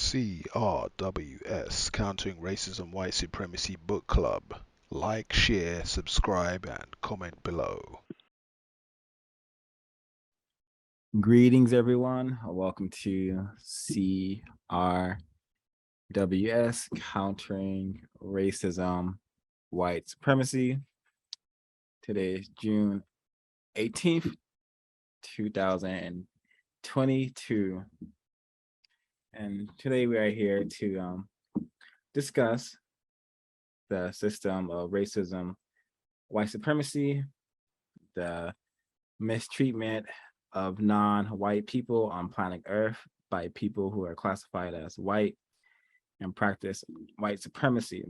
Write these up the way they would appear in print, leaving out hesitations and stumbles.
CRWS, Countering Racism White Supremacy Book Club. Like, share, subscribe, and comment below. Greetings, everyone. Welcome to CRWS, Countering Racism White Supremacy. Today is June 18th, 2022. And today we are here to discuss the system of racism, white supremacy, the mistreatment of non-white people on planet Earth by people who are classified as white and practice white supremacy.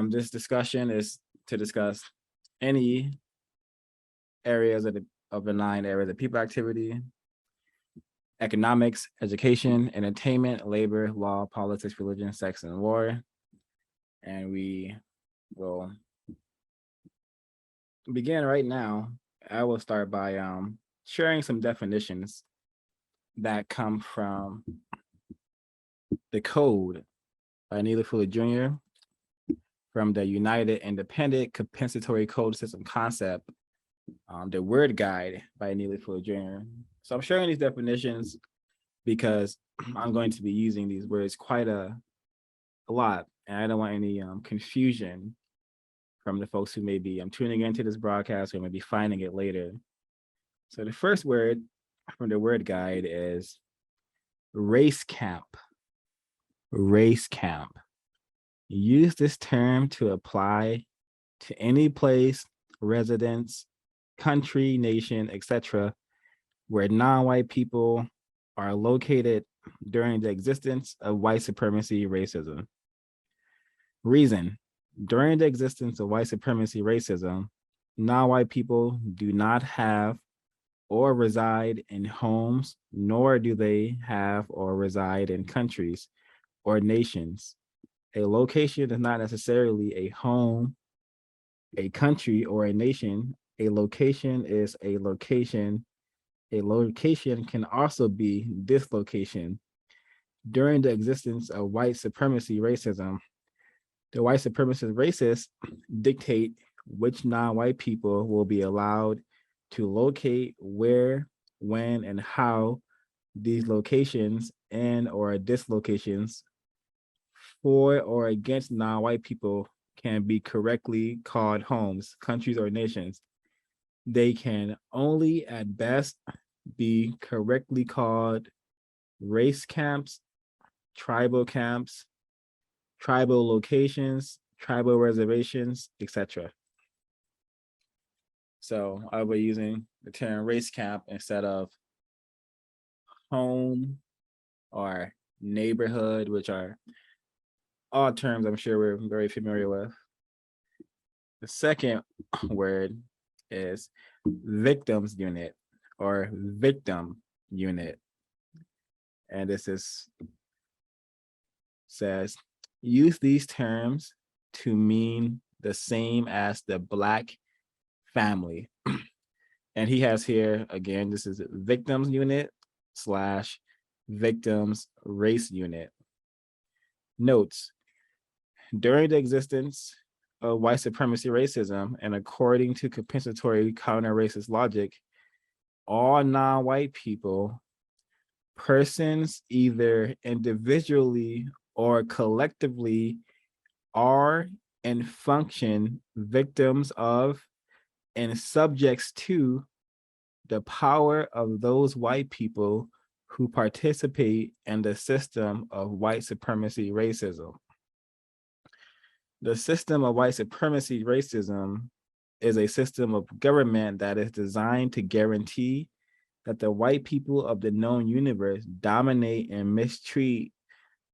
This discussion is to discuss any areas of the 9 areas of people activity: economics, education, entertainment, labor, law, politics, religion, sex, and war. And we will begin right now. I will start by sharing some definitions that come from the code by Neely Fuller Jr. from the United Independent Compensatory Code System Concept, the word guide by Neely Fuller Jr. So I'm sharing these definitions because I'm going to be using these words quite a lot, and I don't want any confusion from the folks who may be tuning into this broadcast or maybe finding it later. So the first word from the word guide is race camp. Race camp. Use this term to apply to any place, residence, country, nation, etc., where non-white people are located during the existence of white supremacy racism. Reason: during the existence of white supremacy racism, non-white people do not have or reside in homes, nor do they have or reside in countries or nations. A location is not necessarily a home, a country, or a nation. A location is a location. A location can also be dislocation. During the existence of white supremacy racism, the white supremacist racists dictate which non-white people will be allowed to locate, where, when, and how these locations and or dislocations for or against non-white people can be correctly called homes, countries, or nations. They can only at best be correctly called race camps, tribal locations, tribal reservations, etc. So I'll be using the term race camp instead of home or neighborhood, which are all terms I'm sure we're very familiar with. The second word is victims unit or victim unit. And this says, use these terms to mean the same as the Black family. And he has here, again, this is victims unit / victims race unit. Notes: during the existence of white supremacy racism and according to compensatory counter-racist logic, all non-white people, persons either individually or collectively, are and function victims of and subjects to the power of those white people who participate in the system of white supremacy racism. The system of white supremacy racism is a system of government that is designed to guarantee that the white people of the known universe dominate and mistreat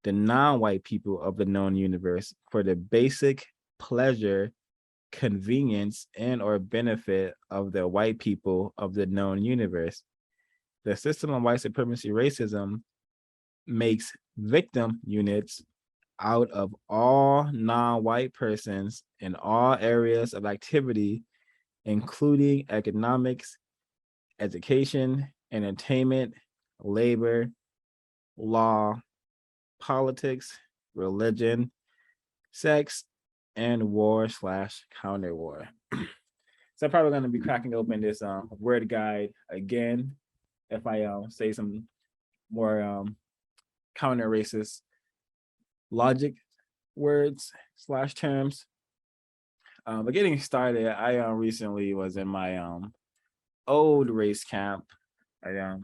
the non-white people of the known universe for the basic pleasure, convenience, and or benefit of the white people of the known universe. The system of white supremacy racism makes victim units out of all non-white persons in all areas of activity, including economics, education, entertainment, labor, law, politics, religion, sex, and war/counter war. So I'm probably going to be cracking open this word guide again if I say some more counter racist logic words/terms. But getting started, I recently was in my old race camp. I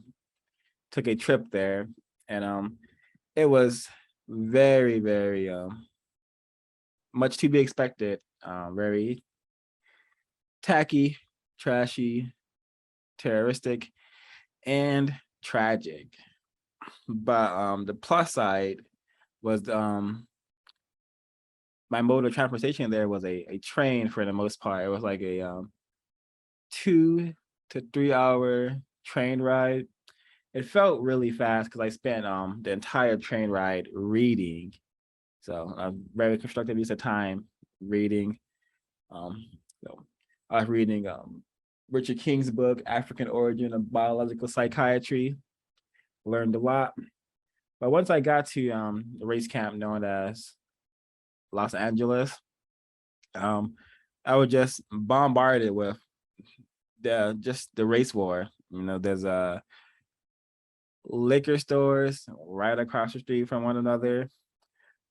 took a trip there, and it was very, very much to be expected. Very tacky, trashy, terroristic, and tragic. But the plus side was my mode of transportation there was a train for the most part. It was like a 2 to 3 hour train ride. It felt really fast because I spent the entire train ride reading. So a very constructive use of time reading. So I was reading Richard King's book, African Origin of Biological Psychiatry. Learned a lot. But once I got to the race camp known as Los Angeles, I was just bombarded with the race war. There's liquor stores right across the street from one another,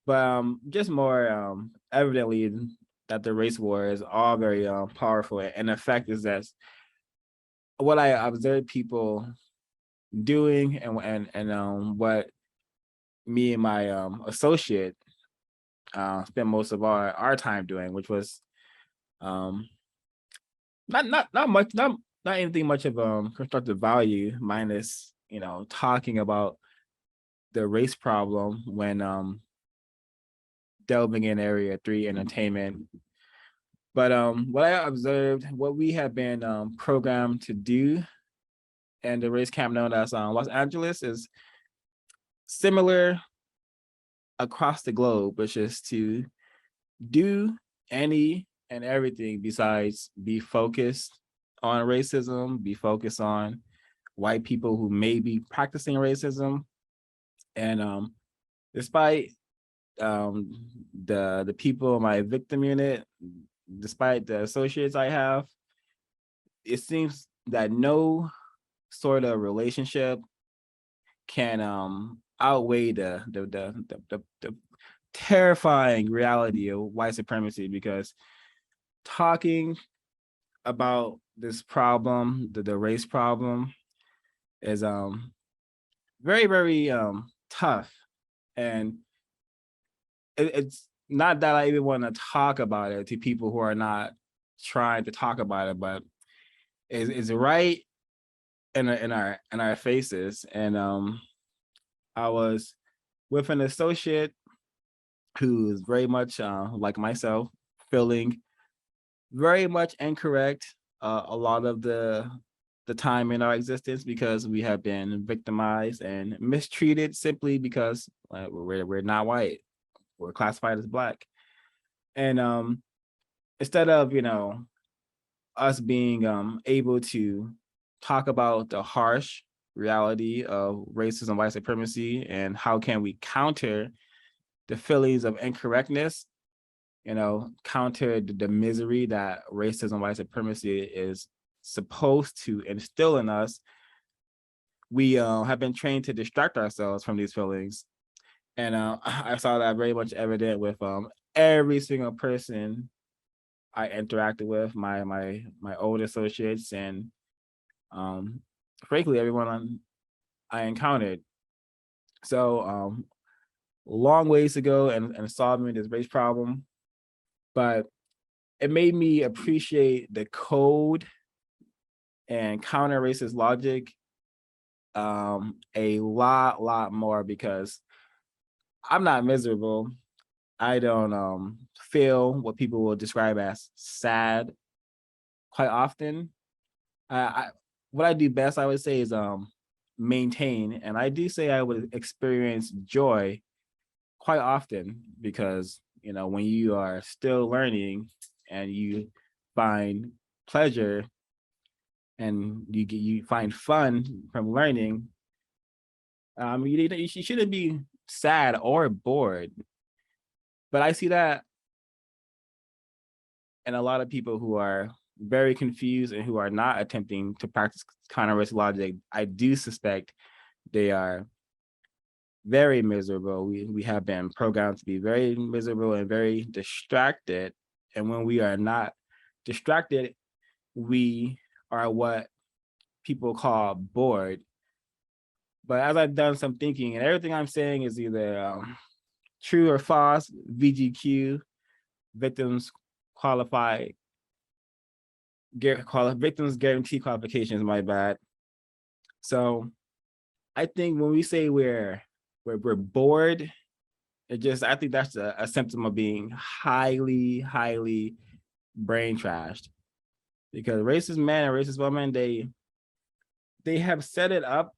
but just more evidently that the race war is all very powerful, and the fact is that what I observed people doing and what me and my associate spent most of our time doing, which was not much, not anything much of constructive value, minus talking about the race problem when delving in area 3 entertainment. But what I observed, what we have been programmed to do, and the race camp known as Los Angeles is similar across the globe, which is to do any and everything besides be focused on racism, be focused on white people who may be practicing racism. And despite the people in my victim unit, despite the associates I have, it seems that no sort of relationship can outweigh the terrifying reality of white supremacy, because talking about this problem, the race problem, is very, very tough. And it's not that I even want to talk about it to people who are not trying to talk about it, but it's right in our faces. And I was with an associate who is very much like myself, feeling very much incorrect a lot of the time in our existence, because we have been victimized and mistreated simply because we're not white. We're classified as Black. And instead of us being able to talk about the harsh reality of racism, white supremacy, and how can we counter the feelings of incorrectness, counter the misery that racism, white supremacy is supposed to instill in us, we have been trained to distract ourselves from these feelings. And I saw that very much evident with every single person I interacted with, my old associates, and frankly, everyone I encountered. So long ways to go and solving this race problem, but it made me appreciate the code and counter racist logic a lot more, because I'm not miserable. I don't feel what people will describe as sad quite often. What I do best, I would say, is maintain, and I do say I would experience joy quite often, because when you are still learning and you find pleasure and you find fun from learning, You shouldn't be sad or bored, but I see that in a lot of people who are very confused and who are not attempting to practice counter-racial logic. I do suspect they are very miserable. We have been programmed to be very miserable and very distracted. And when we are not distracted, we are what people call bored. But as I've done some thinking, and everything I'm saying is either true or false, V.G.Q, victims qualify, victims guaranteed qualifications, my bad. So I think when we say we're bored, I think that's a symptom of being highly brain trashed, because racist men and racist women, they have set it up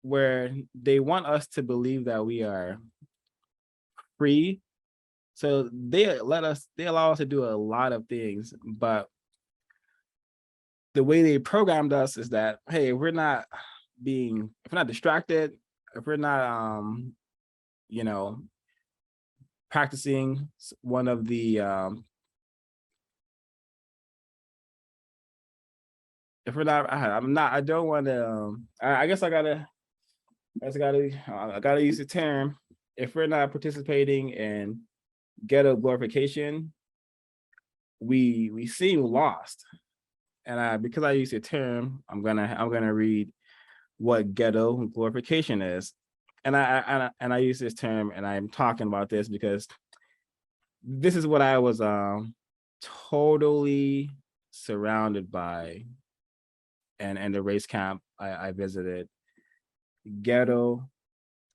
where they want us to believe that we are free. So they allow us to do a lot of things, but the way they programmed us is that, hey, if we're not distracted, if we're not practicing one of the if we're not, I don't want to, I guess I gotta use the term. If we're not participating in ghetto glorification, we seem lost. And because I use the term, I'm gonna read what ghetto glorification is. And I use this term, and I'm talking about this because this is what I was totally surrounded by, and the race camp I visited. Ghetto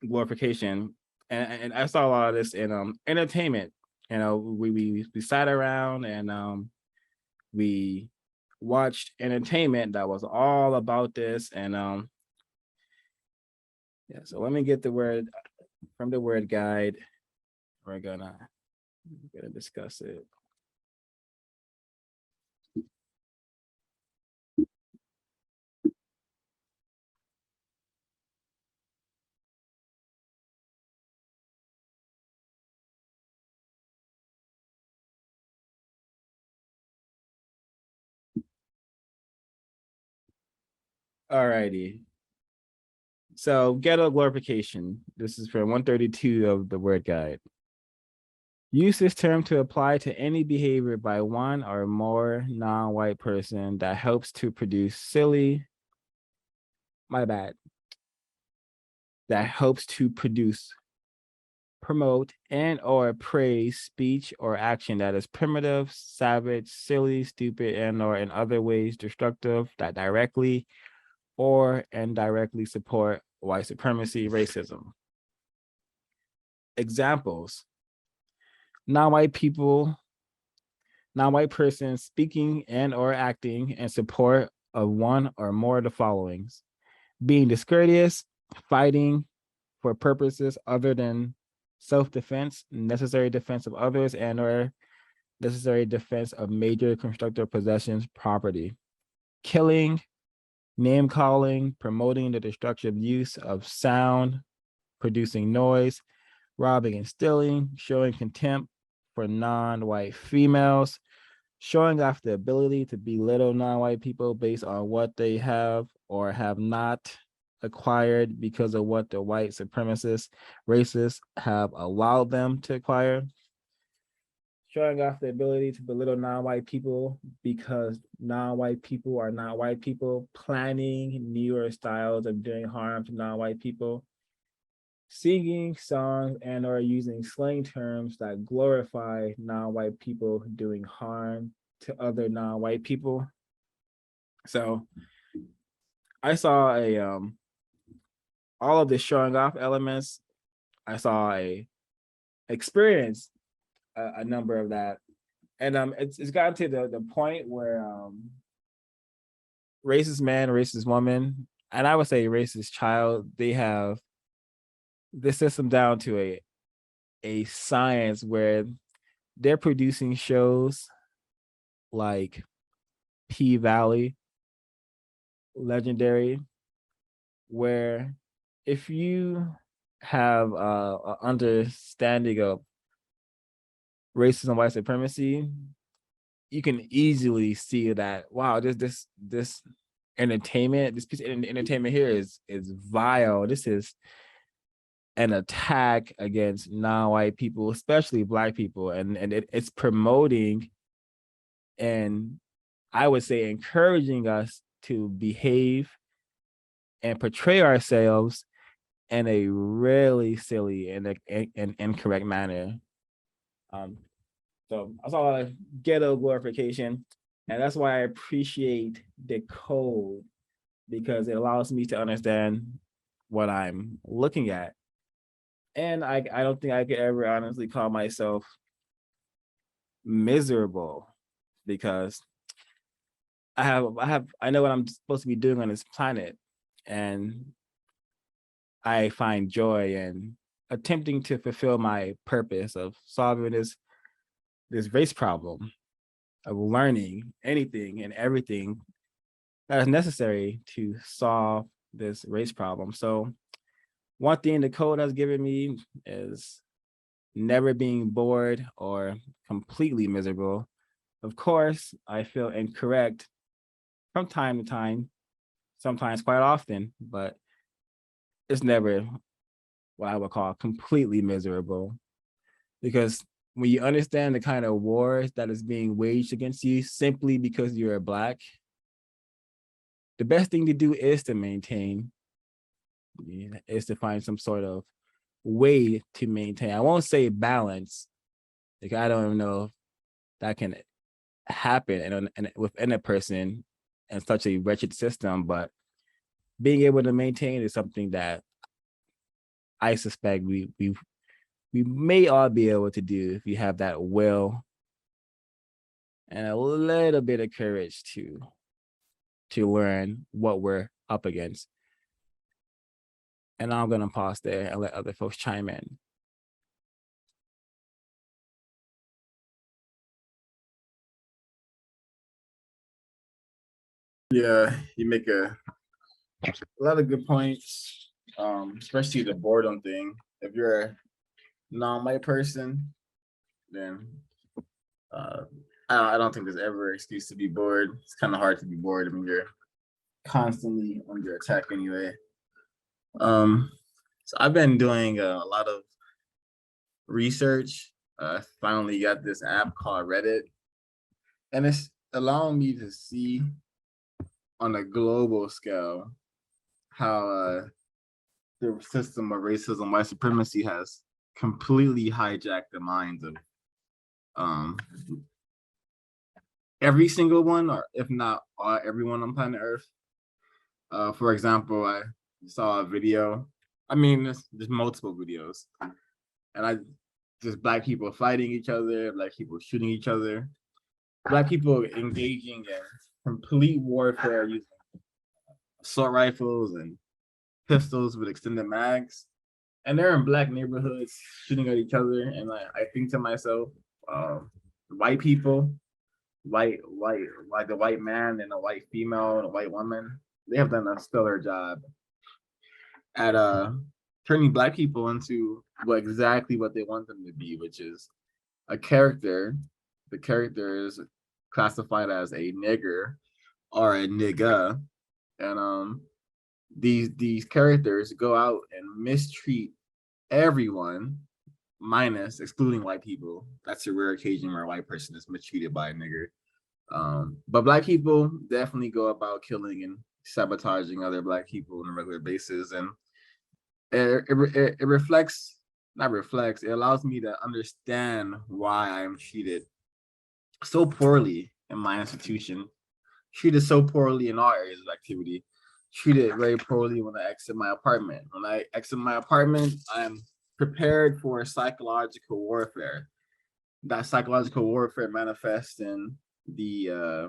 glorification, and I saw a lot of this in entertainment. You know, we sat around and we watched entertainment that was all about this. And yeah, so let me get the word from the word guide. We're gonna discuss it. Alrighty. So ghetto glorification. This is from 132 of the word guide. Use this term to apply to any behavior by one or more non-white person that helps to produce that helps to produce, promote, and or praise speech or action that is primitive, savage, silly, stupid, and or in other ways destructive, that directly or indirectly support white supremacy racism. Examples: non-white person speaking and or acting in support of one or more of the followings: being discourteous, fighting for purposes other than self-defense, necessary defense of others, and or necessary defense of major constructive possessions, property, killing, name calling, promoting the destructive use of sound, producing noise, robbing and stealing, showing contempt for non-white females, showing off the ability to belittle non-white people based on what they have or have not acquired because of what the white supremacist racists have allowed them to acquire, showing off the ability to belittle non-white people because non-white people are not white people, planning newer styles of doing harm to non-white people, singing songs and or using slang terms that glorify non-white people doing harm to other non-white people. So I saw all of the showing off elements. I saw experience a number of that, and it's gotten to the point where racist man, racist woman, and I would say racist child, they have this system down to a science where they're producing shows like P Valley, Legendary, where if you have an understanding of racism, white supremacy, you can easily see that, wow, this entertainment, this piece of entertainment here is vile. This is an attack against non-white people, especially Black people, and it's promoting, and I would say encouraging us to behave and portray ourselves in a really silly and incorrect manner. So that's all I ghetto glorification. And that's why I appreciate the code, because it allows me to understand what I'm looking at. And I don't think I could ever honestly call myself miserable, because I know what I'm supposed to be doing on this planet, and I find joy in attempting to fulfill my purpose of solving this race problem, of learning anything and everything that is necessary to solve this race problem. So one thing the code has given me is never being bored or completely miserable. Of course, I feel incorrect from time to time, sometimes quite often, but it's never what I would call completely miserable. Because when you understand the kind of war that is being waged against you simply because you're Black, the best thing to do is to maintain, is to find some sort of way to maintain. I won't say balance, like I don't even know if that can happen within a person in such a wretched system, but being able to maintain is something that I suspect we may all be able to do if you have that will and a little bit of courage to learn what we're up against. And I'm gonna pause there and let other folks chime in. Yeah, you make a lot of good points, especially the boredom thing. If you're a non-white person, then I don't think there's ever an excuse to be bored. It's kind of hard to be bored when you're constantly under attack anyway. So I've been doing a lot of research. Finally got this app called Reddit, and it's allowing me to see on a global scale how the system of racism, white supremacy has completely hijacked the minds of every single one, or if not everyone on planet Earth. For example, I saw a video. I mean, there's multiple videos, and just Black people fighting each other, Black people shooting each other, Black people engaging in complete warfare using assault rifles and pistols with extended mags, and they're in Black neighborhoods shooting at each other. And I think to myself, white people, like the white man and a white female and a white woman, they have done a stellar job at turning Black people into exactly what they want them to be, which is a character. The character is classified as a nigger or a nigga, and these characters go out and mistreat everyone, minus excluding white people. That's a rare occasion where a white person is mistreated by a nigger. But Black people definitely go about killing and sabotaging other Black people on a regular basis, and it reflects, not reflects, it allows me to understand why I'm treated so poorly in my institution, treated so poorly in all areas of activity, treated very poorly when I exit my apartment. When I exit my apartment, I'm prepared for psychological warfare. That psychological warfare manifests in the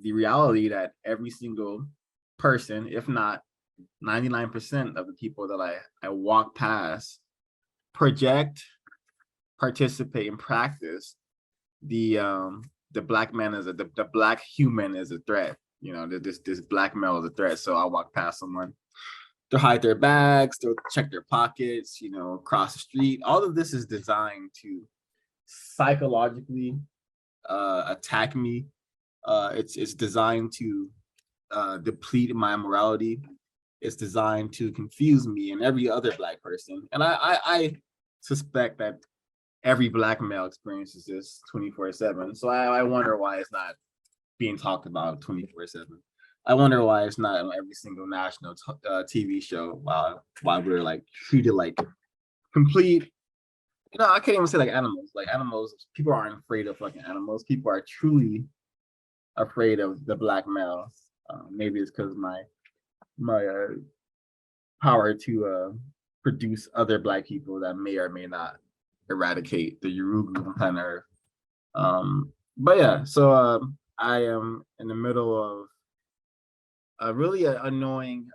reality that every single person, if not 99% of the people that I walk past, project, participate, and practice the Black man as the Black human is a threat. You know, this Black male is a threat. So I walk past someone they'll hide their bags, they'll check their pockets, you know, cross the street. All of this is designed to psychologically attack me. It's designed to deplete my morality. It's designed to confuse me and every other Black person. And I suspect that every Black male experiences this 24/7. So I wonder why it's not being talked about 24/7. I wonder why it's not on every single national TV show while we're like treated like complete. You know, I can't even say like animals. Like animals, people aren't afraid of fucking animals. People are truly afraid of the Black males. Maybe it's because my power to produce other Black people that may or may not eradicate the Urugu on planet Earth. But yeah, so I am in the middle of a really annoying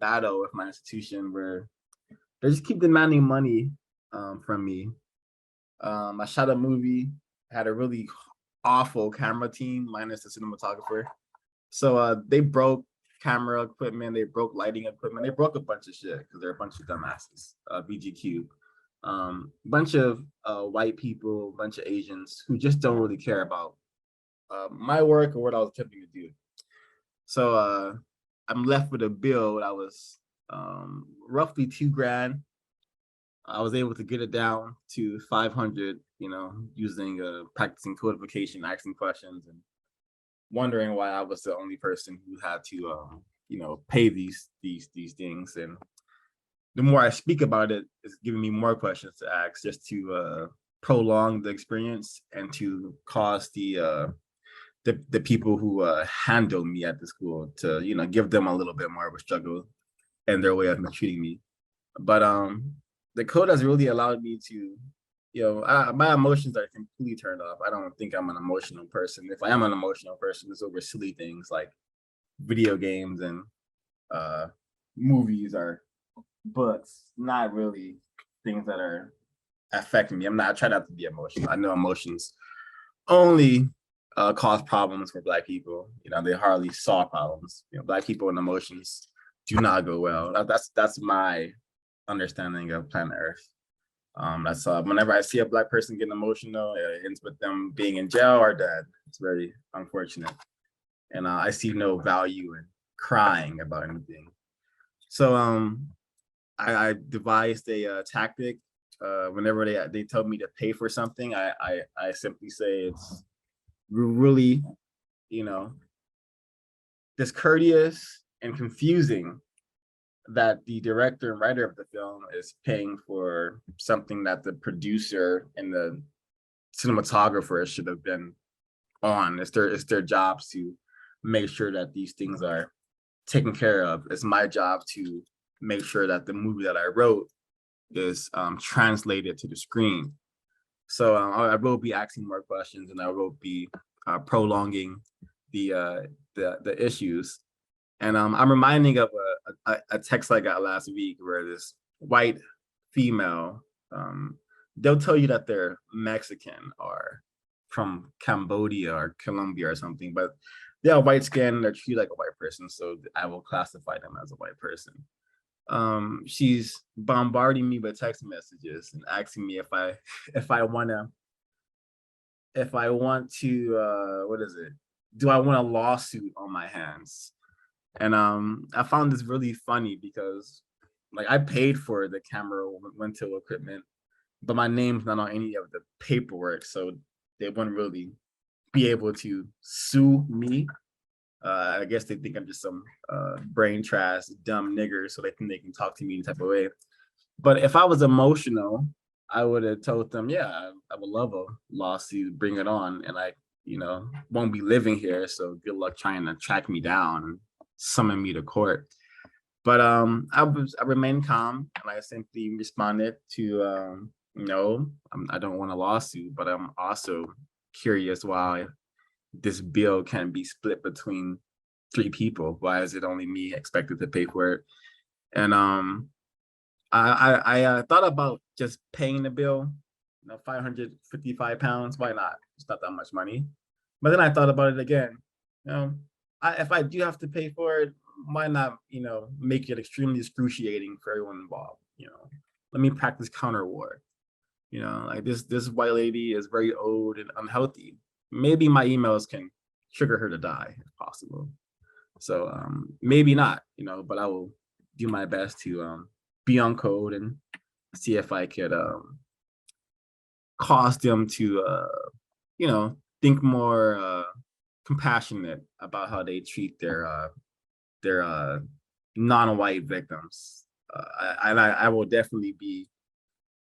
battle with my institution where they just keep demanding money from me. I shot a movie, had a really awful camera team minus the cinematographer. So they broke camera equipment, they broke lighting equipment, they broke a bunch of shit because they're a bunch of dumbasses. V.G.Q. Bunch of white people, bunch of Asians who just don't really care about my work or what I was attempting to do. So I'm left with a bill that was roughly $2,000. I was able to get it down to 500, you know, using practicing codification, asking questions, and wondering why I was the only person who had to, you know, pay these things. And the more I speak about it, it's giving me more questions to ask, just to prolong the experience and to cause the people who handle me at the school to, you know, give them a little bit more of a struggle in their way of treating me. But the code has really allowed me to, you know, my emotions are completely turned off. I don't think I'm an emotional person. If I am an emotional person, it's over silly things like video games and movies or books, not really things that are affecting me. I try not to be emotional. I know emotions only cause problems for Black people. You know, they hardly solve problems. You know, Black people and emotions do not go well. That's my understanding of planet Earth. That's whenever I see a Black person getting emotional, it ends with them being in jail or dead. It's very unfortunate. And I see no value in crying about anything. So I devised a tactic. Whenever they tell me to pay for something, I simply say it's really, you know, discourteous and confusing that the director and writer of the film is paying for something that the producer and the cinematographer should have been on. It's their jobs to make sure that these things are taken care of. It's my job to make sure that the movie that I wrote is translated to the screen. So I will be asking more questions, and I will be prolonging the issues. And I'm reminding of a text I got last week where this white female, they'll tell you that they're Mexican or from Cambodia or Colombia or something, but they have white skin, they're treated like a white person, so I will classify them as a white person. She's bombarding me with text messages and asking me if I want to what is it? Do I want a lawsuit on my hands? And I found this really funny because like I paid for the camera rental equipment, but my name's not on any of the paperwork, so they wouldn't really be able to sue me. I guess they think I'm just some brain trash, dumb nigger, so they think they can talk to me any type of way. But if I was emotional, I would have told them, yeah, I would love a lawsuit, bring it on, and I, you know, won't be living here, so good luck trying to track me down and summon me to court. But I remained calm, and I simply responded to, no, I don't want a lawsuit, but I'm also curious why this bill can be split between 3 people. Why is it only me expected to pay for it? And I thought about just paying the bill, you know, £555. Why not? It's not that much money. But then I thought about it again. You know, if I do have to pay for it, why not, make it extremely excruciating for everyone involved? Let me practice counter war. Like this white lady is very old and unhealthy. Maybe my emails can trigger her to die if possible. So maybe not, but I will do my best to be on code and see if I could cause them to think more compassionate about how they treat their non-white victims. I will definitely be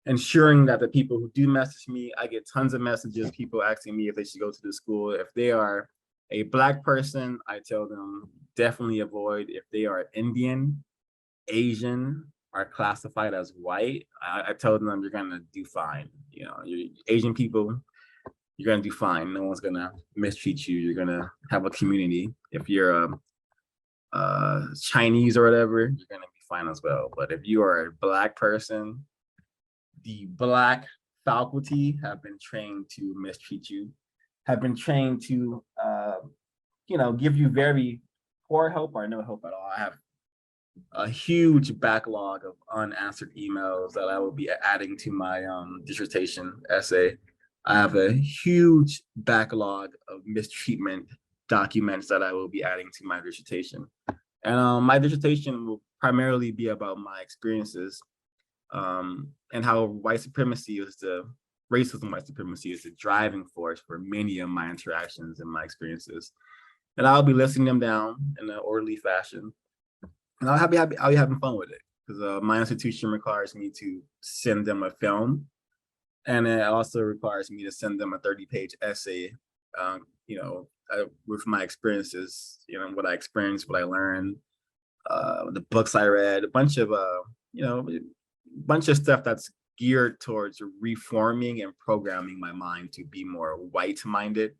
ensuring that the people who do message me, I get tons of messages, people asking me if they should go to the school. If they are a Black person, I tell them definitely avoid. If they are Indian, Asian, are classified as white, I tell them you're gonna do fine. You're Asian people, you're gonna do fine. No one's gonna mistreat you. You're gonna have a community. If you're Chinese or whatever, you're gonna be fine as well. But if you are a Black person, the Black faculty have been trained to mistreat you, have been trained to give you very poor help or no help at all. I have a huge backlog of unanswered emails that I will be adding to my dissertation essay. I have a huge backlog of mistreatment documents that I will be adding to my dissertation. And my dissertation will primarily be about my experiences and how white supremacy is racism, white supremacy is the driving force for many of my interactions and my experiences. And I'll be listing them down in an orderly fashion. And I'll be having fun with it because my institution requires me to send them a film, and it also requires me to send them a 30-page essay, with my experiences, what I experienced, what I learned, the books I read, a bunch of stuff that's geared towards reforming and programming my mind to be more white-minded.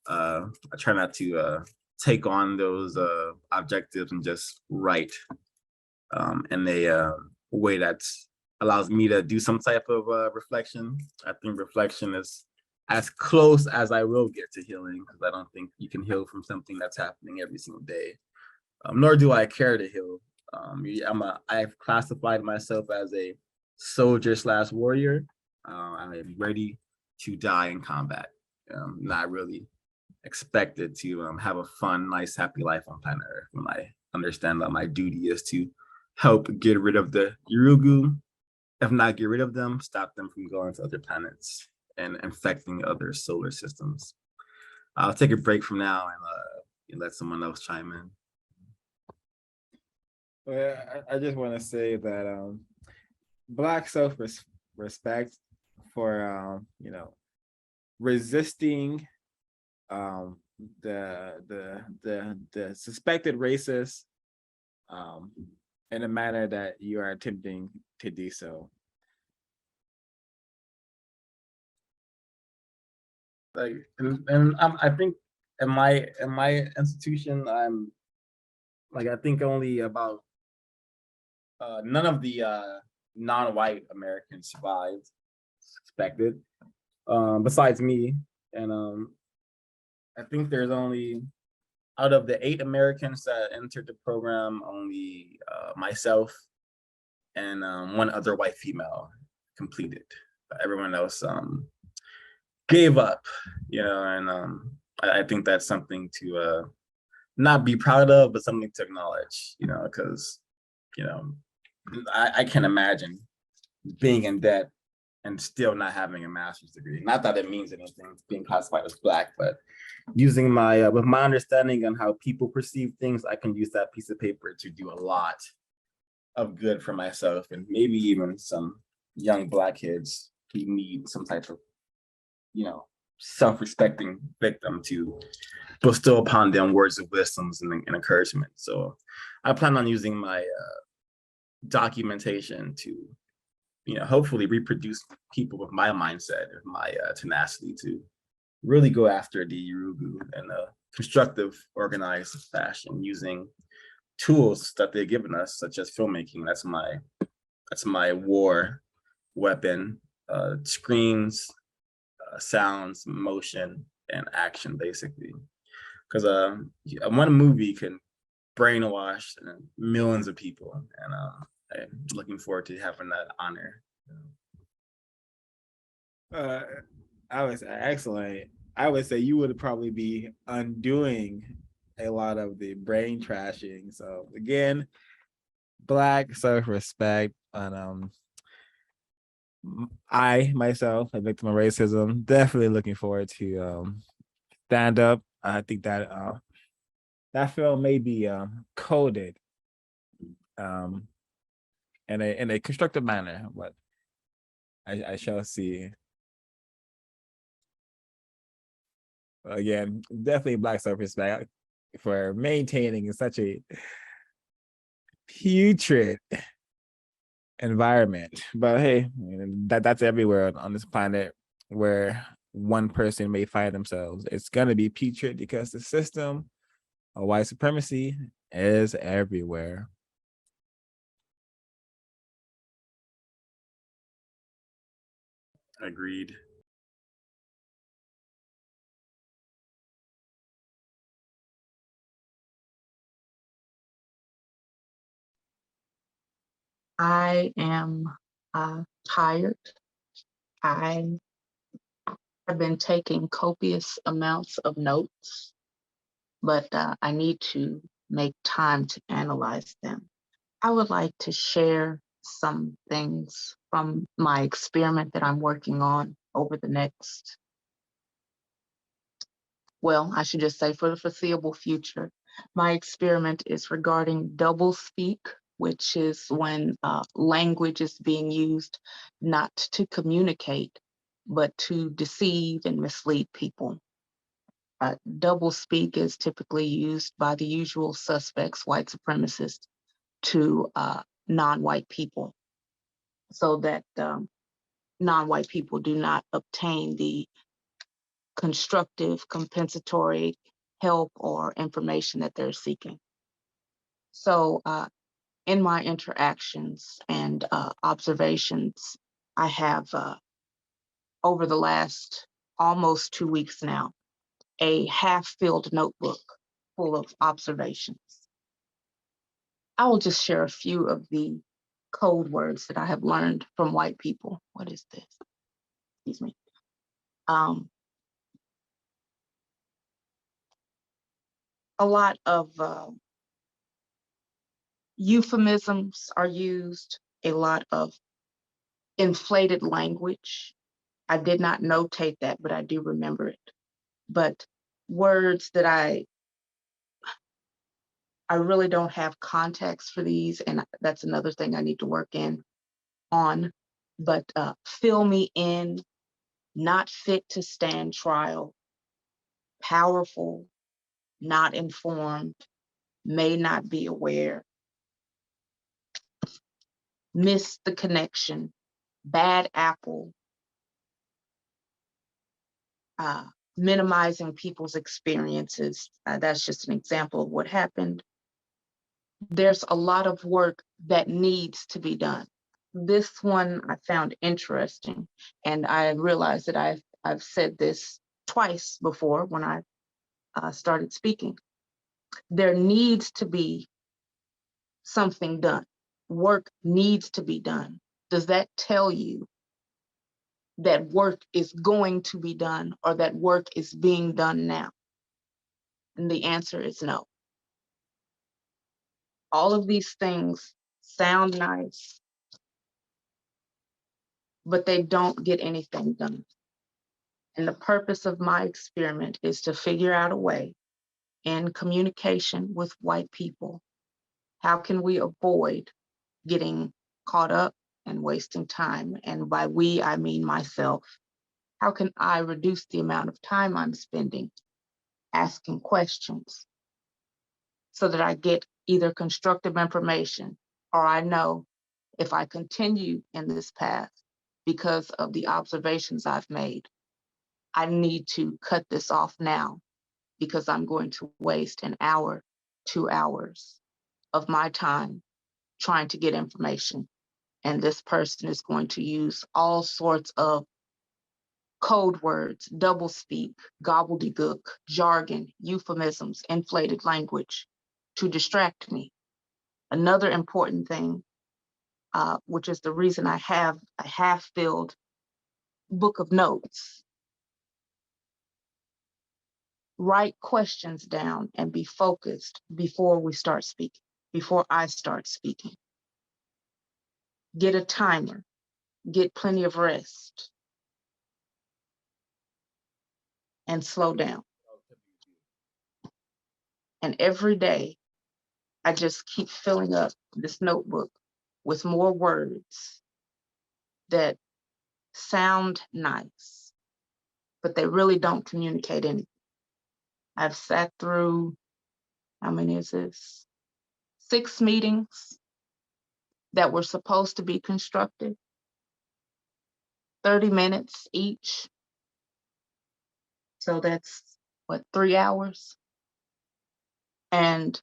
I try not to take on those objectives and just write in a way that allows me to do some type of reflection. I think reflection is as close as I will get to healing, because I don't think you can heal from something that's happening every single day. Nor do I care to heal. I've classified myself as a soldier/warrior. I am ready to die in combat. Not really expected to have a fun, nice, happy life on planet Earth, when I understand that my duty is to help get rid of the Yurugu. If not get rid of them, stop them from going to other planets and infecting other solar systems. I'll take a break from now and let someone else chime in. Well, I just want to say that Black self-respect for resisting the suspected racist in a manner that you are attempting to do so. I think in my institution, I'm I think only about none of the non-white Americans survived, suspected, besides me. And I think there's only, out of the 8 Americans that entered the program, only myself and one other white female completed. Everyone else gave up, and I think that's something to not be proud of, but something to acknowledge, because, I can't imagine being in debt and still not having a master's degree. Not that it means anything being classified as Black, but using my, with my understanding on how people perceive things, I can use that piece of paper to do a lot of good for myself and maybe even some young Black kids who need some type of, self-respecting victim to bestow upon them words of wisdom and encouragement. So I plan on using my documentation to, hopefully reproduce people with my mindset and my tenacity to really go after the Yurugu in a constructive, organized fashion, using tools that they've given us, such as filmmaking. That's my war weapon. Screens, sounds, motion, and action, basically. Because one movie can brainwashed millions of people, and I'm looking forward to having that honor. I would say excellent. I would say you would probably be undoing a lot of the brain trashing. So again, Black self-respect, and I myself, a victim of racism, definitely looking forward to stand up. I think that that film may be coded in a constructive manner, but I shall see. Again, definitely Black self-respect for maintaining such a putrid environment. But hey, that's everywhere on this planet where one person may find themselves. It's gonna be putrid because the system of white supremacy is everywhere. Agreed. I am tired. I have been taking copious amounts of notes, but I need to make time to analyze them. I would like to share some things from my experiment that I'm working on over the next, well, I should just say for the foreseeable future. My experiment is regarding doublespeak, which is when language is being used not to communicate, but to deceive and mislead people. Doublespeak is typically used by the usual suspects, white supremacists, to non-white people, so that non-white people do not obtain the constructive, compensatory help or information that they're seeking. So in my interactions and observations, I have over the last almost 2 weeks now, a half-filled notebook full of observations. I will just share a few of the code words that I have learned from white people. What is this? Excuse me. A lot of euphemisms are used, a lot of inflated language. I did not notate that, but I do remember it. But words that I really don't have context for these, and that's another thing I need to work on. But fill me in, not fit to stand trial, powerful, not informed, may not be aware, miss the connection, bad apple, minimizing people's experiences. That's just an example of what happened. There's a lot of work that needs to be done. This one I found interesting, and I realized that I've said this twice before when I started speaking. There needs to be something done. Work needs to be done. Does that tell you that work is going to be done or that work is being done now? And the answer is no. All of these things sound nice, but they don't get anything done. And the purpose of my experiment is to figure out a way in communication with white people. How can we avoid getting caught up and wasting time? And by we, I mean myself. How can I reduce the amount of time I'm spending asking questions so that I get either constructive information, or I know if I continue in this path because of the observations I've made, I need to cut this off now because I'm going to waste an hour, 2 hours of my time trying to get information. And this person is going to use all sorts of code words, doublespeak, gobbledygook, jargon, euphemisms, inflated language to distract me. Another important thing, which is the reason I have a half-filled book of notes. Write questions down and be focused before we start speaking, before I start speaking. Get a timer, get plenty of rest, and slow down. And every day, I just keep filling up this notebook with more words that sound nice, but they really don't communicate anything. I've sat through, how many is this? 6 meetings that were supposed to be constructive, 30 minutes each. So that's what, 3 hours? And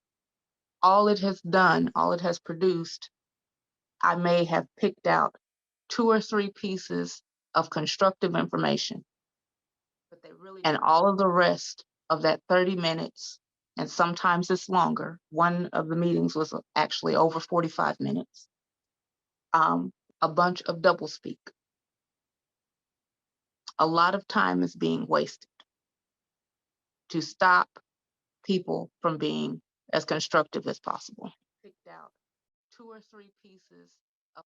all it has done, all it has produced, I may have picked out 2 or 3 pieces of constructive information, but they really, and all of the rest of that 30 minutes, and sometimes it's longer. One of the meetings was actually over 45 minutes. A bunch of doublespeak. A lot of time is being wasted to stop people from being as constructive as possible. Picked out 2 or 3 pieces of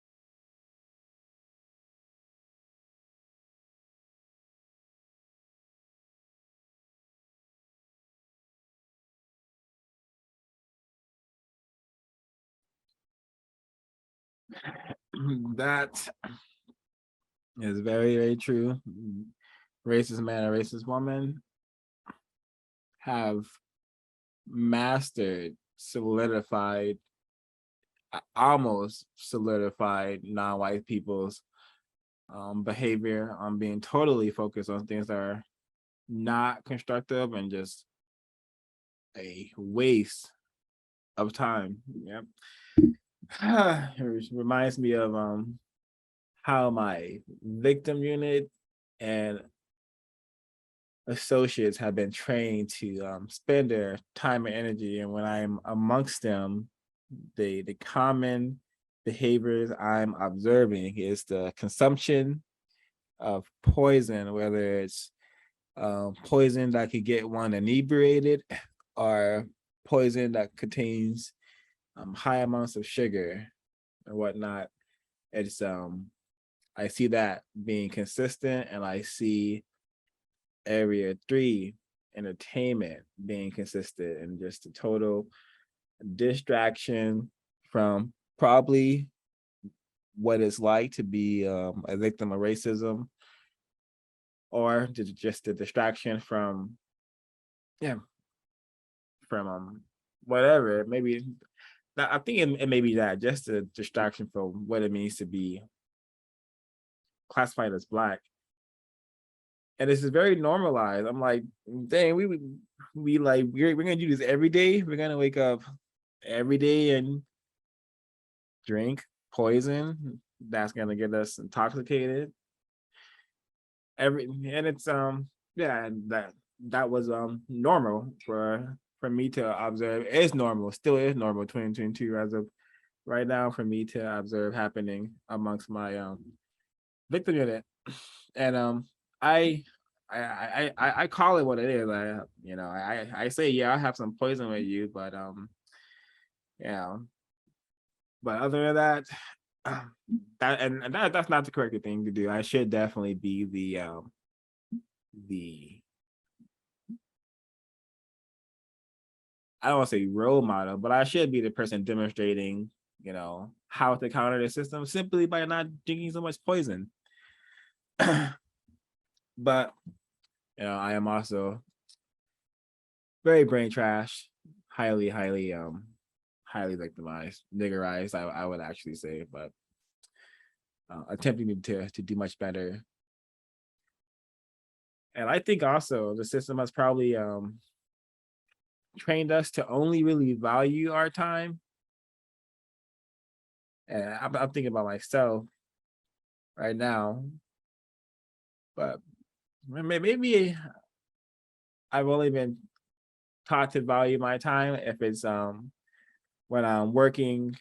That is very, very true. Racist man and racist woman have mastered, solidified, almost solidified non-white people's behavior on being totally focused on things that are not constructive and just a waste of time. Yep. It reminds me of how my victim unit and associates have been trained to spend their time and energy, and when I'm amongst them, the common behaviors I'm observing is the consumption of poison, whether it's poison that could get one inebriated or poison that contains high amounts of sugar and whatnot. It's I see that being consistent, and I see area 3, entertainment, being consistent, and just a total distraction from probably what it's like to be a victim of racism, or just the distraction from, from whatever. Maybe I think it may be that, just a distraction from what it means to be classified as Black. And this is very normalized. I'm like, dang, we're gonna do this every day. We're gonna wake up every day and drink poison that's gonna get us intoxicated. And it's that was normal for me to observe. It's normal, still is normal, 2022 as of right now, for me to observe happening amongst my victim unit. And I call it what it is. I say, yeah, I have some poison with you, but but other than that, that's not the correct thing to do. I should definitely be the I don't want to say role model, but I should be the person demonstrating, how to counter the system simply by not drinking so much poison. But I am also very brain trash, highly victimized, niggerized, I would actually say, but attempting to do much better. And I think also the system has probably trained us to only really value our time. And I'm thinking about myself right now, but maybe I've only been taught to value my time if it's when I'm working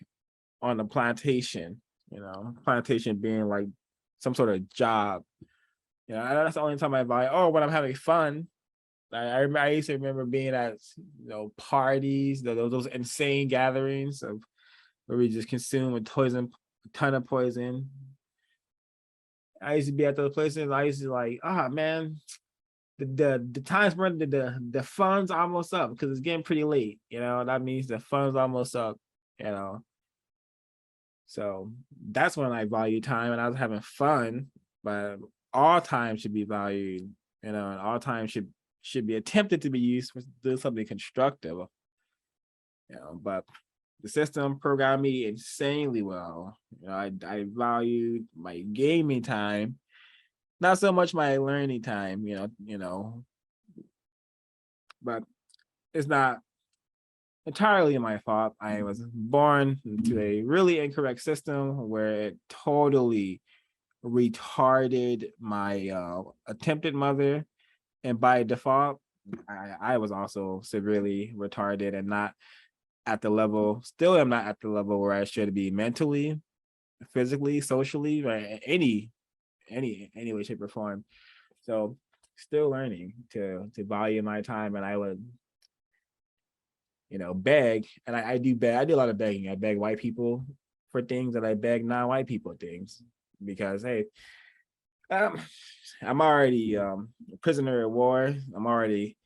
on a plantation, plantation being like some sort of job. That's the only time I value. Or when I'm having fun. I used to remember being at parties, those insane gatherings of where we just consume a ton of poison. I used to be at those places. I used to like, man, the time's running, the fun's almost up because it's getting pretty late. That means the fun's almost up. So that's when I value time, and I was having fun. But all time should be valued, and all time should be attempted to be used for doing something constructive. But the system programmed me insanely well. I valued my gaming time, not so much my learning time. But it's not entirely my fault. I was born into a really incorrect system where it totally retarded my attempted mother, and by default, I was also severely retarded and not at the level. Still, am not at the level where I should be mentally, physically, socially, right? Any way, shape, or form. So, still learning to value my time, and I would, beg, and I do beg. I do a lot of begging. I beg white people for things, that I beg non-white people things, because hey, I'm already a prisoner of war. I'm already,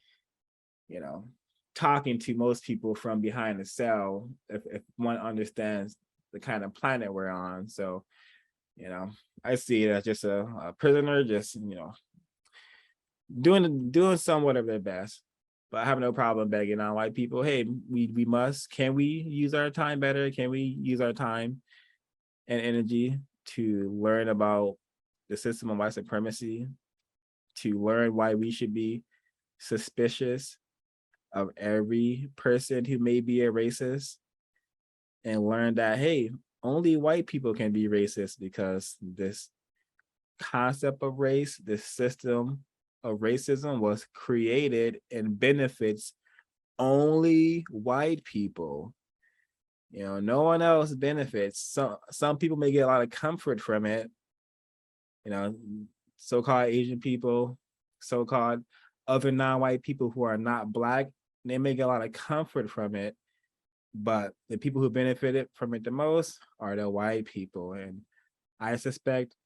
talking to most people from behind the cell if one understands the kind of planet we're on. So, I see it as just a prisoner, just doing somewhat of their best. But I have no problem begging on white people. Hey, can we use our time better? Can we use our time and energy to learn about the system of white supremacy, to learn why we should be suspicious of every person who may be a racist, and learn that, hey, only white people can be racist, because this concept of race, this system of racism was created and benefits only white people. No one else benefits. Some people may get a lot of comfort from it. So-called Asian people, so-called other non-white people who are not Black, they may get a lot of comfort from it. But the people who benefited from it the most are the white people. And I suspect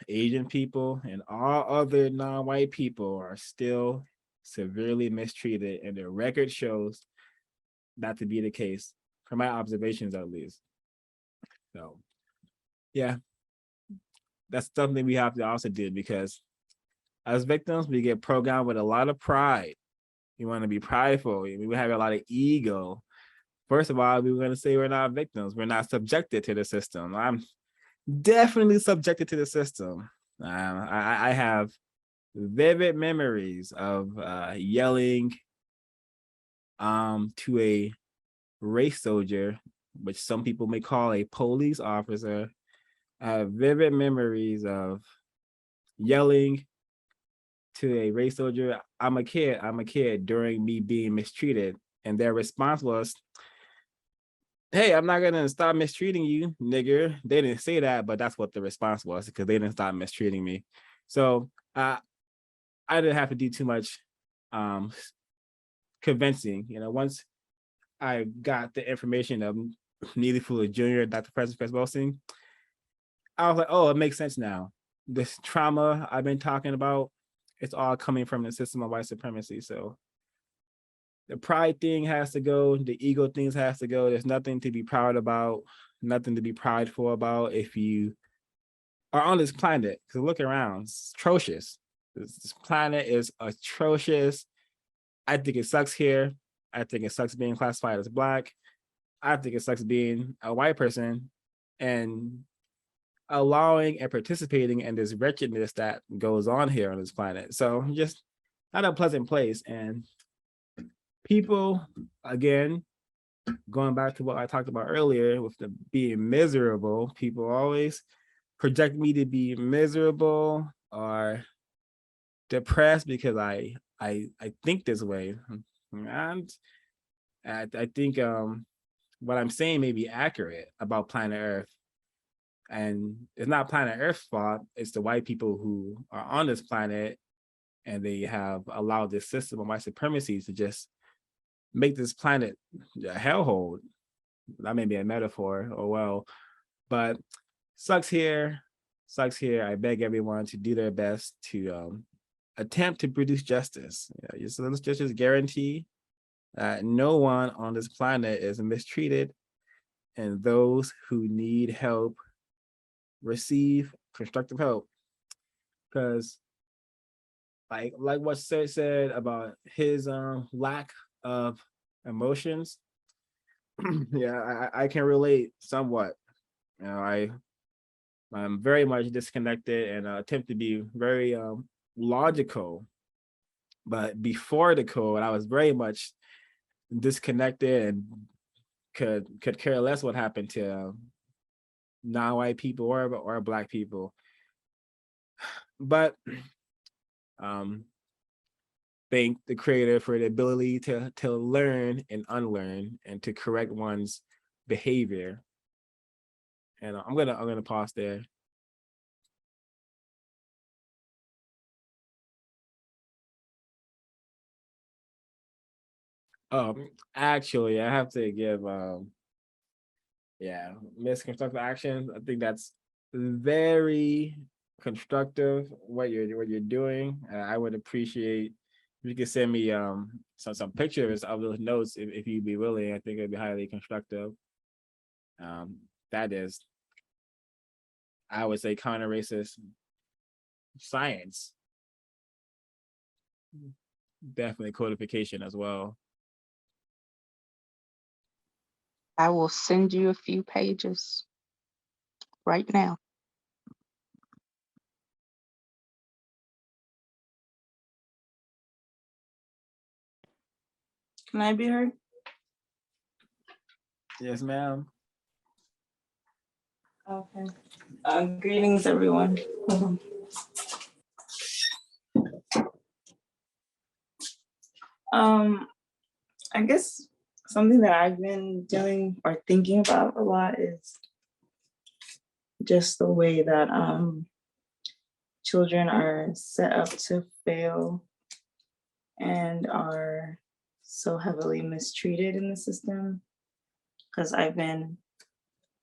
Asian people and all other non-white people are still severely mistreated, and the record shows that to be the case, from my observations at least. So yeah, that's something we have to also do, because as victims, we get programmed with a lot of pride. We want to be prideful. We have a lot of ego. First of all, we were going to say we're not victims. We're not subjected to the system. I'm definitely subjected to the system. I have vivid memories of yelling to a race soldier, which some people may call a police officer. I have vivid memories of yelling to a race soldier, I'm a kid, during me being mistreated. And their response was, hey, I'm not gonna stop mistreating you, nigger. They didn't say that, but that's what the response was, because they didn't stop mistreating me. So I didn't have to do too much convincing. Once I got the information of Neely Fuller Jr., Dr. President Wilson, I was like, oh, it makes sense now. This trauma I've been talking about, it's all coming from the system of white supremacy. So the pride thing has to go. The ego things has to go. There's nothing to be proud about, nothing to be prideful about if you are on this planet. Because look around, it's atrocious. This planet is atrocious. I think it sucks here. I think it sucks being classified as Black. I think it sucks being a white person and allowing and participating in this wretchedness that goes on here on this planet. So just not a pleasant place. And people, again, going back to what I talked about earlier with the being miserable, people always project me to be miserable or depressed because I think this way. And I think what I'm saying may be accurate about planet Earth. And it's not planet Earth's fault, it's the white people who are on this planet, and they have allowed this system of white supremacy to just make this planet a hellhole. That may be a metaphor, oh well, but sucks here. I beg everyone to do their best to attempt to produce justice. So let's just guarantee that no one on this planet is mistreated, and those who need help receive constructive help. Because like what Sir said about his lack of emotions, yeah, I can relate somewhat. You know, I'm very much disconnected and attempt to be very logical. But before the code, I was very much disconnected and could care less what happened to non-white people or Black people. But thank the creator for the ability to learn and unlearn and to correct one's behavior. And I'm gonna pause there. Actually, I have to give misconstructive action. I think that's very constructive what you're doing. I would appreciate if you could send me some pictures of those notes if you'd be willing. I think it'd be highly constructive. That is, I would say, counter-racist science. Definitely codification as well. I will send you a few pages right now. Can I be heard? Yes, ma'am. Okay. Greetings, everyone. I guess something that I've been doing or thinking about a lot is just the way that children are set up to fail and are so heavily mistreated in the system. Because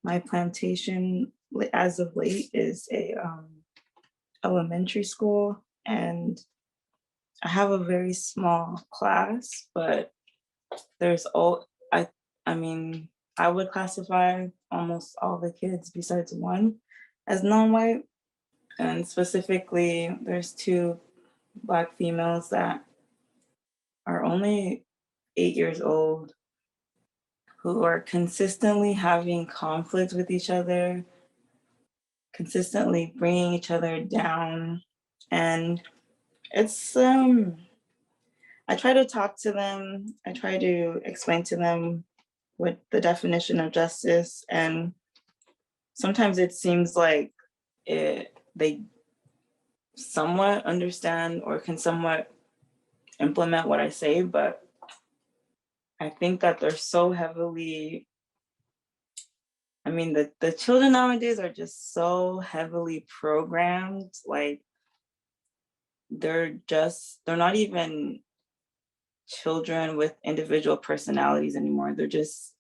my plantation as of late is a elementary school, and I have a very small class, but there's I would classify almost all the kids besides one as non-white. And specifically, there's 2 Black females that are only 8 years old who are consistently having conflict with each other, consistently bringing each other down. And it's, I try to talk to them. I try to explain to them what the definition of justice, and sometimes it seems like they somewhat understand or can somewhat implement what I say, but I think that they're so heavily, the children nowadays are just so heavily programmed, like they're not even children with individual personalities anymore. They're just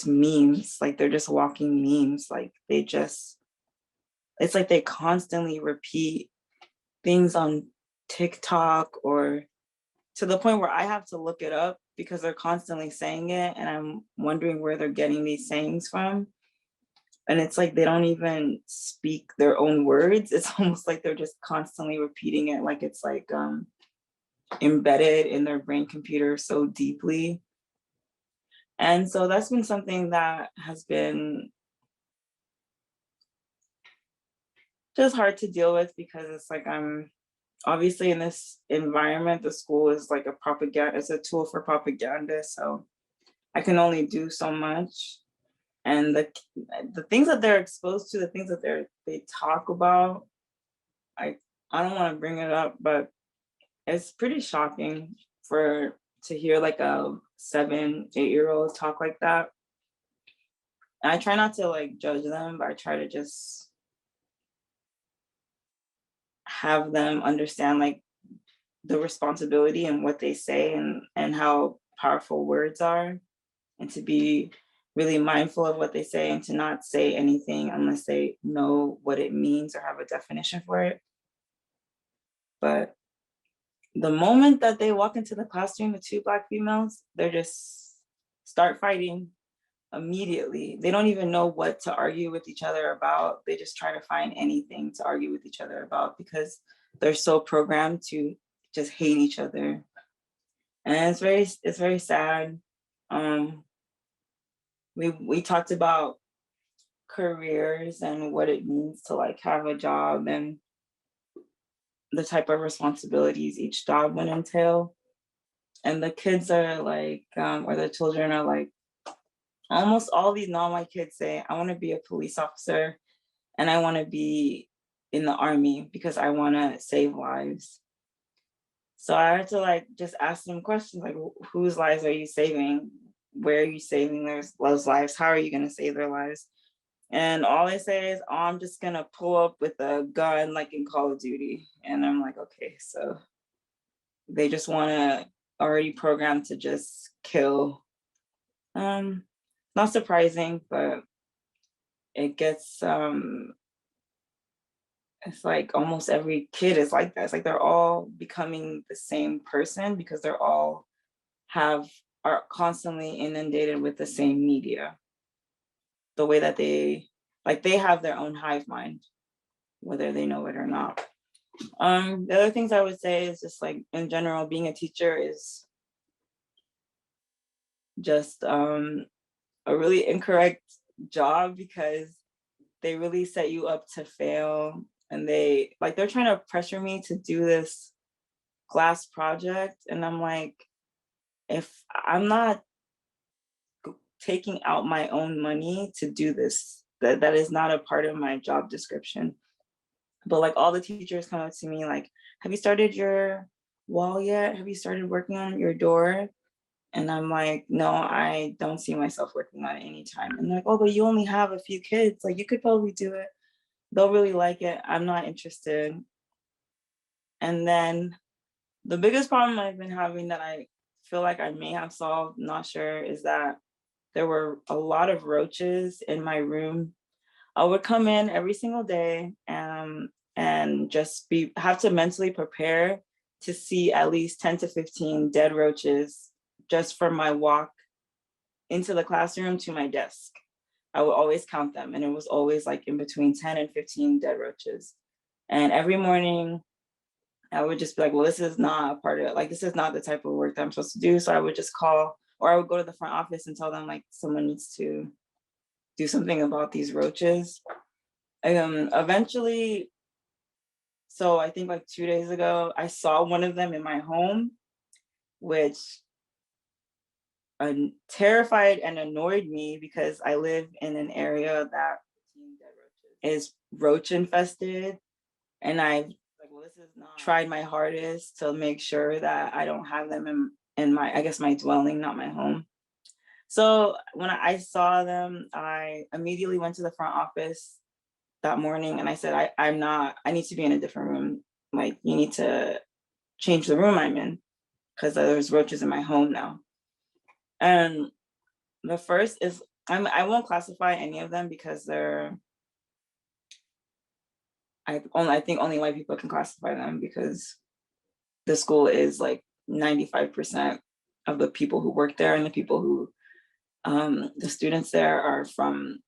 memes, like they're just walking memes. Like it's like they constantly repeat things on TikTok, or to the point where I have to look it up because they're constantly saying it, and I'm wondering where they're getting these sayings from. And it's like they don't even speak their own words. It's almost like they're just constantly repeating it, like it's like embedded in their brain computer so deeply. And so that's been something that has been just hard to deal with, because it's like I'm obviously in this environment, the school is like it's a tool for propaganda. So I can only do so much. And the things that they're exposed to, the things that they talk about, I don't want to bring it up, but it's pretty shocking for to hear like a 7, 8-year-old talk like that. And I try not to like judge them, but I try to just have them understand like the responsibility and what they say and how powerful words are, and to be really mindful of what they say and to not say anything unless they know what it means or have a definition for it. But the moment that they walk into the classroom with 2 Black females, they're just start fighting immediately. They don't even know what to argue with each other about. They just try to find anything to argue with each other about because they're so programmed to just hate each other. And it's very sad. We talked about careers and what it means to like have a job and the type of responsibilities each job would entail. And the kids are like, or the children are like, almost all these non-white kids say, I want to be a police officer and I want to be in the army because I want to save lives. So I had to like just ask them questions like, whose lives are you saving? Where are you saving those lives? How are you going to save their lives? And all they say is, oh, I'm just going to pull up with a gun like in Call of Duty. And I'm like, okay, so they just want to already programmed to just kill. Not surprising, but it gets, it's like almost every kid is like that. It's like they're all becoming the same person because they're all are constantly inundated with the same media. The way that they have their own hive mind, whether they know it or not. The other things I would say is just like in general, being a teacher is just a really incorrect job because they really set you up to fail. And they're trying to pressure me to do this class project. And I'm like, if I'm not taking out my own money to do this, that is not a part of my job description. But like all the teachers come up to me like, have you started your wall yet? Have you started working on your door? And I'm like, no, I don't see myself working on it anytime. And they're like, oh, but you only have a few kids. Like you could probably do it. They'll really like it. I'm not interested. And then the biggest problem I've been having that I feel like I may have solved, not sure, is that there were a lot of roaches in my room. I would come in every single day and just have to mentally prepare to see at least 10 to 15 dead roaches just from my walk into the classroom to my desk. I would always count them, and it was always like in between 10 and 15 dead roaches. And every morning I would just be like, well, this is not a part of it. Like, this is not the type of work that I'm supposed to do. So I would just call, or I would go to the front office and tell them like someone needs to do something about these roaches. Eventually, so I think like 2 days ago, I saw one of them in my home, which terrified and annoyed me because I live in an area that is roach infested. And I tried my hardest to make sure that I don't have them in my, I guess my dwelling, not my home. So when I saw them, I immediately went to the front office that morning and I said, I need to be in a different room. Like, you need to change the room I'm in because there's roaches in my home now. And the first is, I won't classify any of them because I think only white people can classify them because the school is like 95% of the people who work there and the people who, the students there are from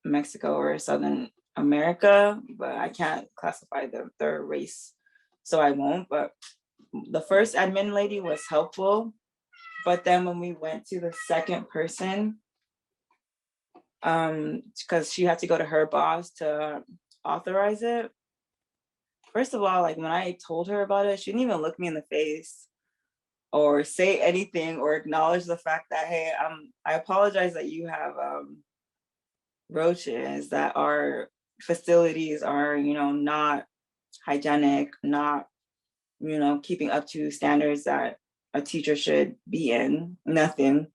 Mexico or Southern America, but I can't classify their race, so I won't. But the first admin lady was helpful, but then when we went to the second person, because she had to go to her boss to authorize it. First of all, like when I told her about it, she didn't even look me in the face or say anything or acknowledge the fact that, hey, I apologize that you have roaches, that our facilities are, not hygienic, not, keeping up to standards that a teacher should be in, nothing.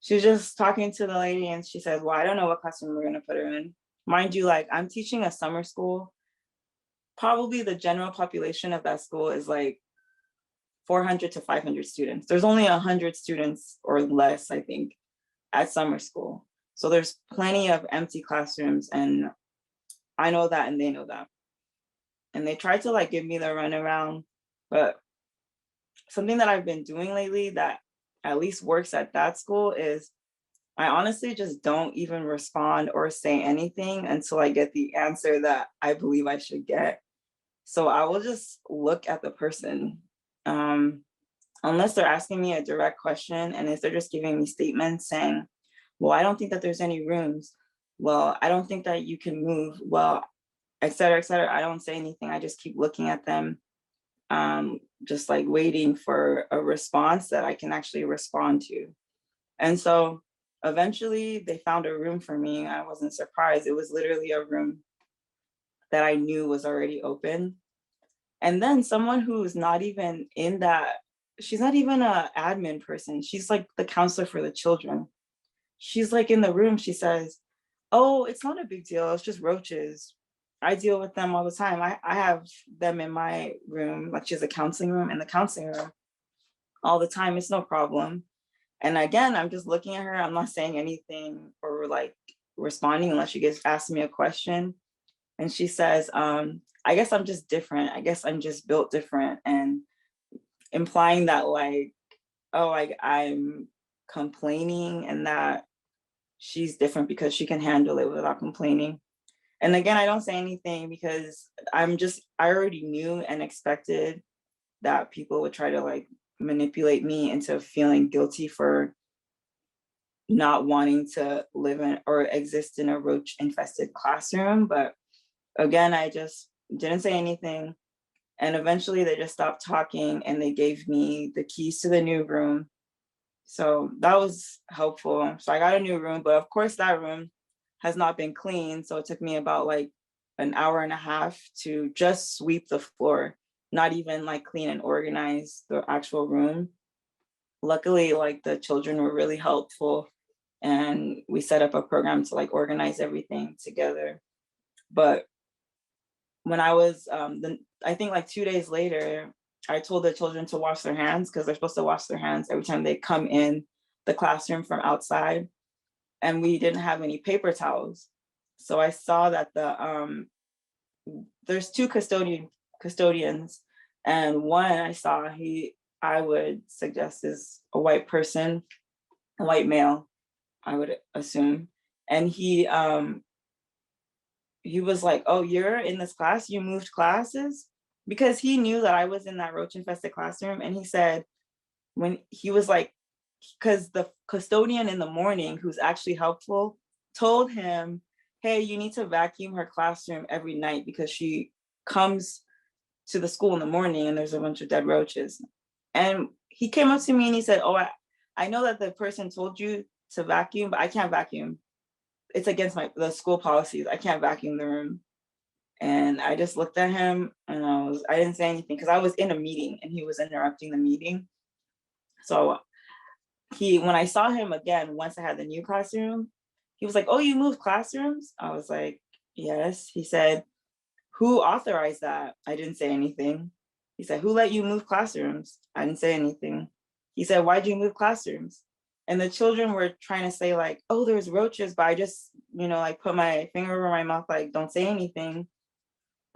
She was just talking to the lady and she says, well, I don't know what classroom we're gonna put her in. Mind you, like I'm teaching a summer school. Probably the general population of that school is like 400 to 500 students. There's only 100 students or less, I think, at summer school. So there's plenty of empty classrooms, and I know that and they know that. And they tried to like give me the runaround, but something that I've been doing lately that at least works at that school is I honestly just don't even respond or say anything until I get the answer that I believe I should get. So I will just look at the person. Unless they're asking me a direct question, and if they're just giving me statements saying, well, I don't think that there's any rooms. Well, I don't think that you can move. Well, et cetera, I don't say anything. I just keep looking at them, just like waiting for a response that I can actually respond to. And so eventually they found a room for me. I wasn't surprised. It was literally a room that I knew was already open. And then someone who's not even in that, she's not even an admin person. She's like the counselor for the children. She's like in the room, she says, oh, it's not a big deal. It's just roaches. I deal with them all the time. I have them in my room, like she has a counseling room, in the counseling room all the time. It's no problem. And again, I'm just looking at her. I'm not saying anything or like responding unless she gets asked me a question. And she says, I guess I'm just different. I guess I'm just built different. And implying that like, oh, I'm complaining and that she's different because she can handle it without complaining. And again, I don't say anything because I already knew and expected that people would try to like manipulate me into feeling guilty for not wanting to live in or exist in a roach infested classroom. But again, I just didn't say anything. And eventually they just stopped talking and they gave me the keys to the new room. So that was helpful. So I got a new room, but of course that room has not been cleaned. So it took me about like an hour and a half to just sweep the floor, not even like clean and organize the actual room. Luckily, like the children were really helpful and we set up a program to like organize everything together. But when I was, I think like 2 days later, I told the children to wash their hands because they're supposed to wash their hands every time they come in the classroom from outside. And we didn't have any paper towels. So I saw that there's two custodians, and one I saw, I would suggest is a white person, a white male, I would assume. And he was like, oh, you're in this class, you moved classes? Because he knew that I was in that roach infested classroom. And he said, when he was like, because the custodian in the morning, who's actually helpful, told him, hey, you need to vacuum her classroom every night because she comes to the school in the morning and there's a bunch of dead roaches. And he came up to me and he said, oh, I know that the person told you to vacuum, but I can't vacuum. It's against the school policies. I can't vacuum the room. And I just looked at him and I didn't say anything because I was in a meeting and he was interrupting the meeting. So when I saw him again, once I had the new classroom, he was like, oh, you moved classrooms? I was like, yes. He said, who authorized that? I didn't say anything. He said, who let you move classrooms? I didn't say anything. He said, why'd you move classrooms? And the children were trying to say like, oh, there's roaches, but I just, like put my finger over my mouth, like, don't say anything.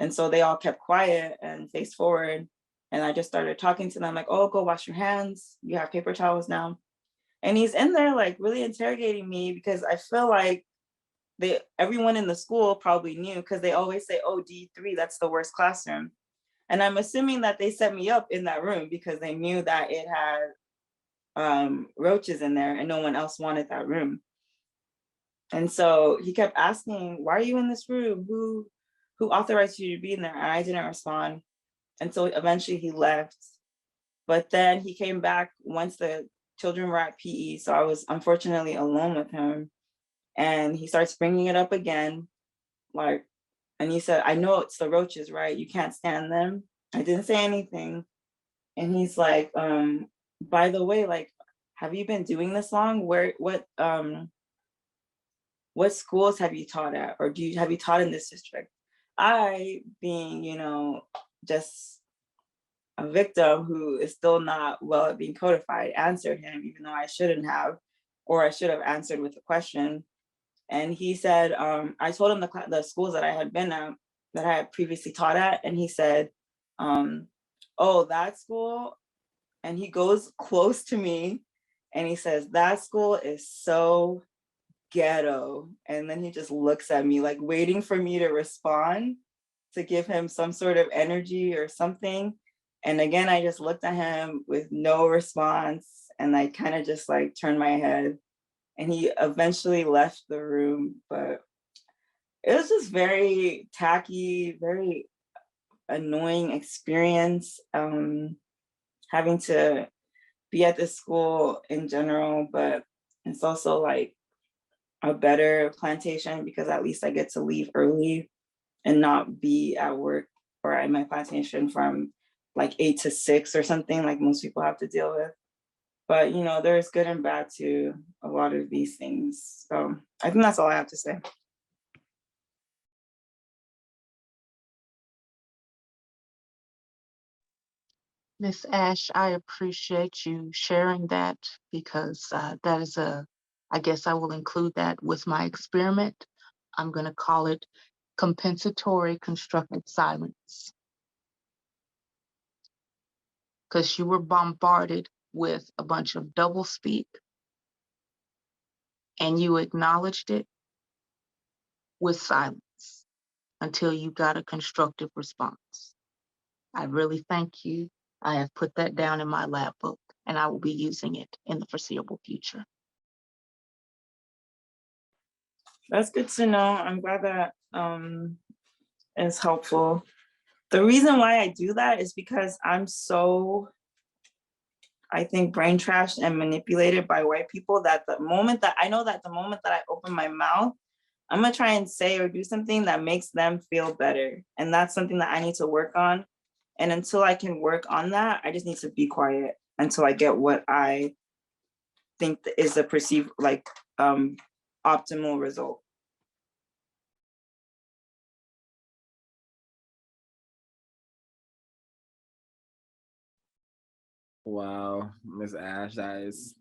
And so they all kept quiet and faced forward. And I just started talking to them like, oh, go wash your hands. You have paper towels now. And he's in there like really interrogating me because I feel like everyone in the school probably knew because they always say, oh, D3, that's the worst classroom. And I'm assuming that they set me up in that room because they knew that it had roaches in there and no one else wanted that room. And so he kept asking, why are you in this room? Who authorized you to be in there? And I didn't respond. And so eventually he left. But then he came back once the children were at PE. So I was unfortunately alone with him. And he starts bringing it up again. And he said, I know it's the roaches, right? You can't stand them. I didn't say anything. And he's like, by the way, like, have you been doing this long? What schools have you taught at, or have you taught in this district? I, being, just a victim who is still not well at being codified, answered him, even though I shouldn't have, or I should have answered with a question. And he said, I told him the schools that I had been at, that I had previously taught at, and he said, oh, that school. And he goes close to me and he says, that school is so ghetto. And then he just looks at me like waiting for me to respond, to give him some sort of energy or something. And again, I just looked at him with no response, and I kind of just like turned my head, and he eventually left the room. But it was just very tacky, very annoying experience, having to be at this school in general. But it's also like a better plantation because at least I get to leave early and not be at work or at my plantation from like 8 to 6 or something like most people have to deal with. But there's good and bad to a lot of these things. So I think that's all I have to say. Miss Ash, I appreciate you sharing that because that is I guess I will include that with my experiment. I'm going to call it compensatory constructive silence. Because you were bombarded with a bunch of doublespeak and you acknowledged it with silence until you got a constructive response. I really thank you. I have put that down in my lab book and I will be using it in the foreseeable future. That's good to know. I'm glad that is helpful. The reason why I do that is because I'm so, I think, brain trashed and manipulated by white people that the moment that I open my mouth, I'm gonna try and say or do something that makes them feel better. And that's something that I need to work on. And until I can work on that, I just need to be quiet until I get what I think is the perceived like optimal result. Wow, Miss Ash, that is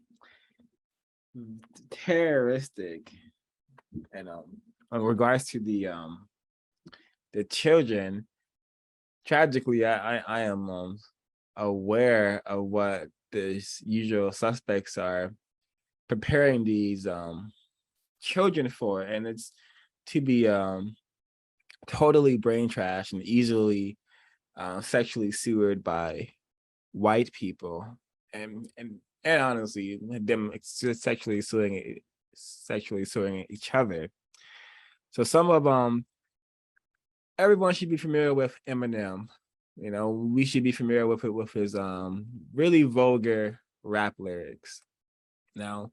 terroristic. And in regards to the children, tragically, I am aware of what the usual suspects are preparing these children for, and it's to be totally brain trash and easily sexually sewered by white people, and honestly, them sexually suing each other. So some of everyone should be familiar with Eminem. We should be familiar with his really vulgar rap lyrics. Now,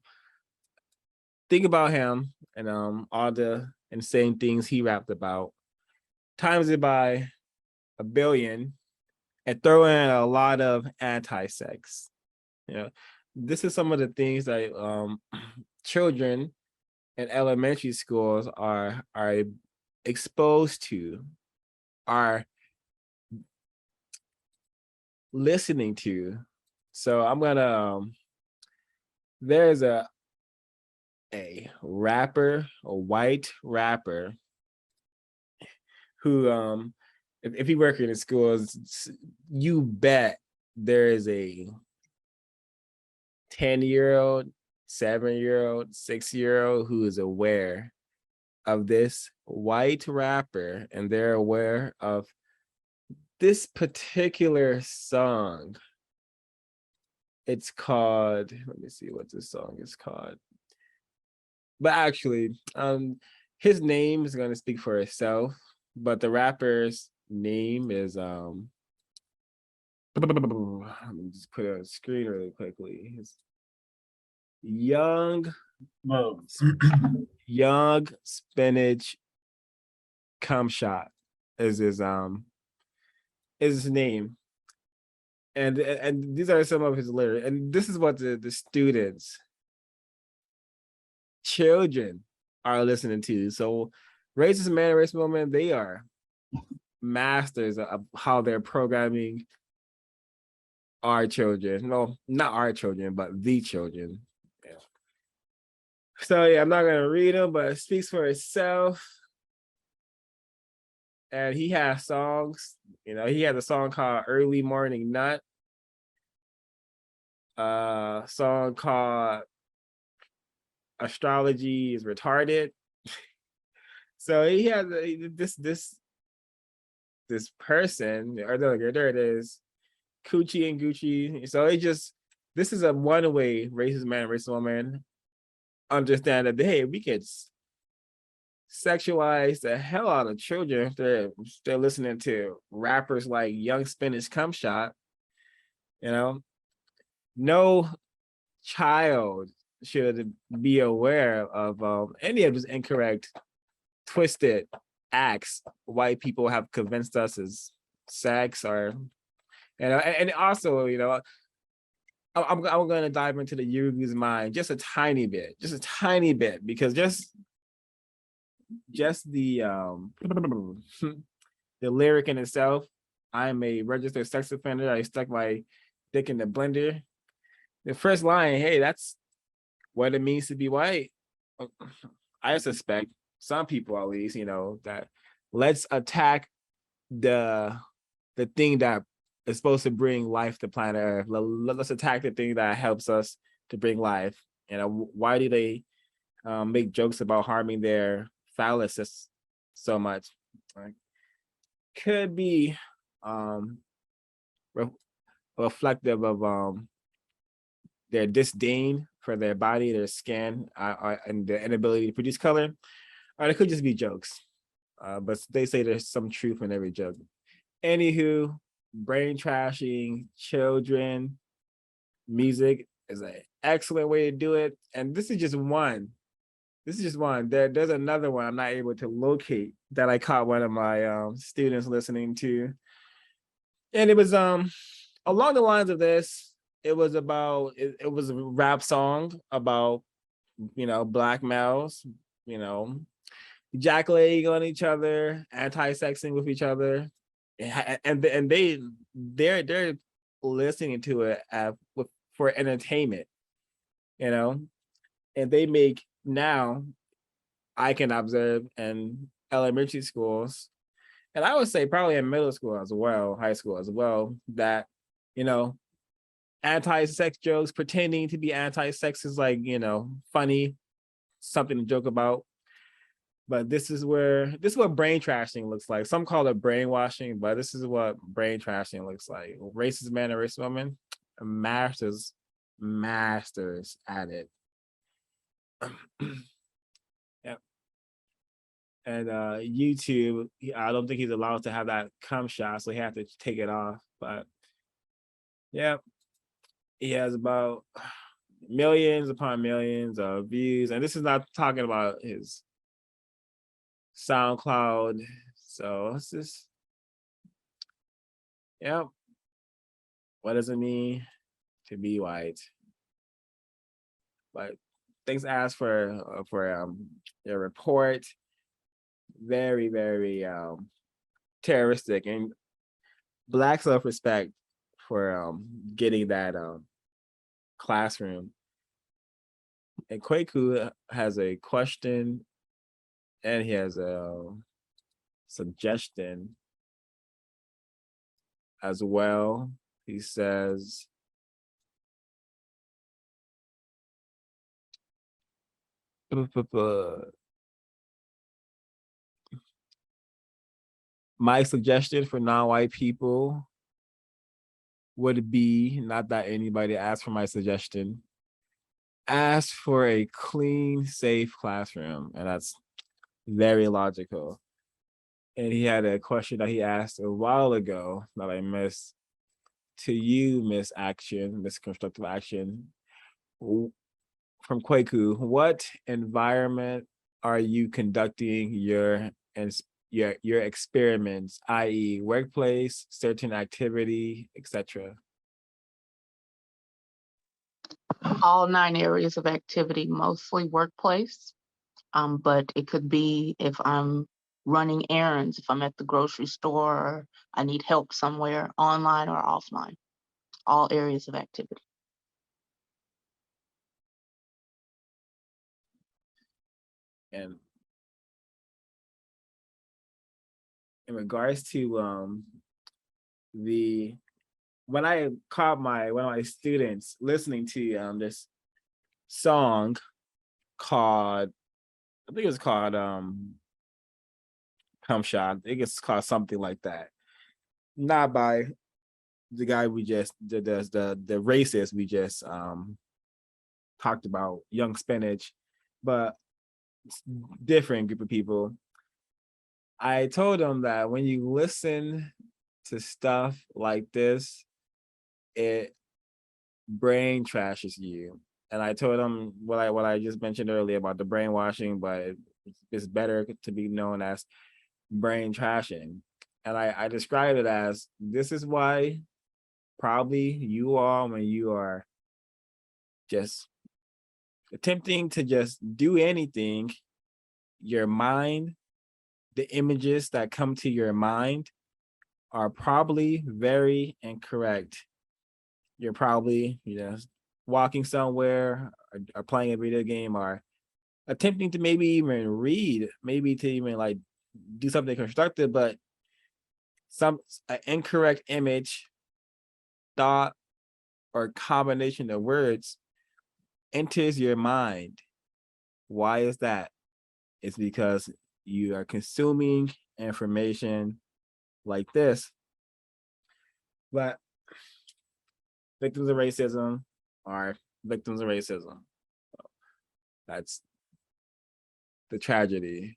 think about him and all the insane things he rapped about, times it by 1 billion, and throw in a lot of anti-sex. This is some of the things that children in elementary schools are exposed to, are listening to. So I'm gonna there's a rapper, a white rapper who if you work in schools, you bet there is a 10-year-old, 7-year-old, 6-year-old who is aware of this white rapper, and they're aware of this particular song. It's called, let me see what this song is called. But actually, his name is going to speak for itself, but the rapper's name is let me just put it on the screen really quickly. It's Young Spinach Cum Shot is his name. And these are some of his lyrics. And this is what the students, children, are listening to. So racist man, racist woman, they are masters of how they're programming our children. No, not our children, but the children. Yeah. So yeah, I'm not gonna read them, but it speaks for itself. And he has songs. You know, he has a song called "Early Morning Nut." A song called "Astrology is Retarded." So he has this person, or there it is, Coochie and Gucci. So this is a one-way racist man, racist woman understand that, hey, we could sexualize the hell out of children if they're listening to rappers like Young Spinach Cum Shot. You know, no child should be aware of any of these incorrect, twisted acts white people have convinced us is sex, or and also, you know, I'm going to dive into the Yurugu's mind just a tiny bit, because just the the lyric in itself. I'm a registered sex offender. I stuck my dick in the blender. The first line, hey, that's what it means to be white. I suspect some people, at least, you know, that let's attack the thing that is supposed to bring life to planet Earth. Let's attack the thing that helps us to bring life. You know, why do they make jokes about harming their phalluses so much? Right? Could be reflective of their disdain for their body, their skin, and their inability to produce color, or it could just be jokes. But they say there's some truth in every joke. Anywho, brain trashing children music is an excellent way to do it. And this is just one. There's another one I'm not able to locate that I caught one of my students listening to. And it was along the lines of this. It was a rap song about, you know, black males, you know, ejaculating on each other, anti-sexing with each other, and they're listening to it for entertainment, you know, and they make, now I can observe in elementary schools, and I would say probably in middle school as well, high school as well, that, you know, anti-sex jokes, pretending to be anti-sex is like, you know, funny, something to joke about. But this is what brain trashing looks like. Some call it brainwashing, but this is what brain trashing looks like. Racist man and racist woman, masters at it. Yeah. And YouTube, I don't think he's allowed to have that cum shot, so he had to take it off. But yeah, he has about millions upon millions of views, and this is not talking about his SoundCloud. So it's just, yeah. What does it mean to be white? But thanks, Ash, for your report. Very, very terroristic, and Black self-respect for getting that classroom. And Kwaku has a question, and he has a suggestion as well. He says, my suggestion for non-white people would be, not that anybody asked for my suggestion, ask for a clean, safe classroom. And that's very logical. And he had a question that he asked a while ago that I missed to you, Miss Action, Miss Constructive Action, from Kwaku. What environment are you conducting your experiments, i.e. workplace, certain activity, etc.? All 9 areas of activity, mostly workplace. But it could be if I'm running errands, if I'm at the grocery store, or I need help somewhere, online or offline, all areas of activity. And in regards to when I caught one of my students listening to this song called, I think it was called Pump Shot. I think it's called something like that. Not by the guy we just the racist we just talked about, Young Spinach, but different group of people. I told them that when you listen to stuff like this, it brain trashes you. And I told them what I just mentioned earlier about the brainwashing, but it's better to be known as brain trashing. And I described it as, this is why probably you all, when you are just attempting to just do anything, your mind, the images that come to your mind are probably very incorrect. You're probably walking somewhere, or playing a video game, or attempting to maybe even read, maybe to even like do something constructive, but an incorrect image, thought, or combination of words enters your mind. Why is that? It's because you are consuming information like this. But victims of racism are victims of racism. That's the tragedy.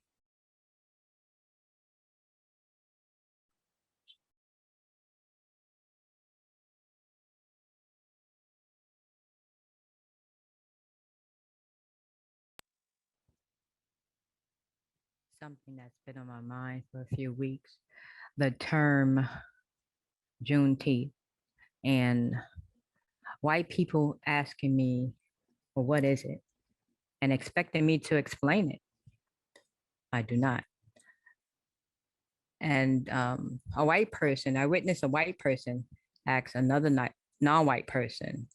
Something that's been on my mind for a few weeks, the term Juneteenth, and white people asking me, well, what is it? And expecting me to explain it. I do not. And a white person, I witnessed a white person ask another non-white person,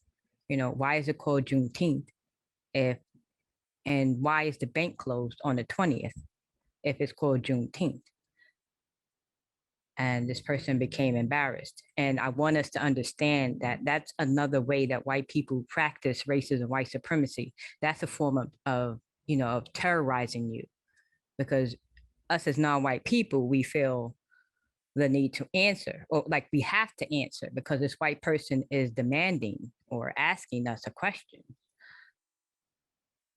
why is it called Juneteenth? And why is the bank closed on the 20th if it's called Juneteenth? And this person became embarrassed. And I want us to understand that that's another way that white people practice racism, white supremacy. That's a form of terrorizing you, because us as non-white people, we feel the need to answer, or like we have to answer because this white person is demanding or asking us a question.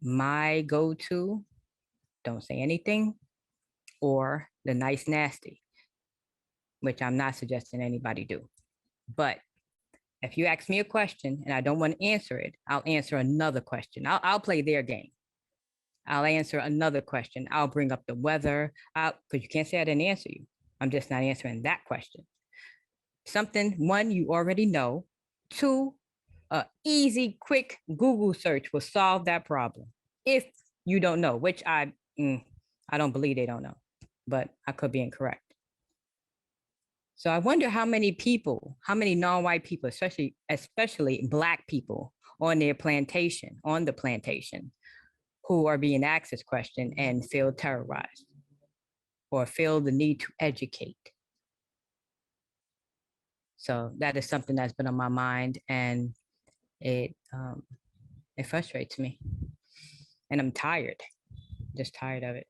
My go-to, don't say anything, or the nice nasty, which I'm not suggesting anybody do. But if you ask me a question and I don't want to answer it, I'll answer another question. I'll play their game. I'll answer another question. I'll bring up the weather, because you can't say I didn't answer you. I'm just not answering that question. Something, one, you already know. Two, easy, quick Google search will solve that problem. If you don't know, which I don't believe they don't know, but I could be incorrect. So I wonder how many people, how many non-white people, especially Black people on the plantation, who are being asked this question and feel terrorized or feel the need to educate. So that is something that's been on my mind, and it frustrates me. And I'm tired, just tired of it.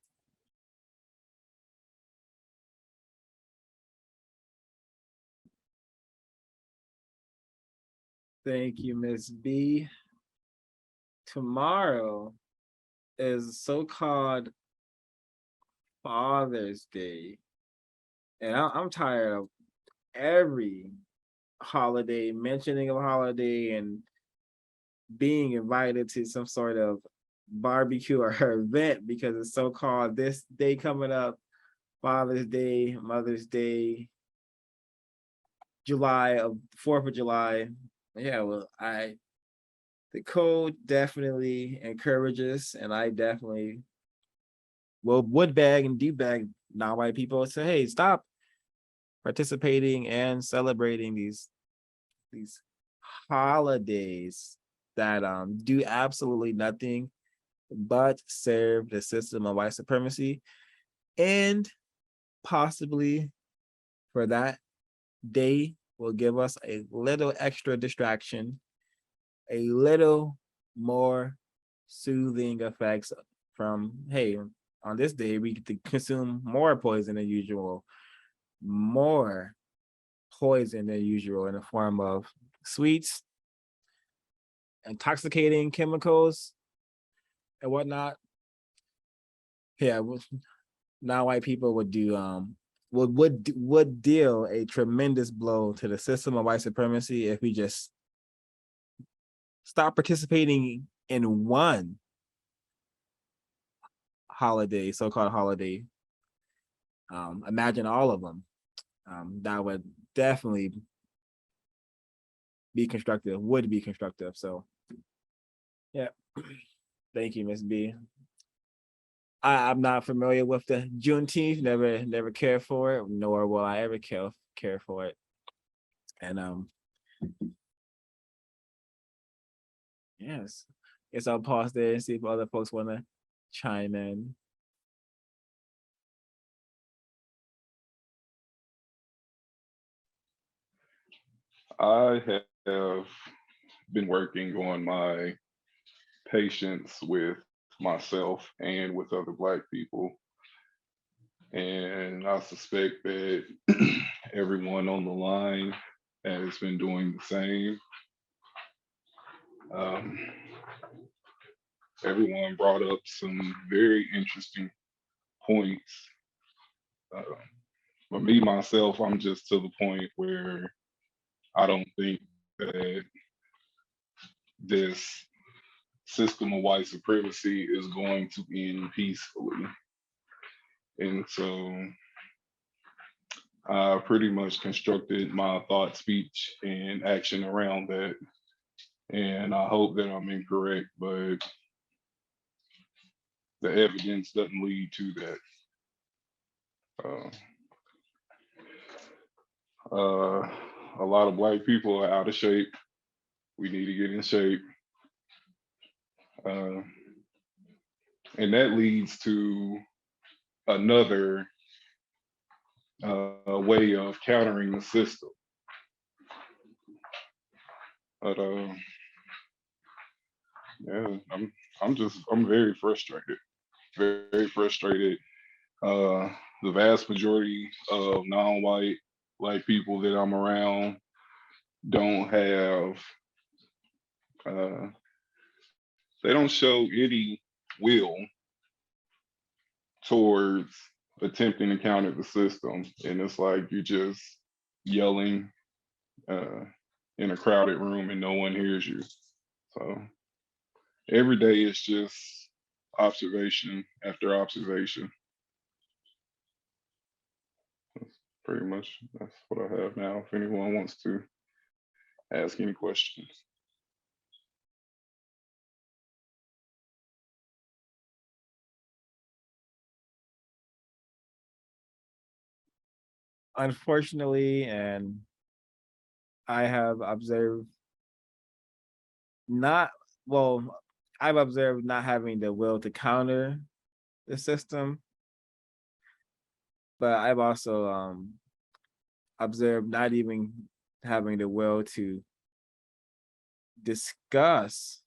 Thank you, Miss B. Tomorrow is so-called Father's Day. And I'm tired of every holiday, mentioning of a holiday, and being invited to some sort of barbecue or event because it's so-called this day coming up, Father's Day, Mother's Day, July of 4th of July. Yeah, well, the code definitely encourages, and I definitely would beg and debeg non-white people, say, hey, stop participating and celebrating these holidays that do absolutely nothing but serve the system of white supremacy, and possibly for that day will give us a little extra distraction, a little more soothing effects from, hey, on this day we get to consume more poison than usual, more poison than usual in the form of sweets, intoxicating chemicals, and whatnot. Yeah, non-white people would do would deal a tremendous blow to the system of white supremacy if we just stop participating in one holiday, so-called holiday. Imagine all of them. That would definitely be constructive, would be constructive. So yeah, thank you, Ms. B. I'm not familiar with the Juneteenth, never cared for it, nor will I ever care for it. And yes, guess I'll pause there and see if other folks want to chime in. I have been working on my patience with myself and with other Black people. And I suspect that everyone on the line has been doing the same. Everyone brought up some very interesting points. But me, myself, I'm just to the point where I don't think that this system of white supremacy is going to end peacefully. And so I pretty much constructed my thought, speech, and action around that. And I hope that I'm incorrect, but the evidence doesn't lead to that. A lot of Black people are out of shape. We need to get in shape. And that leads to another way of countering the system. But yeah, I'm very frustrated. Very frustrated. The vast majority of non-white Black people that I'm around don't have, they don't show any will towards attempting to counter the system. And it's like you're just yelling in a crowded room and no one hears you. So every day it's just observation after observation. Pretty much that's what I have now. If anyone wants to ask any questions. Unfortunately, and I have observed I've observed not having the will to counter the system, but I've also observed not even having the will to discuss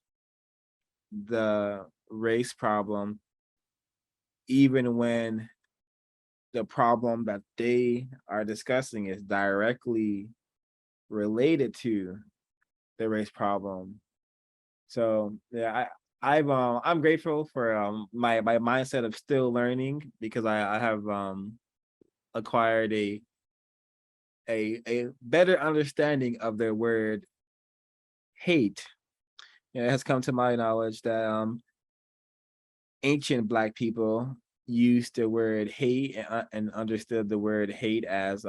the race problem, even when the problem that they are discussing is directly related to the race problem. So yeah, I'm grateful for my mindset of still learning, because I have acquired a better understanding of the word hate. You know, it has come to my knowledge that ancient Black people used the word hate and understood the word hate as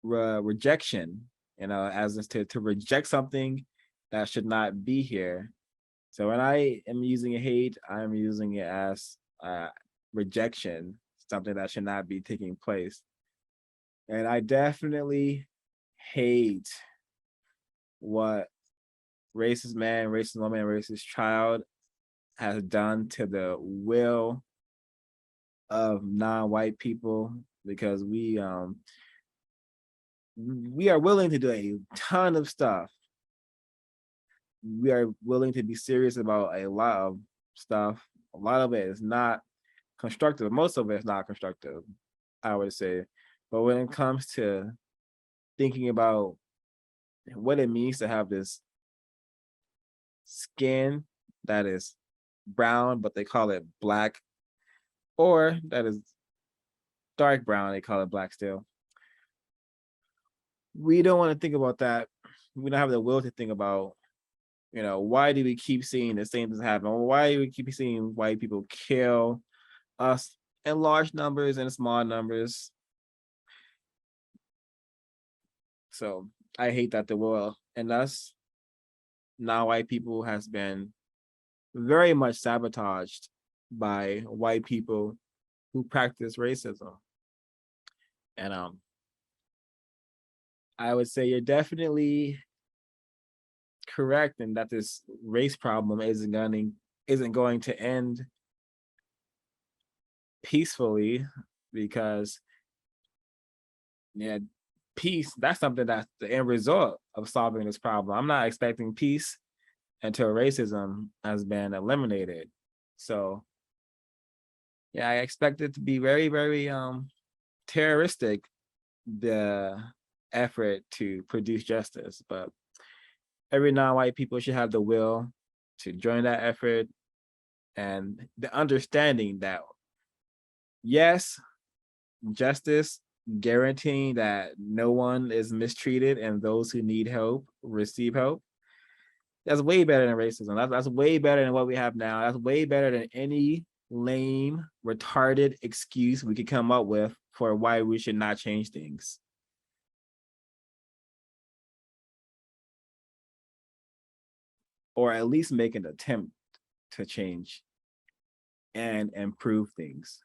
rejection, you know, as to reject something that should not be here. So when I am using hate, I'm using it as rejection, something that should not be taking place. And I definitely hate what racist man, racist woman, racist child has done to the will of non-white people, because we are willing to do a ton of stuff. We are willing to be serious about a lot of stuff. A lot of it is not constructive. Most of it is not constructive, I would say. But when it comes to thinking about what it means to have this skin that is brown, but they call it black, or that is dark brown, they call it black still. We don't want to think about that. We don't have the will to think about, why do we keep seeing the same things happen? Why do we keep seeing white people kill us in large numbers and small numbers? So I hate that the will in us, non-white people, has been very much sabotaged by white people who practice racism. And I would say you're definitely correct in that this race problem isn't going to end peacefully, because peace, that's something that's the end result of solving this problem. I'm not expecting peace until racism has been eliminated. So yeah, I expect it to be very, very terroristic, the effort to produce justice, but every non-white people should have the will to join that effort, and the understanding that, yes, justice guaranteeing that no one is mistreated and those who need help receive help. That's way better than racism. That's way better than what we have now. That's way better than any lame, retarded excuse we could come up with for why we should not change things. Or at least make an attempt to change and improve things.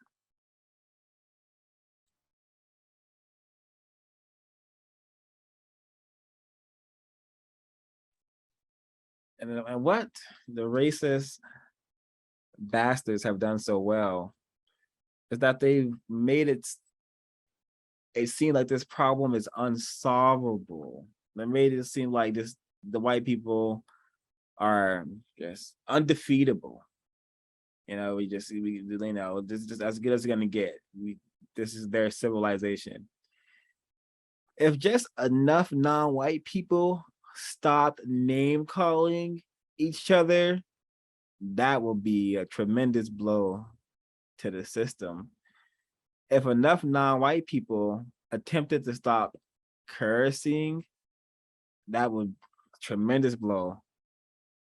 And what the racist bastards have done so well is that they've made it seem like this problem is unsolvable. They made it seem like the white people are just undefeatable. This is as good as it's gonna get. This is their civilization. If just enough non-white people stopped name calling each other, that will be a tremendous blow to the system. If enough non-white people attempted to stop cursing, that would a tremendous blow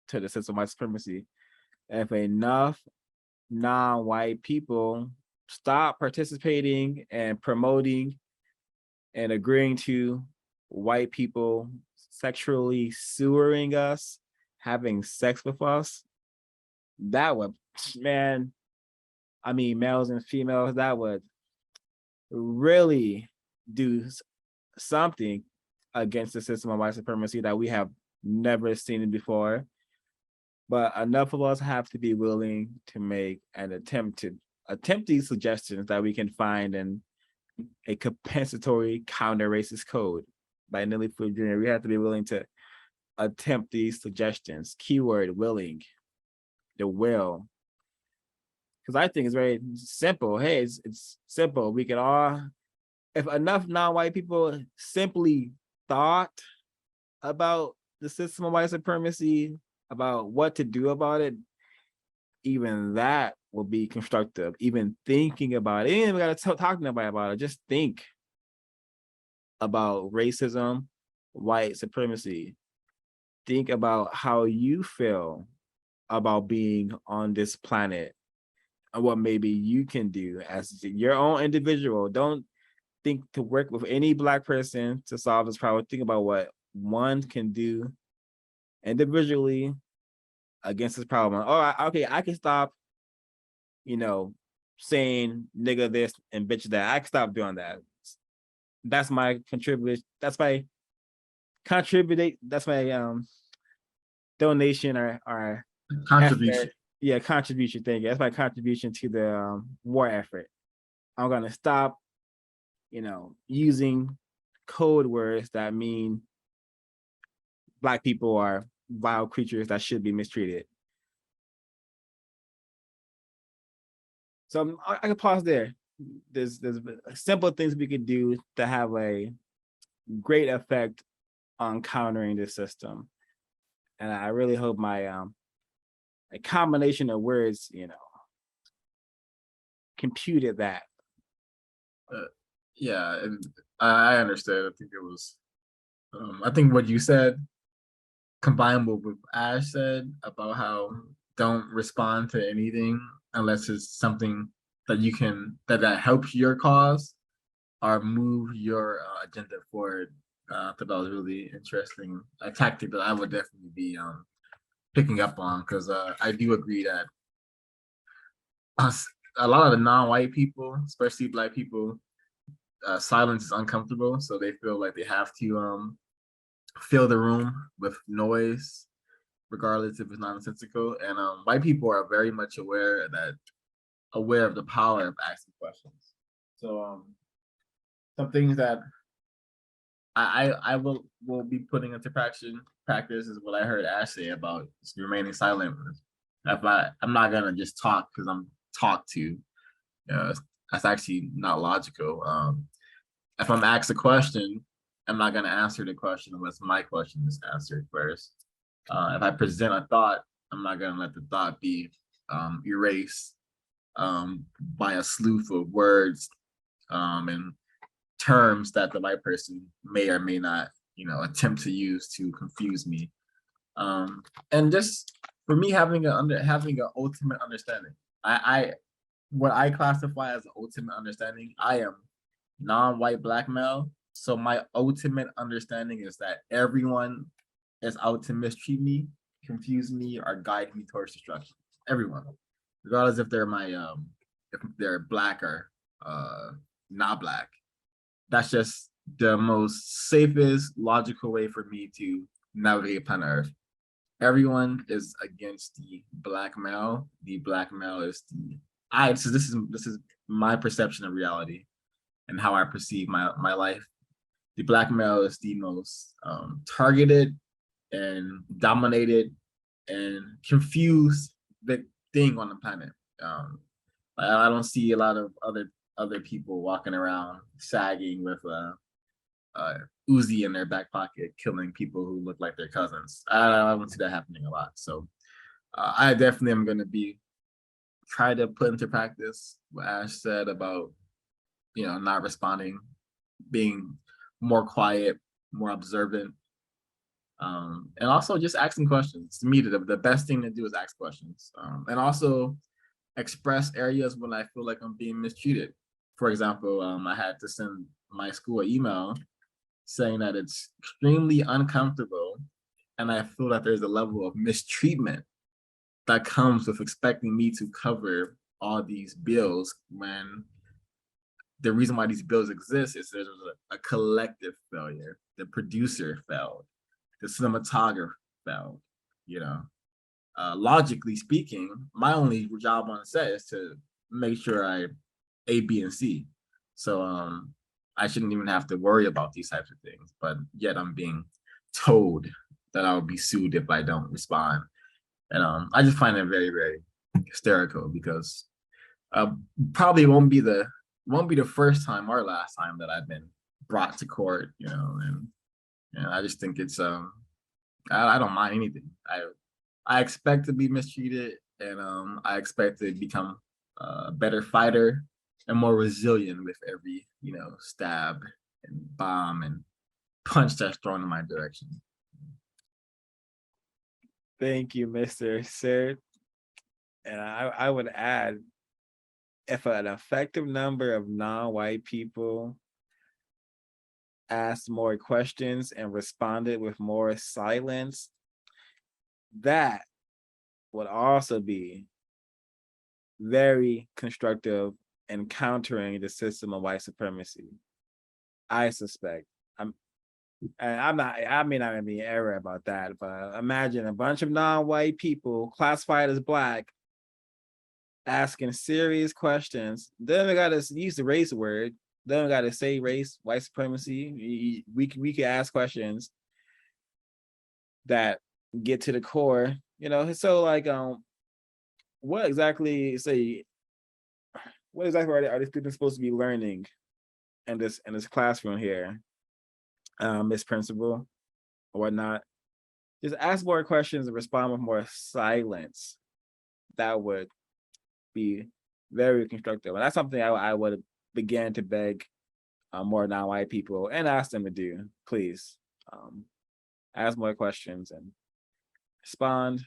to the system of white supremacy. If enough non-white people stop participating and promoting and agreeing to white people sexually sewering us, having sex with us, that would, males and females, that would really do something against the system of white supremacy that we have never seen before. But enough of us have to be willing to make an attempt these suggestions that we can find in a compensatory counter-racist code by Neely Fuller Jr. We have to be willing to attempt these suggestions. Keyword willing, the will. Because I think it's very simple. Hey, it's simple. We can all, if enough non-white people simply thought about the system of white supremacy, about what to do about it, even that will be constructive. Even thinking about it, even we gotta talk to nobody about it. Just think about racism, white supremacy. Think about how you feel about being on this planet and what maybe you can do as your own individual. Don't think to work with any Black person to solve this problem. Think about what one can do individually against this problem. Okay, I can stop, saying nigga this and bitch that. I can stop doing that. That's my contribution. That's my donation or Contribution. effort. Yeah, contribution. Thank you. That's my contribution to the war effort. I'm gonna stop, using code words that mean Black people are vile creatures that should be mistreated. So I can pause there. There's simple things we could do to have a great effect on countering this system, and I really hope my a combination of words, computed that. Yeah, and I understand. I think it was, I think what you said combined with what Ash said about how don't respond to anything unless it's something that you can, that helps your cause or move your agenda forward. I thought that was really interesting. A tactic that I would definitely be picking up on, because I do agree that a lot of the non-white people, especially Black people, silence is uncomfortable, so they feel like they have to fill the room with noise, regardless if it's nonsensical. And white people are very much aware of the power of asking questions. So some things that I will be putting into practice is what I heard Ash say about just remaining silent. I'm not gonna just talk because I'm talked to. That's actually not logical. If I'm asked a question, I'm not gonna answer the question unless my question is answered first. If I present a thought, I'm not gonna let the thought be erased by a slew of words and terms that the white person may or may not, attempt to use to confuse me. And just for me, having an ultimate understanding. What I classify as an ultimate understanding, I am non-white Black male. So my ultimate understanding is that everyone is out to mistreat me, confuse me, or guide me towards destruction. Everyone, regardless if they're if they're Black or not Black. That's just the most safest, logical way for me to navigate planet Earth. Everyone is against the Black male. The Black male is this is my perception of reality and how I perceive my life. The Black male is the most targeted and dominated and confused thing on the planet. I don't see a lot of other people walking around sagging with a Uzi in their back pocket, killing people who look like their cousins. I don't see that happening a lot. So I definitely am going to try to put into practice what Ash said about, not responding, being more quiet, more observant, and also just asking questions. To me, the best thing to do is ask questions, and also express areas when I feel like I'm being mistreated. For example, I had to send my school an email saying that it's extremely uncomfortable and I feel that there's a level of mistreatment that comes with expecting me to cover all these bills when the reason why these bills exist is there's a collective failure. The producer failed, the cinematographer failed, logically speaking, my only job on set is to make sure I A, B, and C. So I shouldn't even have to worry about these types of things, but yet I'm being told that I'll be sued if I don't respond. And I just find it very, very hysterical because probably won't be the first time or last time that I've been brought to court, and I just think it's I don't mind anything. I expect to be mistreated, and I expect to become a better fighter and more resilient with every, stab and bomb and punch that's thrown in my direction. Thank you, Mr. Sir. And I would add, if an effective number of non-white people asked more questions and responded with more silence, that would also be very constructive in countering the system of white supremacy. I suspect. I may not be in error about that, but imagine a bunch of non-white people classified as Black asking serious questions. Then we gotta use the race word. Then we gotta say race, white supremacy. We can ask questions that get to the core. So like what exactly are these students supposed to be learning in this classroom here, Miss Principal or whatnot? Just ask more questions and respond with more silence. That would be very constructive, and that's something I would begin to beg more non-white people and ask them to do. Please, ask more questions and respond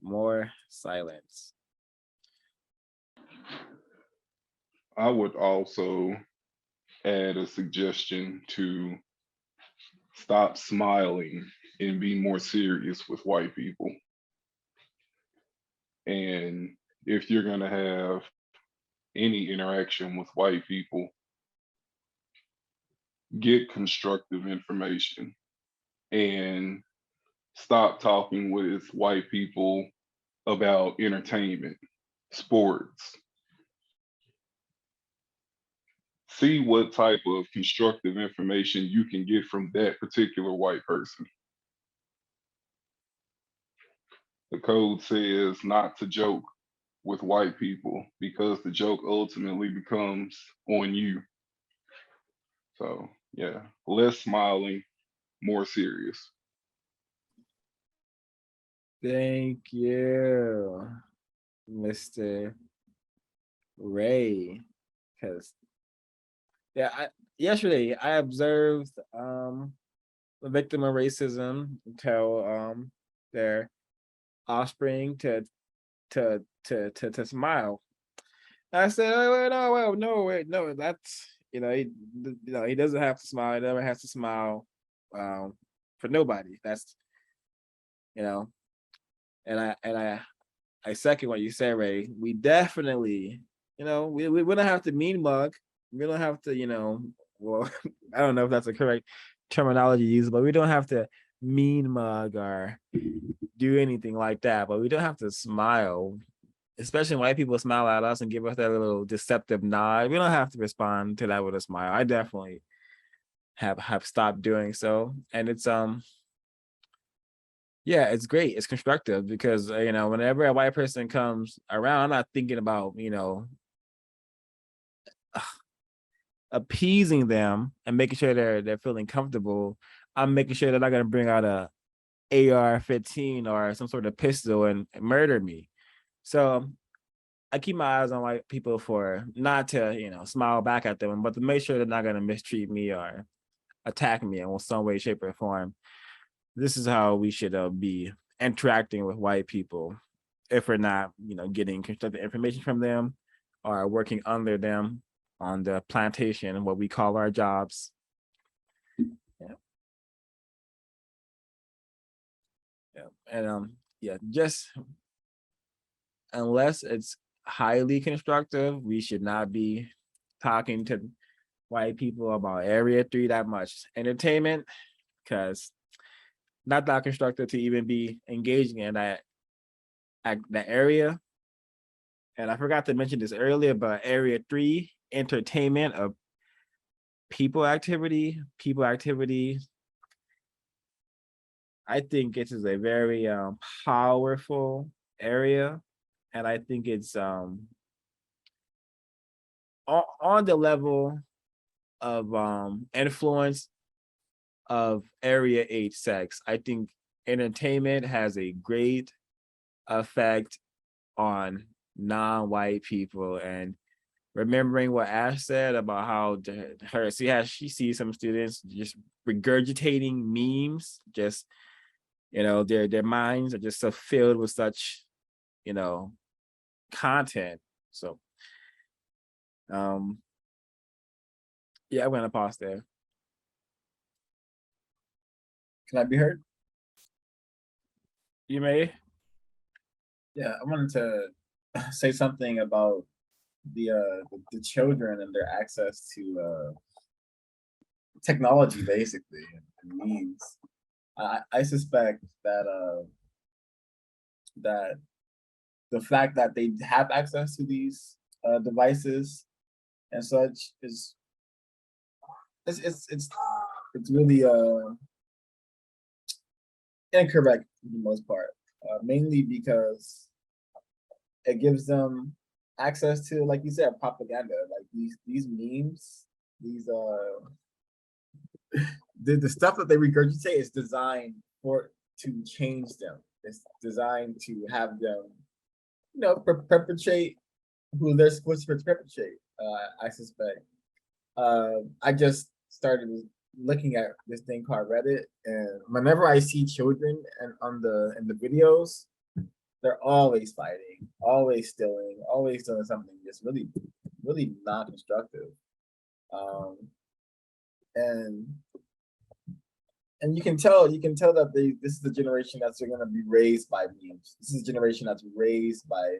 more silence. I would also add a suggestion to stop smiling and be more serious with white people. And if you're going to have any interaction with white people, get constructive information and stop talking with white people about entertainment, sports. See what type of constructive information you can get from that particular white person. The code says not to joke with white people because the joke ultimately becomes on you. So yeah, less smiling, more serious. Thank you, Mr. Ray. Because yesterday I observed a victim of racism tell their offspring to smile. I said, no, that's he doesn't have to smile. He never has to smile for nobody. That's and I second what you said, Ray. We definitely, we don't have to mean mug. We don't have to, well, I don't know if that's the correct terminology used, but we don't have to mean mug or do anything like that. But we don't have to smile, especially when white people smile at us and give us that little deceptive nod. We don't have to respond to that with a smile. I definitely have stopped doing so, and it's yeah, it's great. It's constructive because whenever a white person comes around, I'm not thinking about appeasing them and making sure they're feeling comfortable. I'm making sure they're not going to bring out a AR-15 or some sort of pistol and murder me. So I keep my eyes on white people for not to smile back at them, but to make sure they're not going to mistreat me or attack me in some way, shape, or form. This is how we should be interacting with white people if we're not, getting constructive information from them or working under them on the plantation, what we call our jobs. And just unless it's highly constructive, we should not be talking to white people about Area 3 that much. Entertainment, because not that constructive to even be engaging in that area. And I forgot to mention this earlier, but Area 3, entertainment of people activity, I think it is a very powerful area. And I think it's on the level of influence of Area 8 sex. I think entertainment has a great effect on non-white people. And remembering what Ash said about how she sees some students just regurgitating memes, just their minds are just so filled with such content. So yeah, I'm gonna pause there. Can I be heard? You may. Yeah, I wanted to say something about the children and their access to technology, basically, and memes. I suspect that the fact that they have access to these devices and such is it's really incorrect for the most part, mainly because it gives them access to, like you said, propaganda, like these memes, these the stuff that they regurgitate is designed to change them. It's designed to have them, perpetrate who they're supposed to perpetrate. I suspect. I just started looking at this thing called Reddit, and whenever I see children and in the videos, they're always fighting, always stealing, always doing something just really, really non-constructive. And you can tell that this is the generation that's going to be raised by memes. This is a generation that's raised by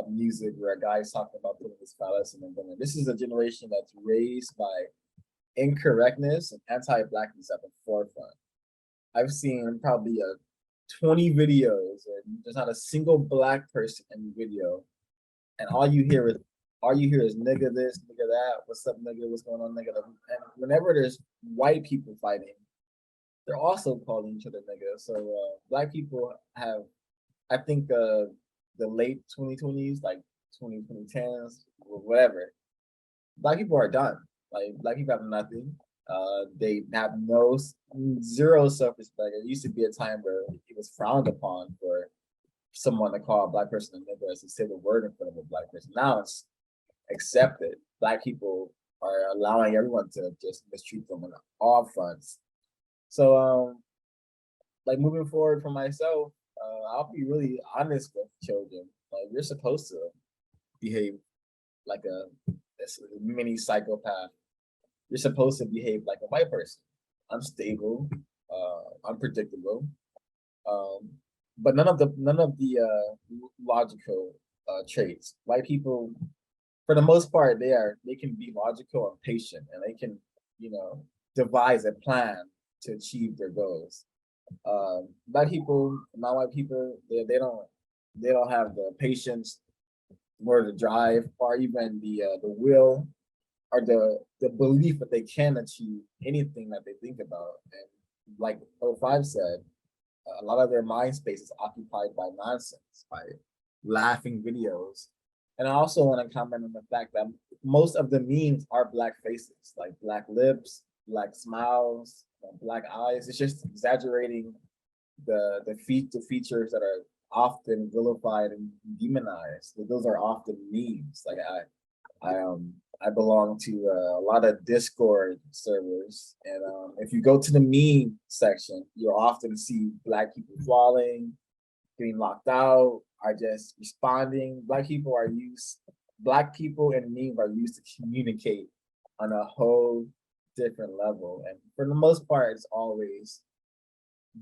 music where a guy's talking about putting his phallus in the woman. This is a generation that's raised by incorrectness and anti-blackness at the forefront. I've seen probably 20 videos and there's not a single black person in the video, and all you hear is nigga this, nigga that, what's up nigga, what's going on nigga. And whenever there's white people fighting, they're also calling each other nigga. So black people have, I think the late 2020s, like 2010s, or whatever, black people are done. Like black people have nothing. They have zero self-respect. It used to be a time where it was frowned upon for someone to call a black person a nigger as to say the word in front of a black person. Now it's accepted. Black people are allowing everyone to just mistreat them on all fronts. So like moving forward for myself, I'll be really honest with children. Like, you're supposed to behave like a mini psychopath. You're supposed to behave like a white person, unstable, unpredictable, but none of the logical traits. White people, for the most part, they can be logical and patient, and they can, devise a plan to achieve their goals. Black people, non-white people, they don't have the patience or the drive or even the will or the belief that they can achieve anything that they think about. And like 05 said, a lot of their mind space is occupied by nonsense, by laughing videos. And I also want to comment on the fact that most of the memes are black faces, like black lips, black smiles, black eyes. It's just exaggerating the features that are often vilified and demonized. Those are often memes. Like I belong to a lot of Discord servers, and if you go to the meme section, you'll often see black people falling, getting locked out, are just responding. Black people and memes are used to communicate on a whole different level, and for the most part, it's always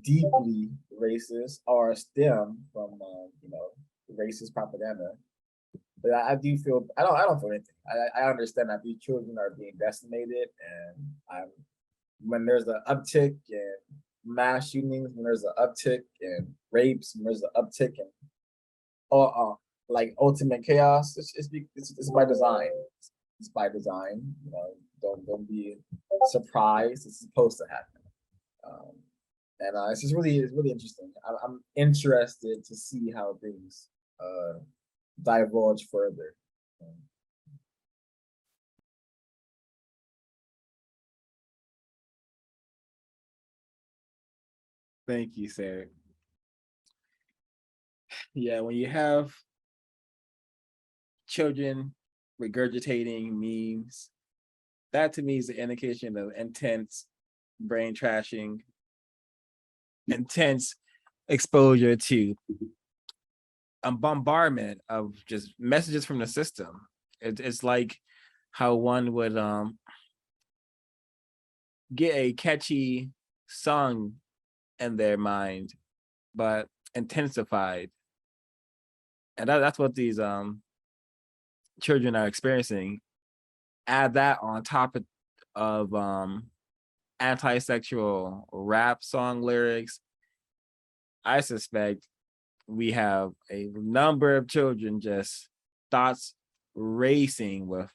deeply racist or stem from racist propaganda. But I do feel I don't feel anything. I understand that these children are being decimated, and when there's an uptick in mass shootings, when there's an uptick in rapes, when there's an uptick in like ultimate chaos, it's by design. It's by design. Don't be surprised. It's supposed to happen. And it's really interesting. I'm interested to see how things divulge further. Thank you, sir. Yeah, when you have children regurgitating memes, that to me is an indication of intense brain trashing, intense exposure to a bombardment of just messages from the system. It's like how one would get a catchy song in their mind, but intensified. And that's what these children are experiencing. Add that on top of anti-sexual rap song lyrics. I suspect we have a number of children just thoughts racing with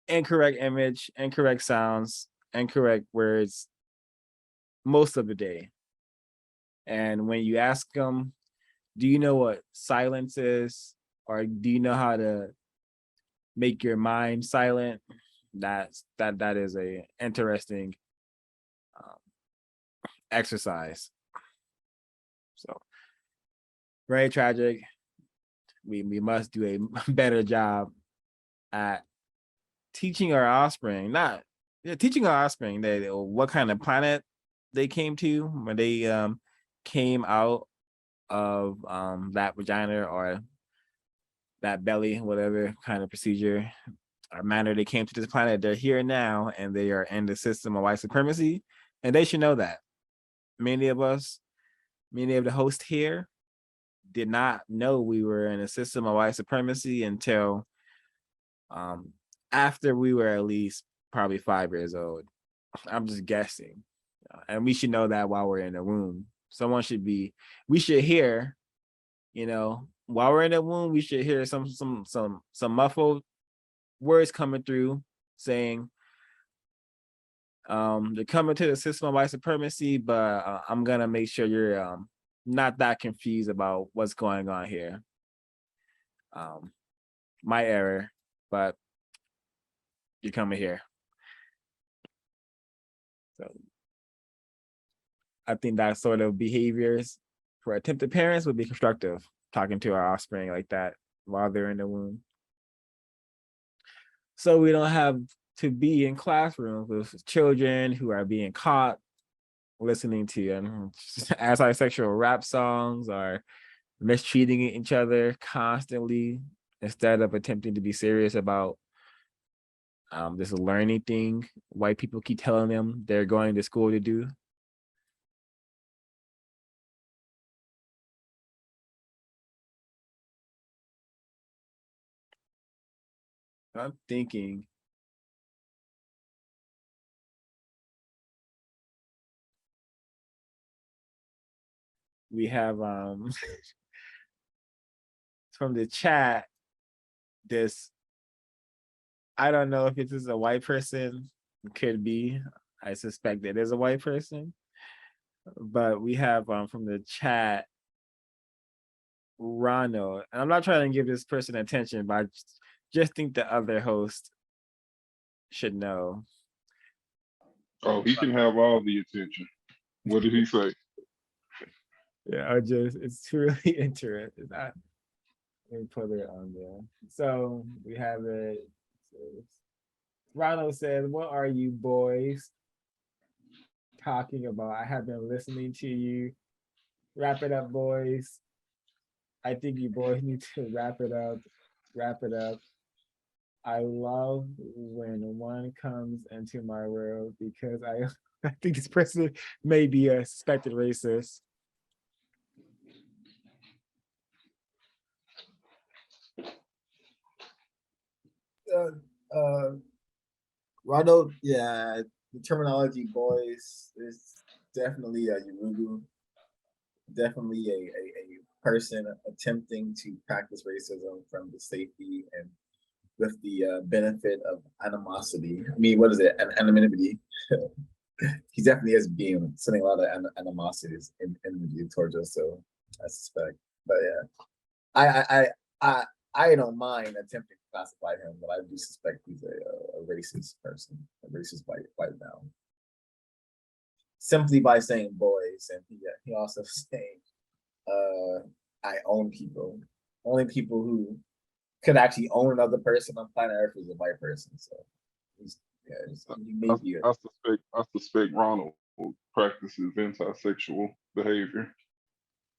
incorrect image, incorrect sounds, incorrect words most of the day. And when you ask them, do you know what silence is? Or do you know how to make your mind silent? That is a interesting exercise. So very tragic. We must do a better job at teaching our offspring, teaching our offspring that what kind of planet they came to when they came out of that vagina or that belly, whatever kind of procedure or manner they came to this planet. They're here now and they are in the system of white supremacy, and they should know that. Many of the hosts here did not know we were in a system of white supremacy until after we were at least probably 5 years old. I'm just guessing. And we should know that while we're in the womb. We should hear, while we're in the womb, we should hear some muffled words coming through saying, you're coming to the system of white supremacy, but I'm gonna make sure you're not that confused about what's going on here. My error, but you're coming here. So I think that sort of behaviors for attempted parents would be constructive, talking to our offspring like that while they're in the womb. So we don't have to be in classrooms with children who are being caught listening to anti-sexual rap songs or mistreating each other constantly instead of attempting to be serious about this learning thing white people keep telling them they're going to school to do. I'm thinking we have from the chat this, I don't know if it is a white person, it could be, I suspect it is a white person, but we have from the chat Ronald, and I'm not trying to give this person attention, but I just think the other host should know. Oh, he can have all the attention. What did he say? Yeah, it's really interesting. Let me put it on there. So we have it. Ronald says, "What are you boys talking about? I have been listening to you. Wrap it up, boys. I think you boys need to wrap it up. Wrap it up. I love when one comes into my world because I think this person may be a suspected racist." Ronald, yeah, the terminology boys is definitely a Yurugu, definitely a person attempting to practice racism from the safety and with the benefit of animosity. I mean, what is it? Anonymity. He definitely is being sending a lot of animosities in towards us. So I suspect, but yeah, I don't mind attempting to classify him, but I do suspect he's a racist person, a racist white male. Simply by saying boys, and he also saying, I own people. Only people who could actually own another person on planet Earth is a white person. So I suspect Ronald practices anti-sexual behavior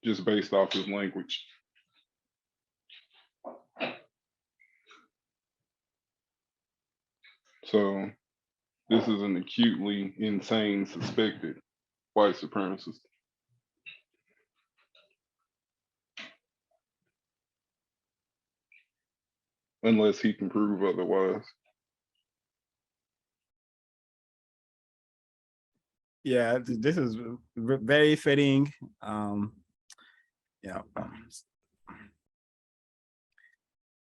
just based off his language. So this is an acutely insane suspected white supremacist. unless he can prove otherwise. Yeah, this is very fitting. Yeah.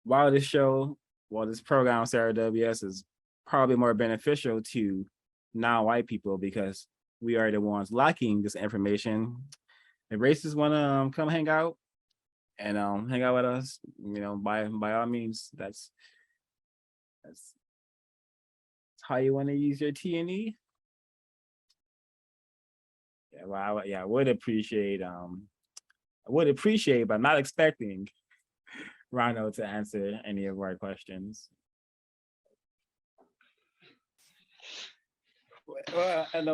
While this program CRWS is probably more beneficial to non-white people because we are the ones lacking this information. If racists want to come hang out and hang out with us, by all means, that's how you want to use your T&E. Yeah, well, I would appreciate but not expecting Rhino to answer any of our questions. Well, and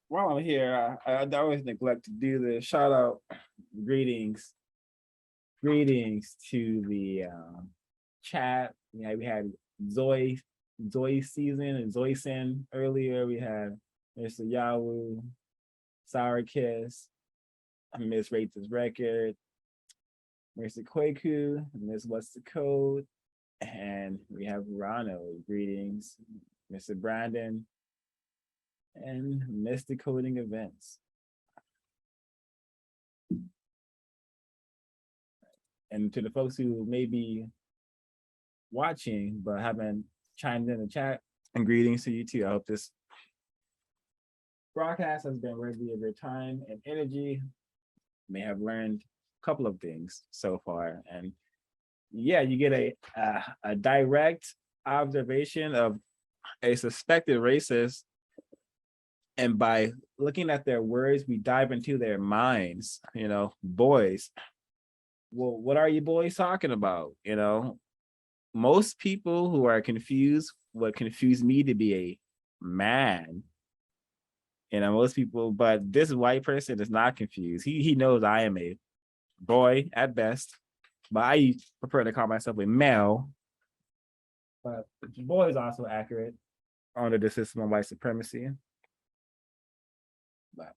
while I'm here, I always neglect to do the shout out greetings to the chat. Yeah, we had Zoe Season and Zoe Sin earlier. We had Mr. Yahoo, Sour Kiss, Miss Rachel's Record, Mr. Kwaku, Miss What's the Code, and we have Rano. Greetings, Mr. Brandon, and Mr. Coding Events. And to the folks who may be watching but haven't chimed in the chat, and greetings to you too. I hope this broadcast has been worthy of your time and energy. You may have learned a couple of things so far, and yeah, you get a direct observation of a suspected racist, and by looking at their words, we dive into their minds. Boys, well, what are you boys talking about? Most people who are confused would confuse me to be a man. Most people, but this white person is not confused. He knows I am a boy at best, but I prefer to call myself a male. But boy is also accurate under the system of white supremacy. But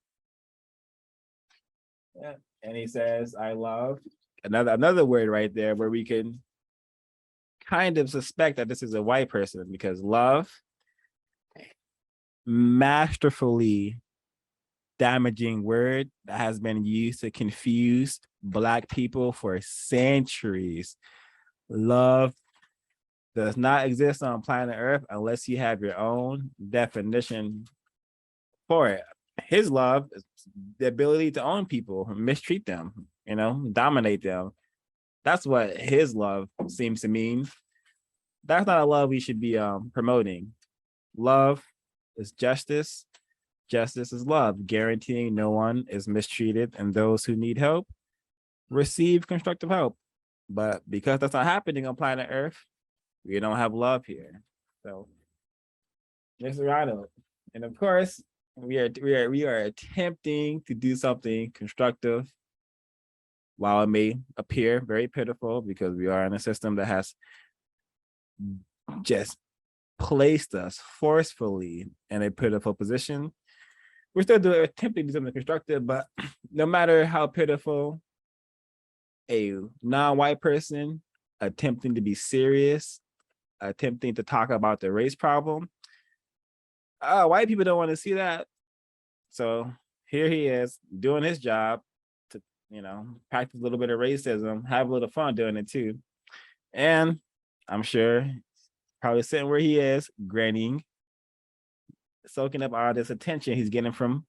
yeah, and he says, I love another word right there where we can kind of suspect that this is a white person, because love, masterfully damaging word that has been used to confuse Black people for centuries. Love does not exist on planet Earth unless you have your own definition for it. His love is the ability to own people, mistreat them, dominate them. That's what his love seems to mean. That's not a love we should be promoting. Love is justice. Justice is love, guaranteeing no one is mistreated, and those who need help receive constructive help. But because that's not happening on planet Earth, we don't have love here. So, Mr. Rado, and of course, we are attempting to do something constructive. While it may appear very pitiful, because we are in a system that has just placed us forcefully in a pitiful position, we're still attempting to do something constructive. But no matter how pitiful, a non-white person attempting to be serious, attempting to talk about the race problem, white people don't want to see that. So here he is doing his job to, practice a little bit of racism, have a little fun doing it too. And I'm sure probably sitting where he is, grinning, soaking up all this attention he's getting from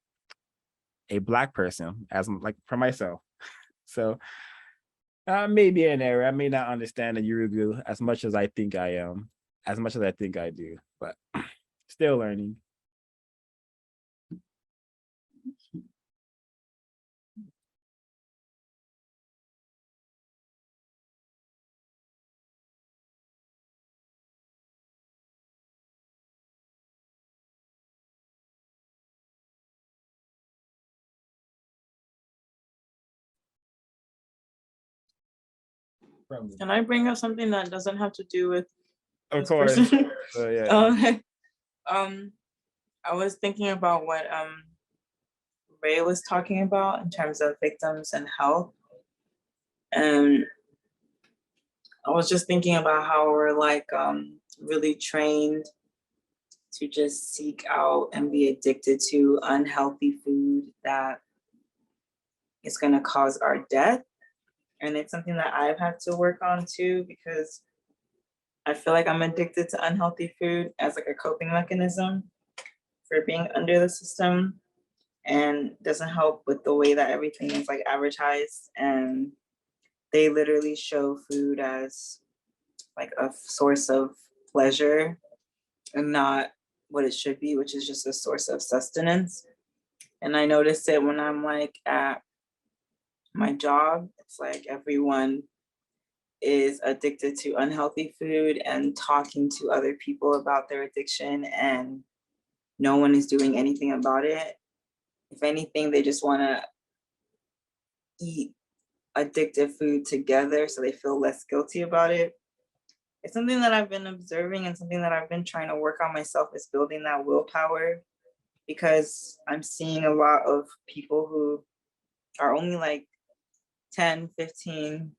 a Black person, as like from myself. So I may be an error. I may not understand the Urugu as much as I think I am, as much as I think I do, but still learning. Can I bring up something that doesn't have to do with Of this course. person? Yeah. I was thinking about what Ray was talking about in terms of victims and health. And I was just thinking about how we're like really trained to just seek out and be addicted to unhealthy food that is going to cause our death. And it's something that I've had to work on too, because I feel like I'm addicted to unhealthy food as like a coping mechanism for being under the system, and doesn't help with the way that everything is like advertised, and they literally show food as like a source of pleasure and not what it should be, which is just a source of sustenance. And I notice it when I'm like at my job. It's like everyone is addicted to unhealthy food and talking to other people about their addiction, and no one is doing anything about it. If anything, they just want to eat addictive food together so they feel less guilty about it. It's something that I've been observing and something that I've been trying to work on myself, is building that willpower, because I'm seeing a lot of people who are only like 10, 15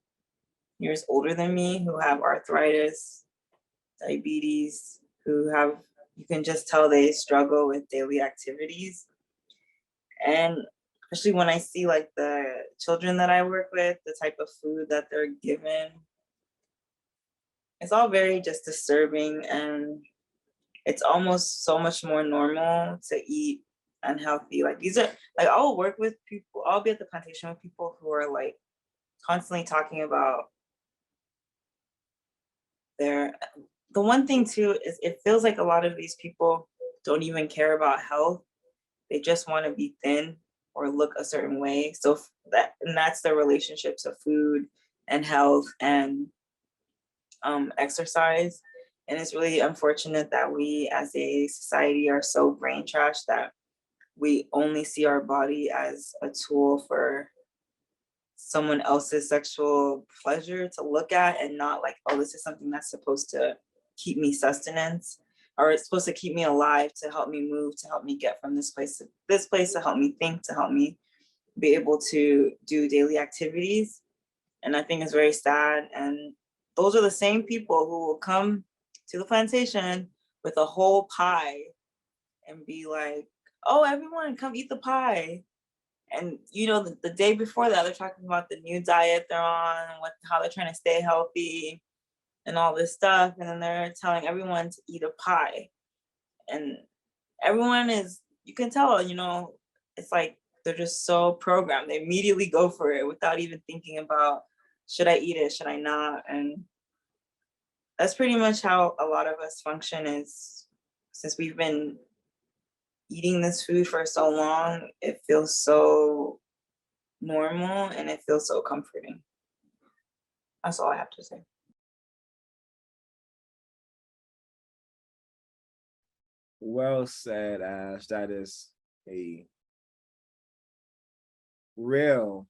years older than me, who have arthritis, diabetes, who have, you can just tell they struggle with daily activities. And especially when I see like the children that I work with, the type of food that they're given, it's all very just disturbing. And it's almost so much more normal to eat unhealthy. Like these are, like I'll work with people, I'll be at the plantation with people who are like constantly talking about their, the one thing too is it feels like a lot of these people don't even care about health. They just want to be thin or look a certain way. So that, and that's the relationships of food and health and exercise. And it's really unfortunate that we as a society are so brain trashed that we only see our body as a tool for someone else's sexual pleasure to look at, and not like, oh, this is something that's supposed to keep me sustenance, or it's supposed to keep me alive, to help me move, to help me get from this place to this place, to help me think, to help me be able to do daily activities. And I think it's very sad. And those are the same people who will come to the plantation with a whole pie and be like, oh, everyone come eat the pie. And you know, the day before that, they're talking about the new diet they're on, how they're trying to stay healthy and all this stuff. And then they're telling everyone to eat a pie. And everyone is, you can tell, you know, it's like they're just so programmed. They immediately go for it without even thinking about, should I eat it, should I not? And that's pretty much how a lot of us function, is since we've been eating this food for so long, it feels so normal and it feels so comforting. That's all I have to say. Well said, Ash. That is a real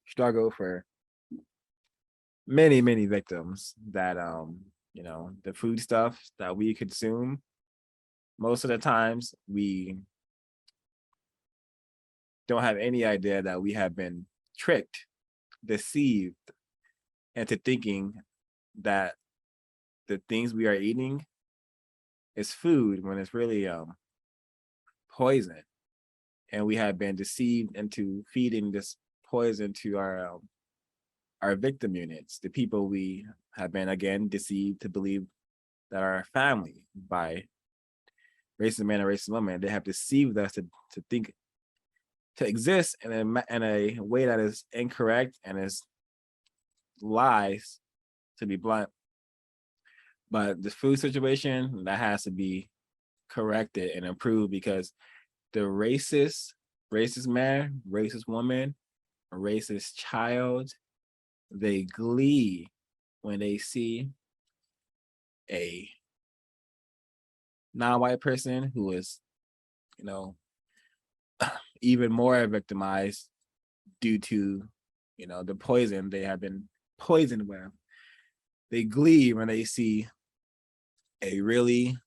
struggle for many, many victims, that you know, the food stuff that we consume, most of the times we don't have any idea that we have been tricked, deceived into thinking that the things we are eating is food, when it's really poison. And we have been deceived into feeding this poison to our victim units, the people we have been, again, deceived to believe that are our family by racist men and racist women. They have deceived us to think, to exist in a way that is incorrect and is lies, to be blunt. But the food situation, that has to be corrected and improved, because the racist man, racist woman, racist child, they glee when they see a non-white person who is, you know, even more victimized due to, you know, the poison they have been poisoned with. They glee when they see a really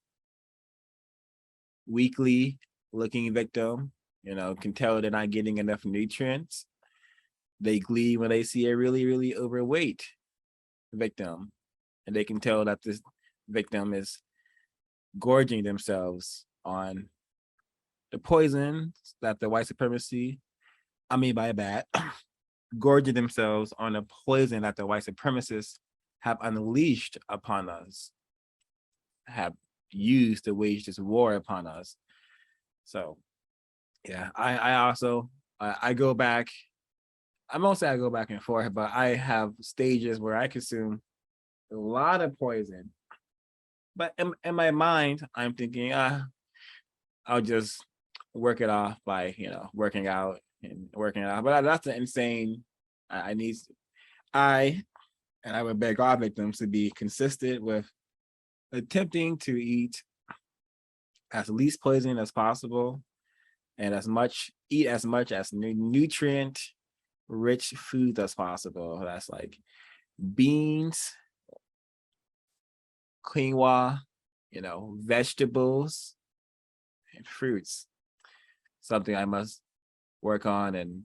weakly looking victim, you know, can tell they're not getting enough nutrients. They glee when they see a really, really overweight victim, and they can tell that this victim is gorging themselves on the poison that the white supremacy, gorging themselves on the poison that the white supremacists have unleashed upon us, have used to wage this war upon us. So yeah, I also I go back. I won't say I go back and forth, but I have stages where I consume a lot of poison. But in my mind, I'm thinking, I'll just work it off by, working out and working it out. But that's an insane. I would beg all victims to be consistent with attempting to eat as least poison as possible and eat as much as nutrient rich food as possible. That's like beans, quinoa, vegetables, and fruits. Something I must work on and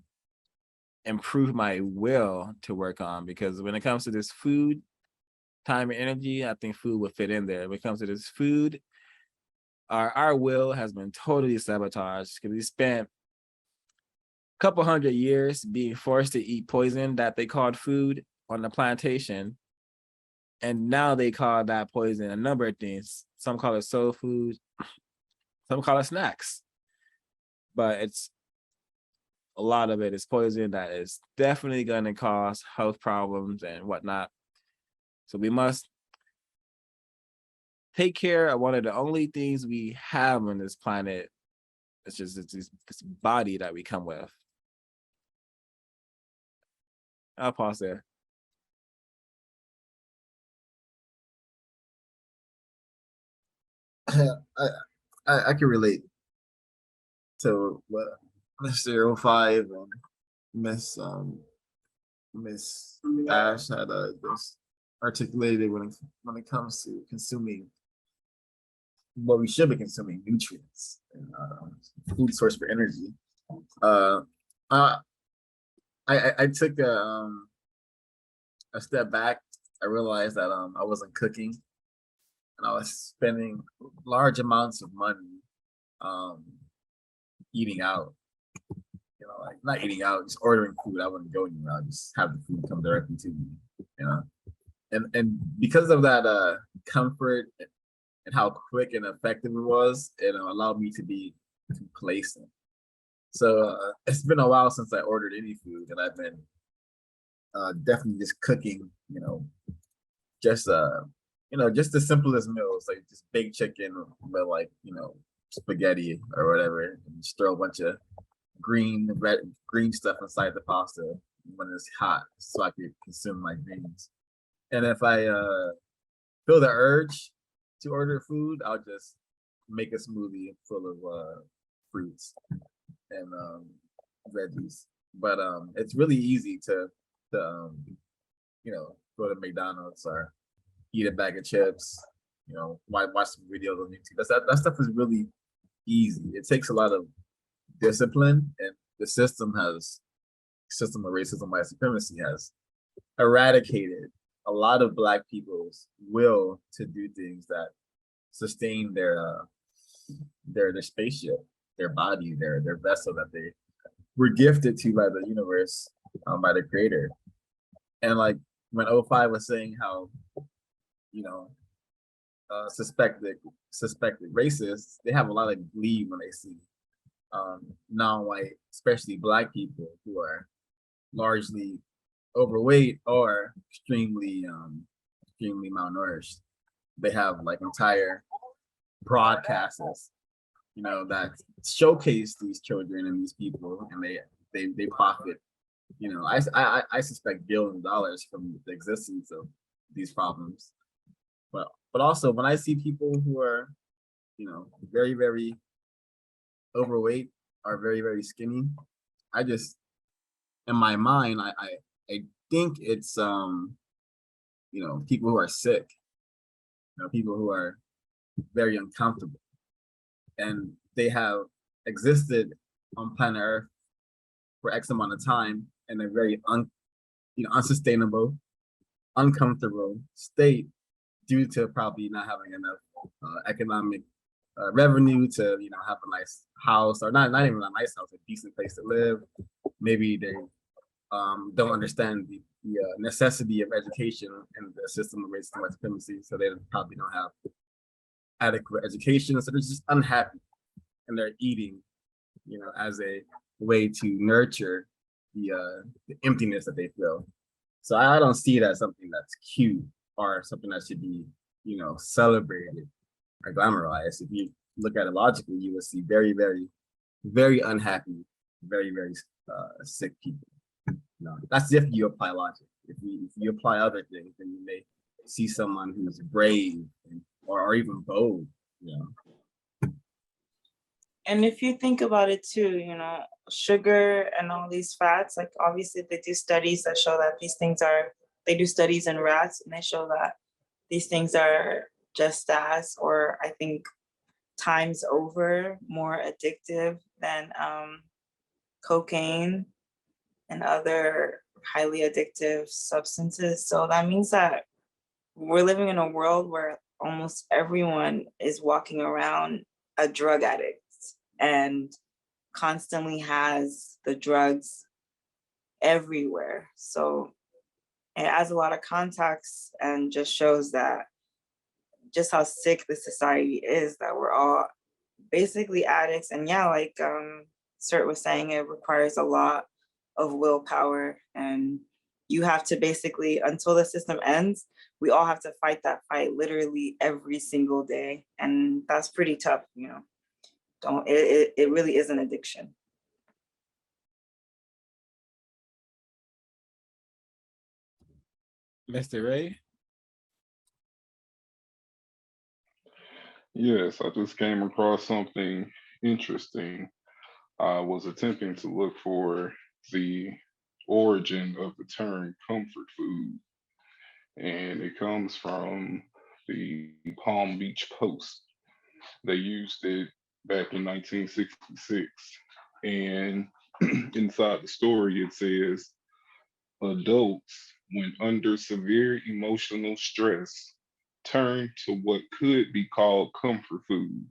improve my will to work on, because when it comes to this food, time, and energy, I think food would fit in there. When it comes to this food, our will has been totally sabotaged because we spent couple 100 years being forced to eat poison that they called food on the plantation. And now they call that poison a number of things. Some call it soul food, some call it snacks. But it's a lot of it is poison that is definitely going to cause health problems and whatnot. So we must take care of one of the only things we have on this planet. It's just this body that we come with. I'll pause there. I can relate to what Mr. 05 and Miss Ash had just articulated when it comes to consuming what we should be consuming, nutrients and food source for energy. I took a step back. I realized that I wasn't cooking, and I was spending large amounts of money eating out. Like not eating out, just ordering food. I wouldn't go anywhere. I just have the food come directly to me. And because of that comfort and how quick and effective it was, it allowed me to be complacent. So it's been a while since I ordered any food, and I've been definitely just cooking, just just the simplest meals, like just baked chicken, but like, spaghetti or whatever, and just throw a bunch of green stuff inside the pasta when it's hot so I can consume my greens. And if I feel the urge to order food, I'll just make a smoothie full of fruits and veggies. But it's really easy to go to McDonald's or eat a bag of chips, watch some videos on YouTube. That stuff is really easy. It takes a lot of discipline, and the system of racism, white supremacy has eradicated a lot of Black people's will to do things that sustain their spaceship, their body, their vessel that they were gifted to by the universe, by the creator. And like when 05 was saying how suspected racists, they have a lot of glee when they see non-white, especially Black people who are largely overweight or extremely malnourished. They have like entire broadcasts, that showcase these children and these people, and they profit. I suspect billions of dollars from the existence of these problems. But also when I see people who are, very, very overweight or very, very skinny, I just, in my mind, I think it's people who are sick, people who are very uncomfortable, and they have existed on planet Earth for X amount of time in a very unsustainable uncomfortable state due to probably not having enough economic revenue to, you know, have a nice house, or not even a nice house, a decent place to live. Maybe they don't understand the necessity of education in the system of racism and white supremacy, so they probably don't have adequate education, so they're just unhappy, and they're eating, you know, as a way to nurture the emptiness that they feel. So I don't see it as something that's cute or something that should be, you know, celebrated or glamorized. If you look at it logically, you will see very, very, very unhappy, very, very sick people. No, that's if you apply logic. If you apply other things, then you may see someone who's brave or even bold, you know. And if you think about it too, you know, sugar and all these fats, like obviously they do studies that show that these things are, they do studies in rats and they show that these things are just as, or I think times over more addictive than cocaine and other highly addictive substances. So that means that we're living in a world where almost everyone is walking around a drug addict and constantly has the drugs everywhere. So it adds a lot of context and just shows that just how sick the society is, that we're all basically addicts. And yeah, like Cert was saying, it requires a lot of willpower, and you have to basically, until the system ends, we all have to fight that fight literally every single day. And that's pretty tough, you know. It really is an addiction. Mr. Ray? Yes, I just came across something interesting. I was attempting to look for the origin of the term comfort food, and it comes from the Palm Beach Post. They used it back in 1966, and inside the story it says, adults, when under severe emotional stress, turn to what could be called comfort food,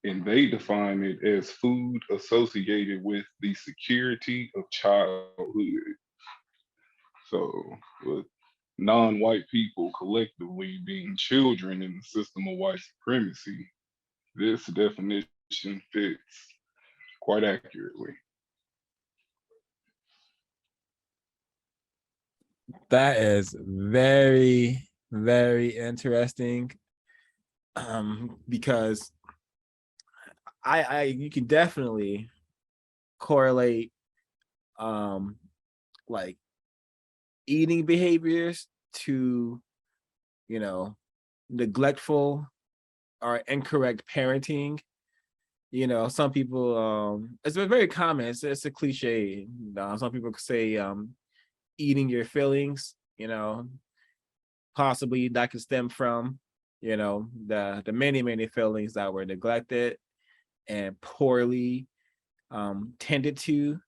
and they define it as food associated with the security of childhood. So, with non-white people collectively being children in the system of white supremacy, this definition fits quite accurately. That is very, very interesting. Because I you can definitely correlate like eating behaviors to, you know, neglectful or incorrect parenting. You know, some people it's very common, it's a cliche. Some people could say eating your feelings, you know, possibly that could stem from, you know, the many feelings that were neglected and poorly tended to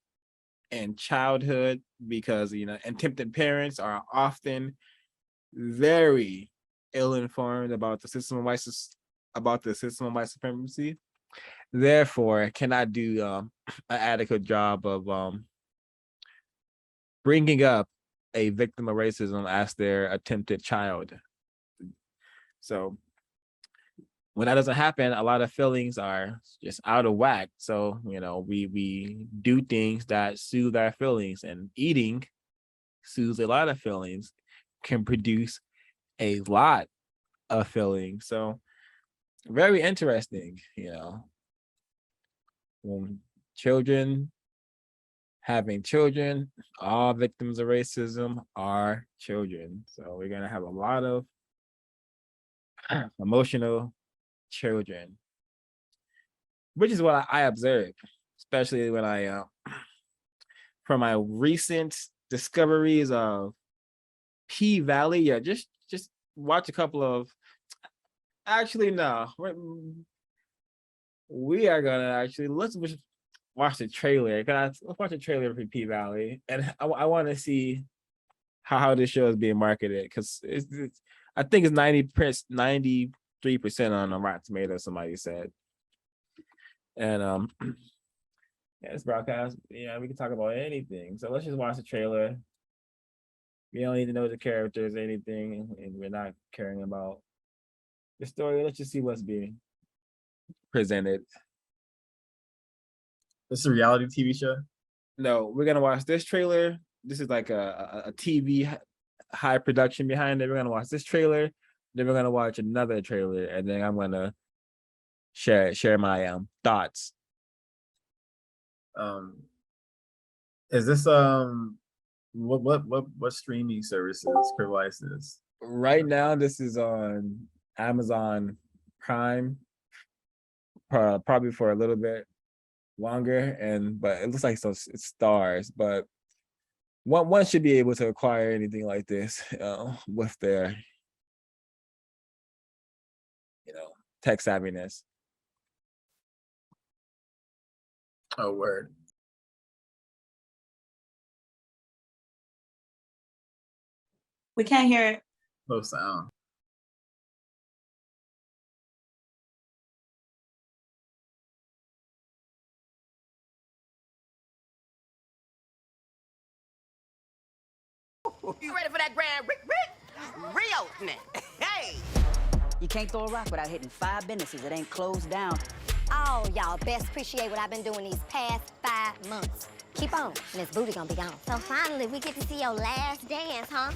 in childhood, because, you know, attempted parents are often very ill-informed about the system of white supremacy, therefore cannot do an adequate job of bringing up a victim of racism as their attempted child. So when that doesn't happen, a lot of feelings are just out of whack. So, you know, we do things that soothe our feelings, and eating soothes a lot of feelings, can produce a lot of feelings. So very interesting, you know. When having children, all victims of racism are children. So we're gonna have a lot of emotional children, which is what I observe, especially when I from my recent discoveries of P-Valley. Yeah, just watch a couple of, actually no, we are gonna actually, let's watch the trailer. Let's watch the trailer for P-Valley, and I want to see how this show is being marketed, because it's I think it's 93% on Rotten Tomatoes, somebody said. And yeah, it's broadcast. Yeah, we can talk about anything. So let's just watch the trailer. We don't need to know the characters or anything, and we're not caring about the story. Let's just see what's being presented. This is a reality TV show. No, we're gonna watch this trailer. This is like a TV high production behind it. We're gonna watch this trailer, then we're gonna watch another trailer, and then I'm gonna share my thoughts. Is this what streaming services provides this? Right now, this is on Amazon Prime, probably for a little bit longer, but it looks like it's stars. But one should be able to acquire anything like this with their, tech savviness. Oh, word. We can't hear it. No sound. You ready for that grand reopening? Hey! You can't throw a rock without hitting 5 businesses that ain't closed down. Oh, y'all best appreciate what I've been doing these past 5 months. Keep on, and this booty gonna be gone. So finally, we get to see your last dance, huh?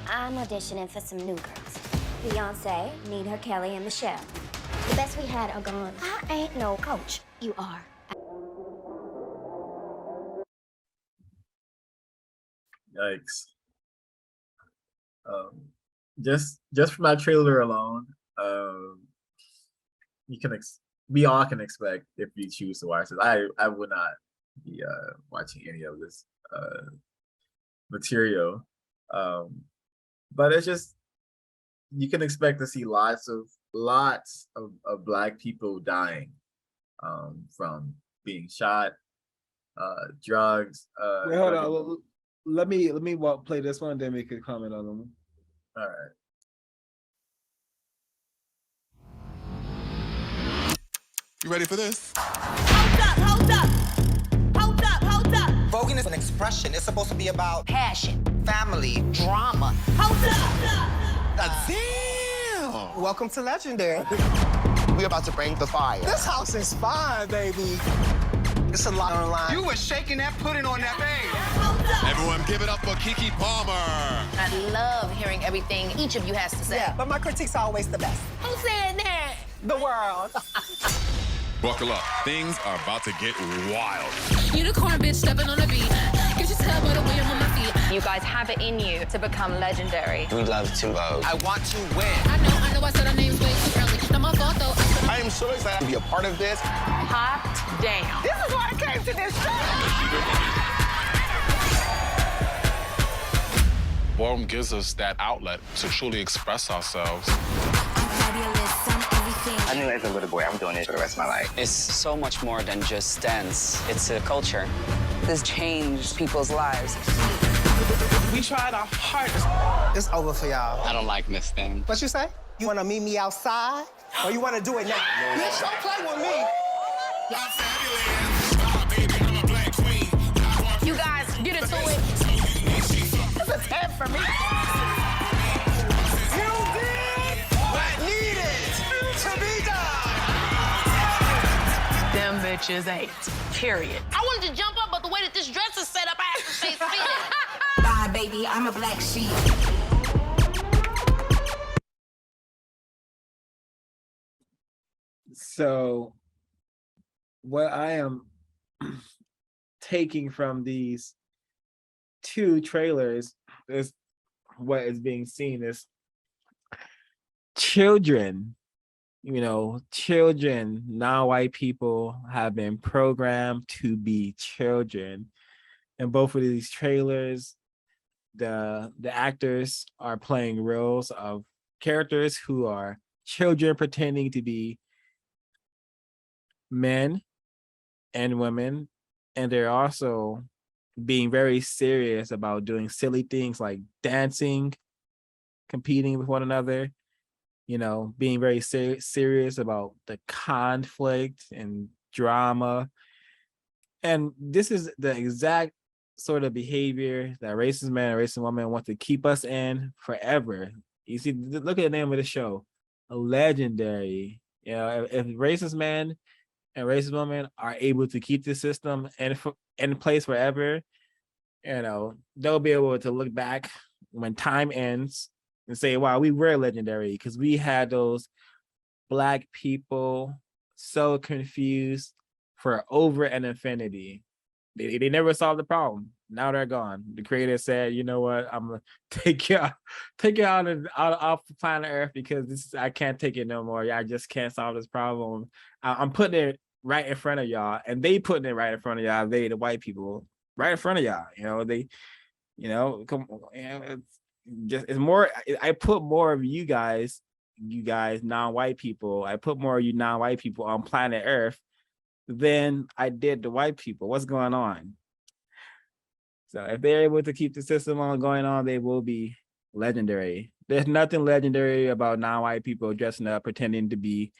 I'm auditioning for some new girls. Beyonce, Nina, Kelly, and Michelle. The best we had are gone. I ain't no coach. You are. Yikes. Just from that trailer alone, we all can expect if we choose to watch this. I would not be watching any of this material, but it's just, you can expect to see lots of Black people dying from being shot, drugs. Wait, hold on. Let me play this one, then we could comment on them. All right. You ready for this? Hold up! Voguing is an expression. It's supposed to be about Passion, family. drama. Hold up! Damn! Welcome to Legendary. We about to bring the fire. This house is fine, baby. It's a lot online. You were shaking that pudding on that thing. Everyone give it up for Keke Palmer. I love hearing everything each of you has to say. Yeah, but my critiques are always the best. Who said that? The world. Buckle up. Things are about to get wild. Unicorn bitch stepping on the beat. Get your tail by the way I'm on my feet. You guys have it in you to become legendary. We love to vote. I want to win. I know I said our names way too early. Not my fault though. I am so excited to be a part of this. Hot damn. This is why I came to this show. Ballroom gives us that outlet to truly express ourselves. I knew as a little boy, I'm doing this for the rest of my life. It's so much more than just dance. It's a culture. This changed people's lives. We tried our hardest. It's over for y'all. I don't like this thing. What you say? You want to meet me outside? Or you want to do it now? Bitch, don't play with me. You guys, get into it. It's a 10 for me. You did what needed to be done. Them bitches ain't. Period. I wanted to jump up, but the way that this dress is set up, I have to stay still. Bye, baby. I'm a black sheep. So what I am taking from these 2 trailers is what is being seen is children, non-white people have been programmed to be children. In both of these trailers, the actors are playing roles of characters who are children pretending to be men and women, and they're also being very serious about doing silly things like dancing, competing with one another, being very serious about the conflict and drama. And this is the exact sort of behavior that racist men and racist women want to keep us in forever. You see, look at the name of the show, Legendary. If racist men and racist women are able to keep the system in place forever, they'll be able to look back when time ends and say, wow, we were legendary because we had those Black people so confused for over an infinity. They never solved the problem. Now they're gone. The creator said, you know what, I'm gonna take you out off the planet Earth because I can't take it no more. I just can't solve this problem. I'm putting it right in front of y'all, and they putting it right in front of y'all. They, the white people, right in front of y'all. It's more. I put more of you guys non-white people. I put more of you non-white people on planet Earth than I did the white people. What's going on? So if they're able to keep the system going on, they will be legendary. There's nothing legendary about non-white people dressing up, pretending to be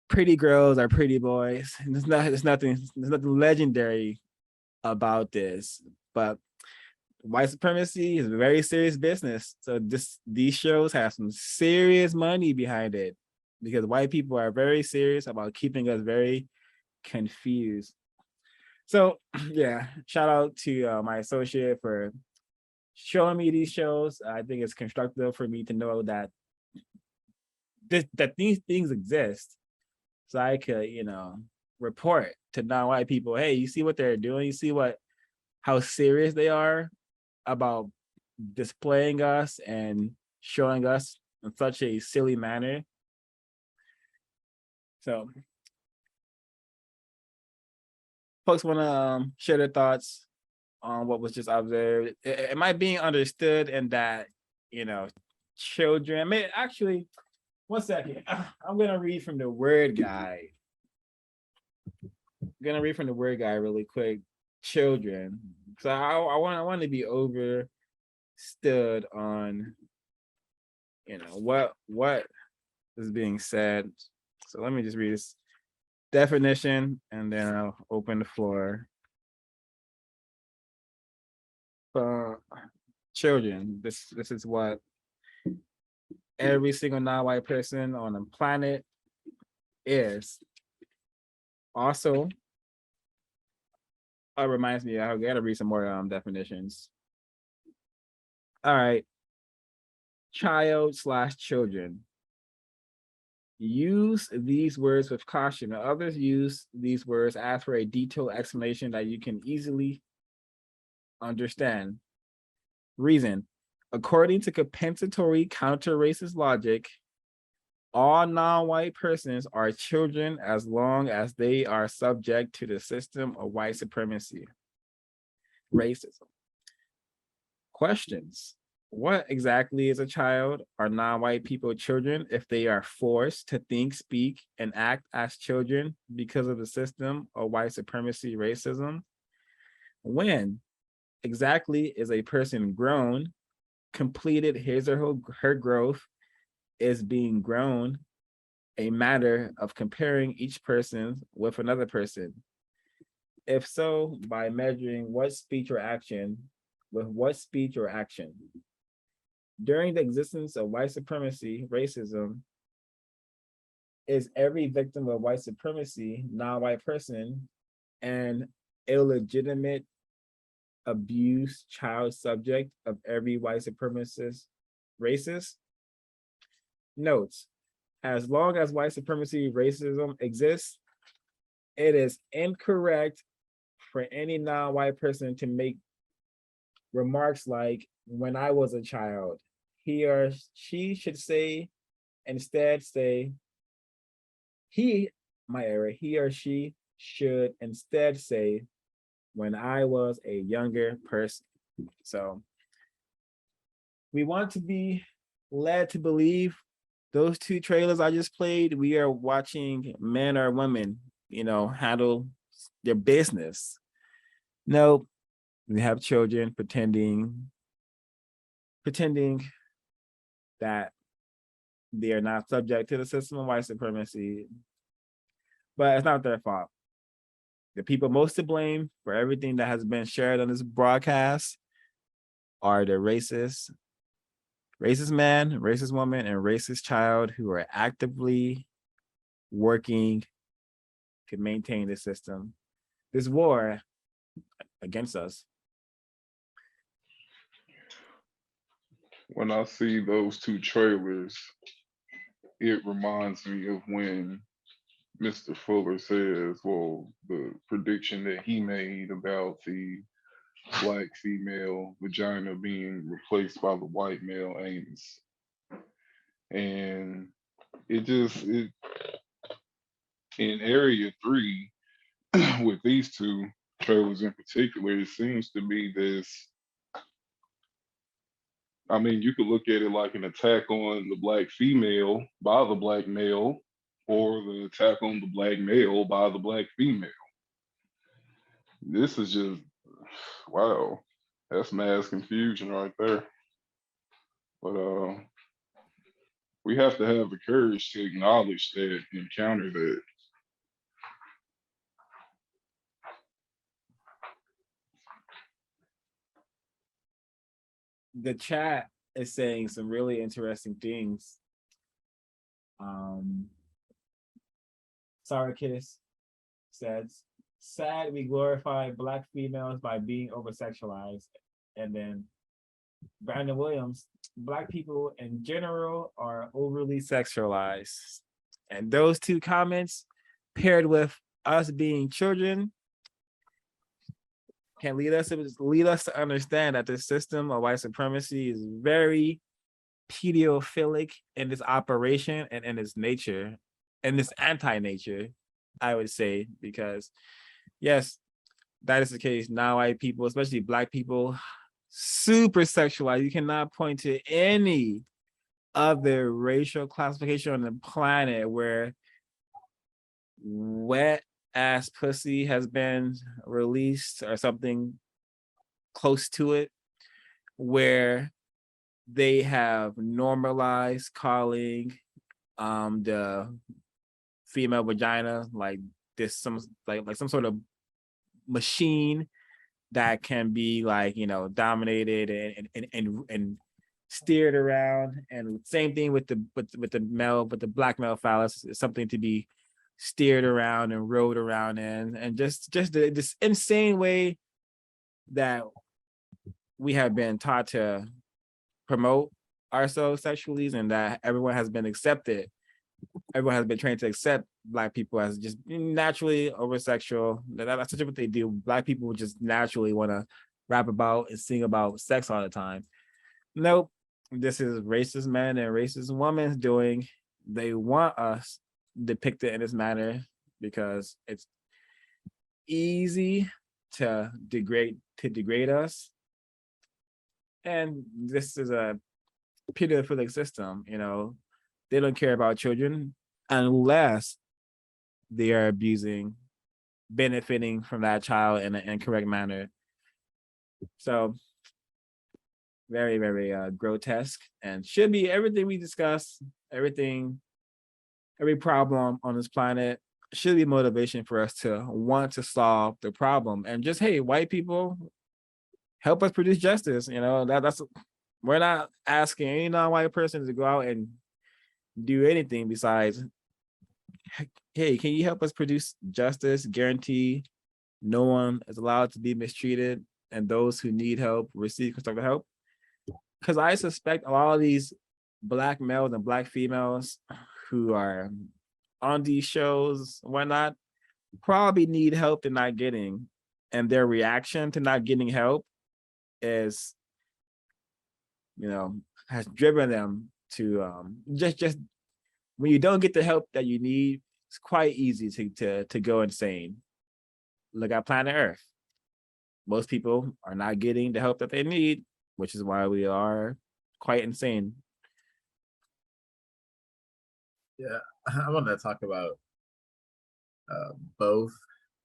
pretty girls or pretty boys. There's nothing legendary about this. But white supremacy is a very serious business. So these shows have some serious money behind it because white people are very serious about keeping us very confused. So yeah, shout out to my associate for showing me these shows. I think it's constructive for me to know that these things exist, so I could, report to non-white people, hey, you see what they're doing? You see how serious they are about displaying us and showing us in such a silly manner. So folks want to share their thoughts on what was just observed. Am I being understood in that, children, actually, 1 second. I'm going to read from the word guide. Really quick. Children. So I want to be overstood on, what is being said. So let me just read this definition and then I'll open the floor. Children, this is what every single non-white person on the planet is. Also, it reminds me, I gotta read some more definitions. All right, child/children. Use these words with caution. Others use these words as for a detailed explanation that you can easily understand. Reason: according to compensatory counter-racist logic, all non-white persons are children as long as they are subject to the system of white supremacy, racism. Questions: what exactly is a child? Are non-white people children if they are forced to think, speak, and act as children because of the system of white supremacy racism? When exactly is a person grown, completed his or her growth, is being grown a matter of comparing each person with another person? If so, by measuring what speech or action with what speech or action? During the existence of white supremacy, racism, is every victim of white supremacy, non-white person, an illegitimate abuse child subject of every white supremacist racist? Notes: as long as white supremacy racism exists, it is incorrect for any non-white person to make remarks like, when I was a child. He or she should instead say, he or she should instead say, when I was a younger person. So we want to be led to believe those two trailers I just played, we are watching men or women, handle their business. Nope. We have children pretending that they are not subject to the system of white supremacy, but it's not their fault. The people most to blame for everything that has been shared on this broadcast are the racist man, racist woman, and racist child who are actively working to maintain the system. This war against us. When I see those two trailers, it reminds me of when Mr. Fuller says, well, the prediction that he made about the black female vagina being replaced by the white male anus. And it in area 3, with these two trailers in particular, it seems to be this. I mean, you could look at it like an attack on the black female by the black male, or the attack on the black male by the black female. This is just, wow, that's mass confusion right there. But we have to have the courage to acknowledge that and counter that. The chat is saying some really interesting things. Sarkis says, sad we glorify black females by being over-sexualized. And then Brandon Williams, black people in general are overly sexualized. And those two comments paired with us being children can lead us to understand that the system of white supremacy is very pedophilic in its operation and in its nature, and its anti-nature, I would say, because yes, that is the case. Now white people, especially black people, super sexualized. You cannot point to any other racial classification on the planet where wet ass pussy has been released or something close to it, where they have normalized calling the female vagina like this, some sort of machine that can be dominated and steered around. And same thing with the black male phallus, is something to be steered around and rode around in, and just this insane way that we have been taught to promote ourselves sexually, and that everyone has been trained to accept black people as just naturally over-sexual. That's such what they do. Black people just naturally want to rap about and sing about sex all the time. Nope, this is racist men and racist women doing. They want us depicted in this manner because it's easy to degrade us, and this is a pedophilic system. They don't care about children unless they are benefiting from that child in an incorrect manner. So very, very grotesque, and should be everything we discuss, every problem on this planet should be motivation for us to want to solve the problem. And just, hey, white people, help us produce justice. That's we're not asking any non-white person to go out and do anything besides, hey, can you help us produce justice, guarantee no one is allowed to be mistreated, and those who need help receive constructive help? Because I suspect a lot of these black males and black females who are on these shows, whatnot, probably need help they're not getting, and their reaction to not getting help is, has driven them to just when you don't get the help that you need, it's quite easy to go insane. Look at planet Earth. Most people are not getting the help that they need, which is why we are quite insane. Yeah, I want to talk about both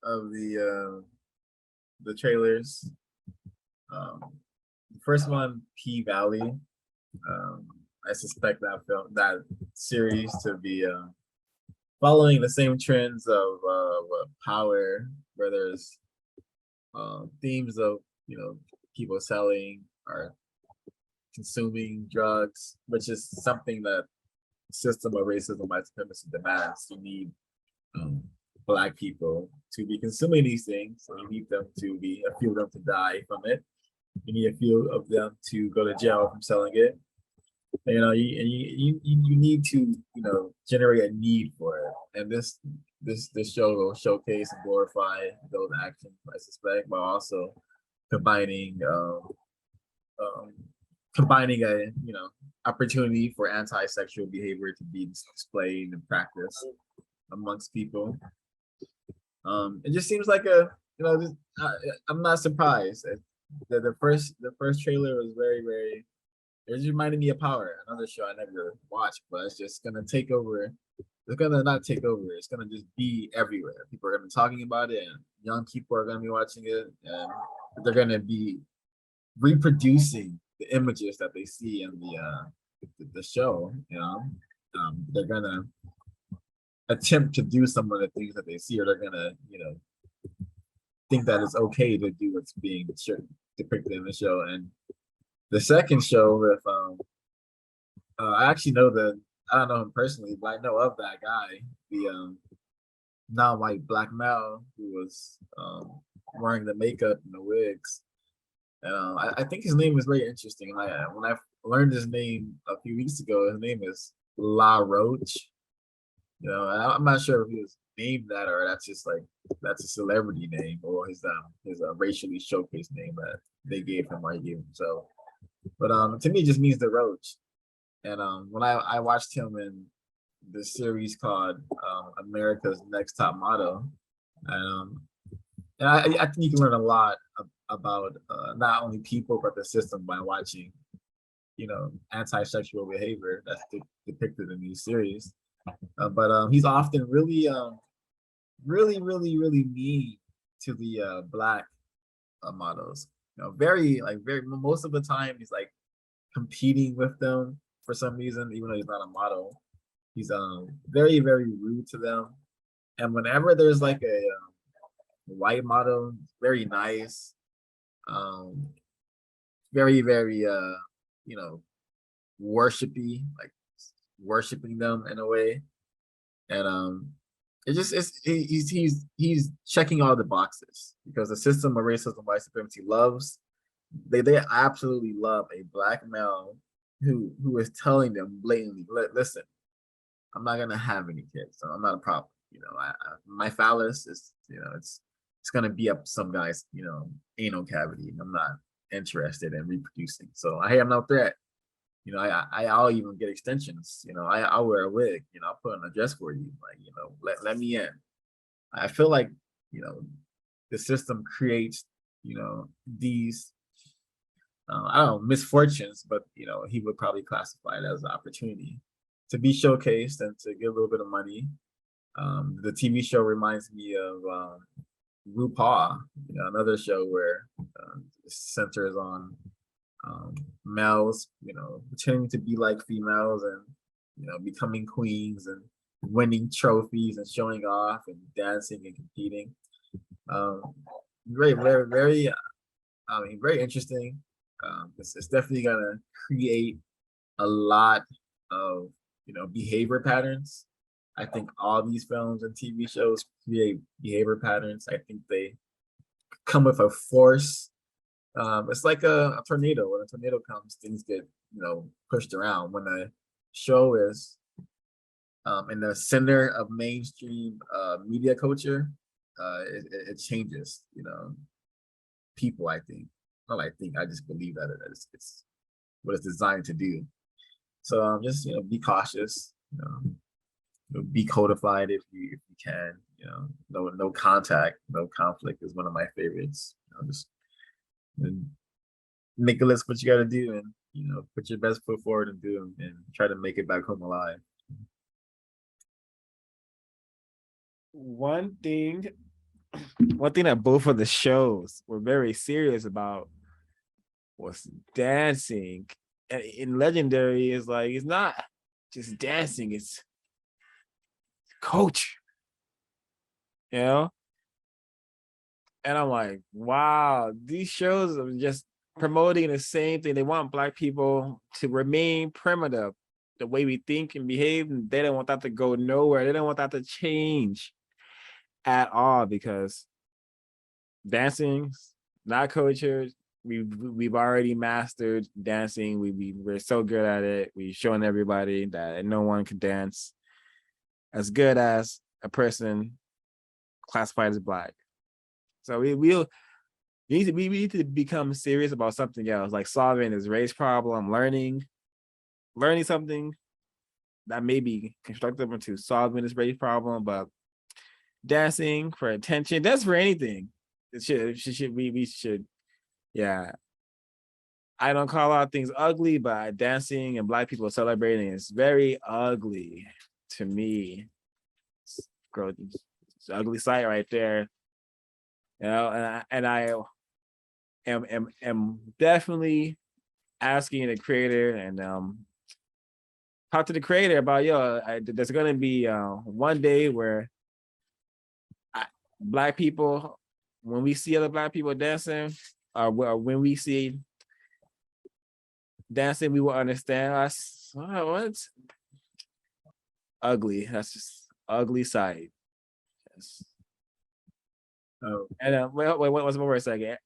of the the trailers. The first one, P Valley. I suspect that series to be following the same trends of power, where there's themes of people selling or consuming drugs, which is something that system of racism, white supremacy demands. You need Black people to be consuming these things, so you need them to be a few of them to die from it. You need a few of them to go to jail from selling it. You need to generate a need for it, and this show will showcase and glorify those actions, I suspect, while also combining a opportunity for anti-sexual behavior to be displayed and practiced amongst people. It just seems like I'm not surprised. The first trailer was very. It just reminded me of Power, another show I never watched, but it's just gonna take over. It's gonna not take over. It's gonna just be everywhere. People are gonna be talking about it, and young people are gonna be watching it, and they're gonna be reproducing the images that they see in the show. They're gonna attempt to do some of the things that they see, or they're gonna think that it's okay to do what's being depicted in the show. And the second show with I actually know I don't know him personally, but I know of that guy, the non-white Black male who was wearing the makeup and the wigs. And I think his name is very interesting. And when I learned his name a few weeks ago, his name is La Roach. I'm not sure if he was named that or that's a celebrity name, or his racially showcased name that they gave him or he gave himself. But to me, it just means the roach. And when I watched him in this series called America's Next Top Model, and I think you can learn a lot about not only people but the system by watching, anti-sexual behavior that's depicted in these series. But he's often really mean to the Black models. Very most of the time he's like competing with them for some reason, even though he's not a model. He's very rude to them. And whenever there's like a white model, very nice, very worshipy, like worshiping them in a way. And he's checking all the boxes, because the system of racism, white supremacy they absolutely love a Black male who is telling them blatantly, listen, I'm not gonna have any kids, so I'm not a problem. My phallus is it's gonna be up some guy's anal cavity, and I'm not interested in reproducing. So hey, I'm no threat. I'll even get extensions. I'll wear a wig. I'll put on a dress for you. Let me in. I feel like the system creates these I don't know, misfortunes, but he would probably classify it as an opportunity to be showcased and to get a little bit of money. The TV show reminds me of RuPaul, another show where it centers on males, pretending to be like females and becoming queens and winning trophies and showing off and dancing and competing. Very interesting. It's definitely gonna create a lot of behavior patterns. I think all these films and TV shows create behavior patterns. I think they come with a force. It's like a tornado. When a tornado comes, things get pushed around. When a show is in the center of mainstream media culture, it changes. People, I think. Not I think, I just believe that it's what it's designed to do. So just be cautious. Be codified if you can. No contact, no conflict is one of my favorites. Just make a list of what you got to do, and put your best foot forward and do them, and try to make it back home alive. One thing one thing that both of the shows were very serious about was dancing. And in Legendary, is like it's not just dancing; it's culture. You know, and I'm like, wow, these shows are just promoting the same thing. They want Black people to remain primitive, the way we think and behave. And they don't want that to go nowhere. They don't want that to change at all, because dancing's not culture. We've already mastered dancing. We're so good at it. We've shown everybody that no one can dance as good as a person classified as Black. So we need to become serious about something else, like solving this race problem, learning something that may be constructive into solving this race problem. But dancing for attention, that's for anything. We should, yeah. I don't call out things ugly, but dancing and Black people celebrating is very ugly to me. It's an ugly sight right there. You know, and I am definitely asking the creator and talk to the creator about, there's gonna be one day where Black people, when we see other Black people dancing, or when we see dancing, we will understand us. What's ugly? That's just ugly sight. Yes. Oh, and wait, one more second.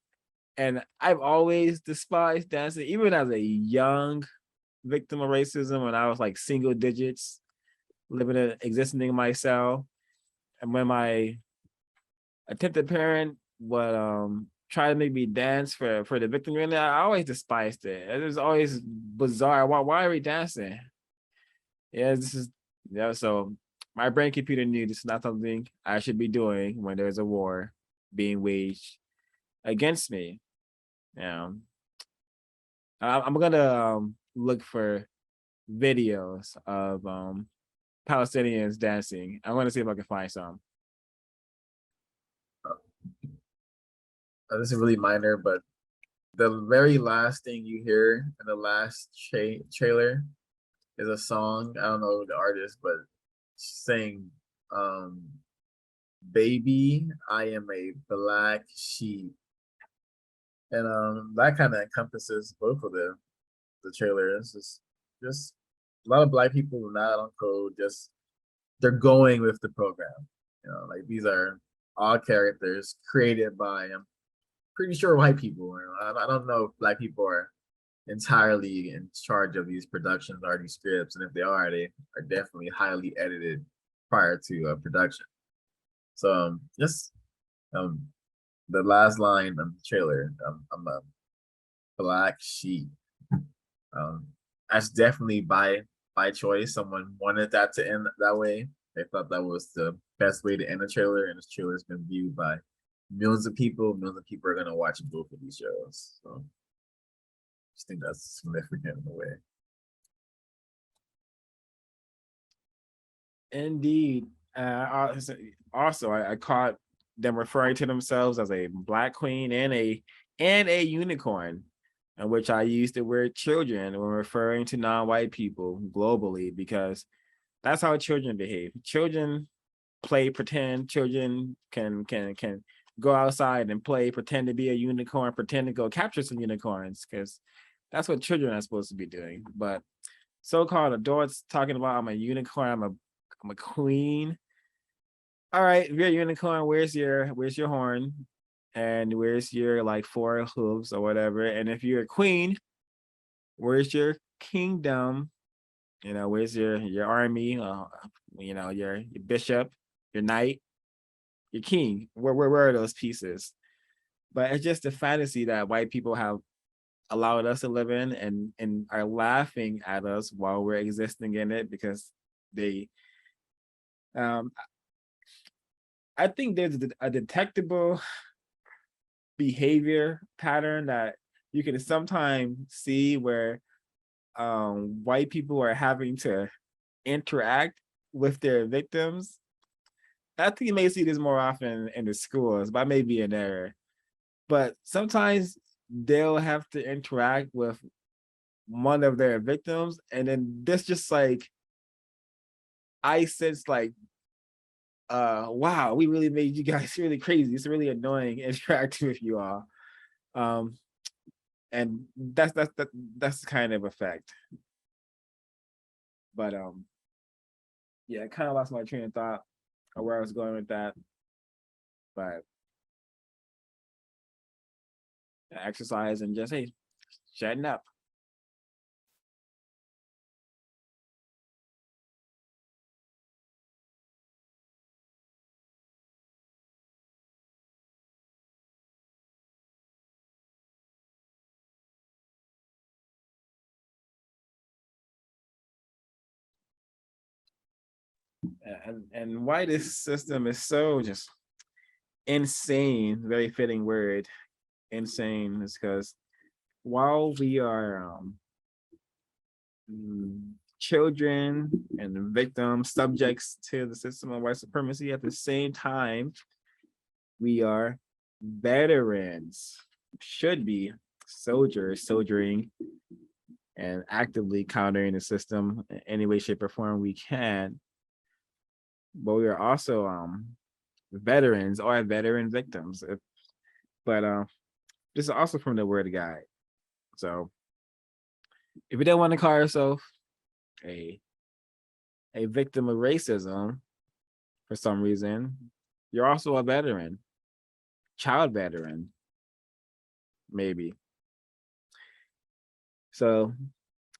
And I've always despised dancing, even as a young victim of racism, when I was like single digits, existing in myself. And when my attempted parent would try to make me dance for the victim unit, I always despised it. It was always bizarre. Why are we dancing? So my brain computer knew this is not something I should be doing when there's a war being waged against me. I'm gonna look for videos of Palestinians dancing. I want to see if I can find some. This is really minor, but the very last thing you hear in the last trailer is a song. I don't know the artist, but saying, "Baby, I am a black sheep," and that kind of encompasses both of the trailers. It's just a lot of Black people not on code. Just they're going with the program. Like these are all characters created by pretty sure white people. I don't know if Black people are entirely in charge of these productions or these scripts, and if they are definitely highly edited prior to production. So just the last line of the trailer, I'm a black sheep. That's definitely by choice. Someone wanted that to end that way. They thought that was the best way to end the trailer, and this trailer has been viewed by millions of people. Millions of people are going to watch both of these shows. So I just think that's significant in a way. Indeed. Also, I caught them referring to themselves as a Black queen and a unicorn, in which I used the word children when referring to non-white people globally, because that's how children behave. Children play pretend. Children can go outside and play, pretend to be a unicorn, pretend to go capture some unicorns, because that's what children are supposed to be doing. But so-called adults talking about I'm a unicorn, I'm a queen. All right, if you're a unicorn, where's your horn? And where's your like 4 hooves or whatever? And if you're a queen, where's your kingdom? Where's your army? Your bishop, your knight, your king. Where are those pieces? But it's just a fantasy that white people have allowed us to live in, and are laughing at us while we're existing in it, because they I think there's a detectable behavior pattern that you can sometimes see where white people are having to interact with their victims I think you may see this more often in the schools, but I may be in error. But sometimes they'll have to interact with one of their victims, and then this just like, I sense like, wow, we really made you guys really crazy. It's really annoying interacting with you all. And that's the kind of effect. But yeah, I kind of lost my train of thought or where I was going with that. But exercise and just, hey, shutting up. And why this system is so just insane, very fitting word, insane, is because while we are children and victims, subjects to the system of white supremacy, at the same time, we are veterans, should be soldiers, soldiering and actively countering the system in any way, shape, or form we can. But we are also veterans or veteran victims. But this is also from the Word Guide. So if you don't want to call yourself a victim of racism for some reason, you're also a veteran, child veteran, maybe. So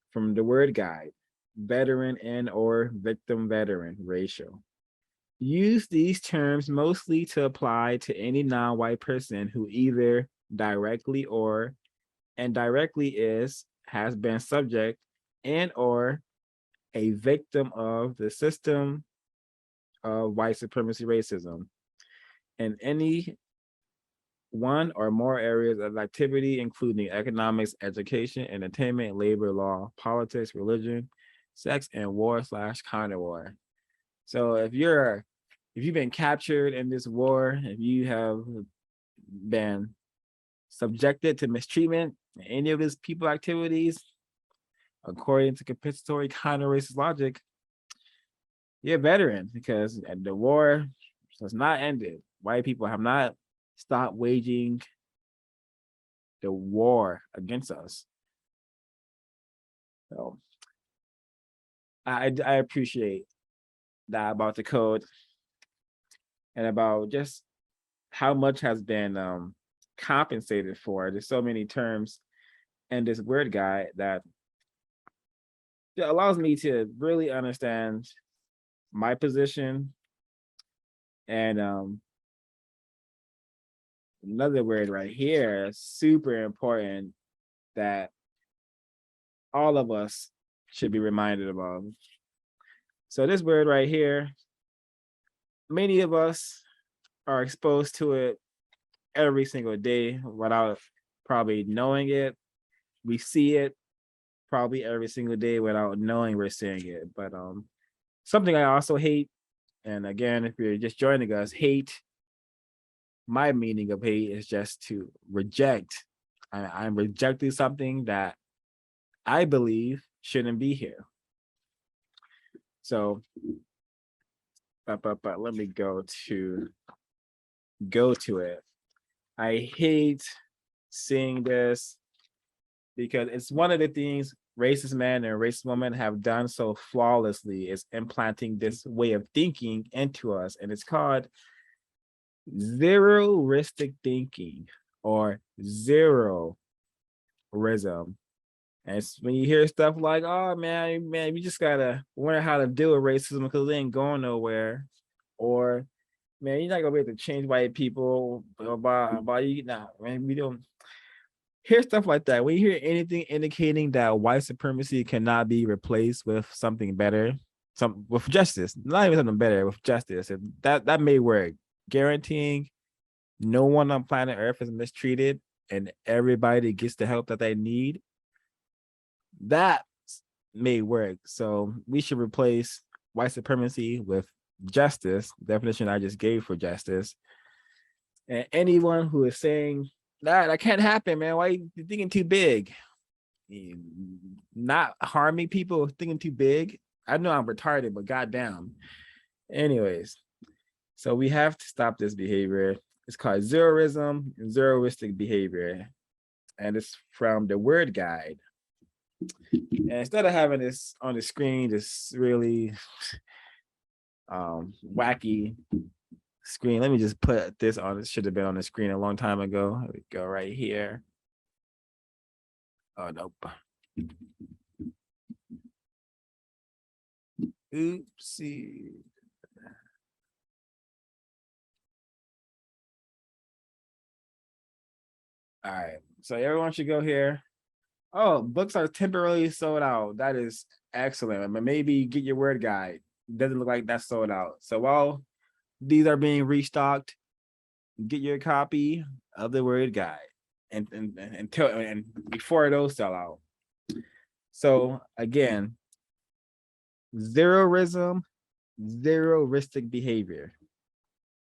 from the Word Guide, veteran and or victim veteran ratio. Use these terms mostly to apply to any non-white person who either directly or indirectly has been subject and or a victim of the system of white supremacy racism in any one or more areas of activity, including economics, education, entertainment, labor, law, politics, religion, sex, and war/counter war. So if you've been captured in this war, if you have been subjected to mistreatment in any of these people activities, according to compensatory counter-racist logic, you're a veteran because the war has not ended. White people have not stopped waging the war against us. So I appreciate that about the code and about just how much has been compensated for. There's so many terms in this Word Guide that allows me to really understand my position. And another word right here, super important, that all of us should be reminded about. So this word right here, many of us are exposed to it every single day without probably knowing it. We see it probably every single day without knowing we're seeing it. But something I also hate, and again, if you're just joining us, hate, my meaning of hate is just to reject. I'm rejecting something that I believe shouldn't be here. So, but let me go to it. I hate seeing this because it's one of the things racist men and racist women have done so flawlessly, is implanting this way of thinking into us. And it's called zeroistic thinking or zeroism. And it's when you hear stuff like, oh man, you just gotta learn how to deal with racism because it ain't going nowhere. Or man, you're not gonna be able to change white people by you. Nah, man, we don't hear stuff like that. When you hear anything indicating that white supremacy cannot be replaced with something better, with justice, not even something better, with justice, that may work. Guaranteeing no one on planet Earth is mistreated and everybody gets the help that they need, that may work. So we should replace white supremacy with justice, definition I just gave for justice. And anyone who is saying that can't happen, man, why you thinking too big? Not harming people, thinking too big. I know I'm retarded, but goddamn. Anyways, so we have to stop this behavior. It's called zeroism, zeroistic behavior, and it's from the Word Guide. And instead of having this on the screen, this really wacky screen, let me just put this on. It should have been on the screen a long time ago. Here we go, right here. Oh, nope. Oopsie. All right, so everyone should go here. Oh, books are temporarily sold out. That is excellent. But maybe get your Word Guide. Doesn't look like that's sold out. So while these are being restocked, get your copy of the Word Guide and before those sell out. So again, zeroism, zeroistic behavior.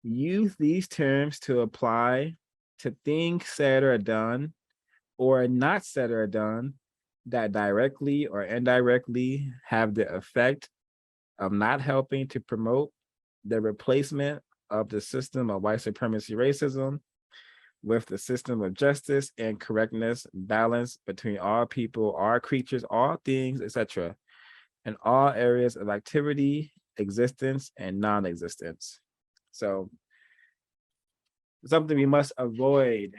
Use these terms to apply to things said or done or not said or done that directly or indirectly have the effect of not helping to promote the replacement of the system of white supremacy racism with the system of justice and correctness, balance between all people, all creatures, all things, etc., in all areas of activity, existence, and non-existence. So something we must avoid,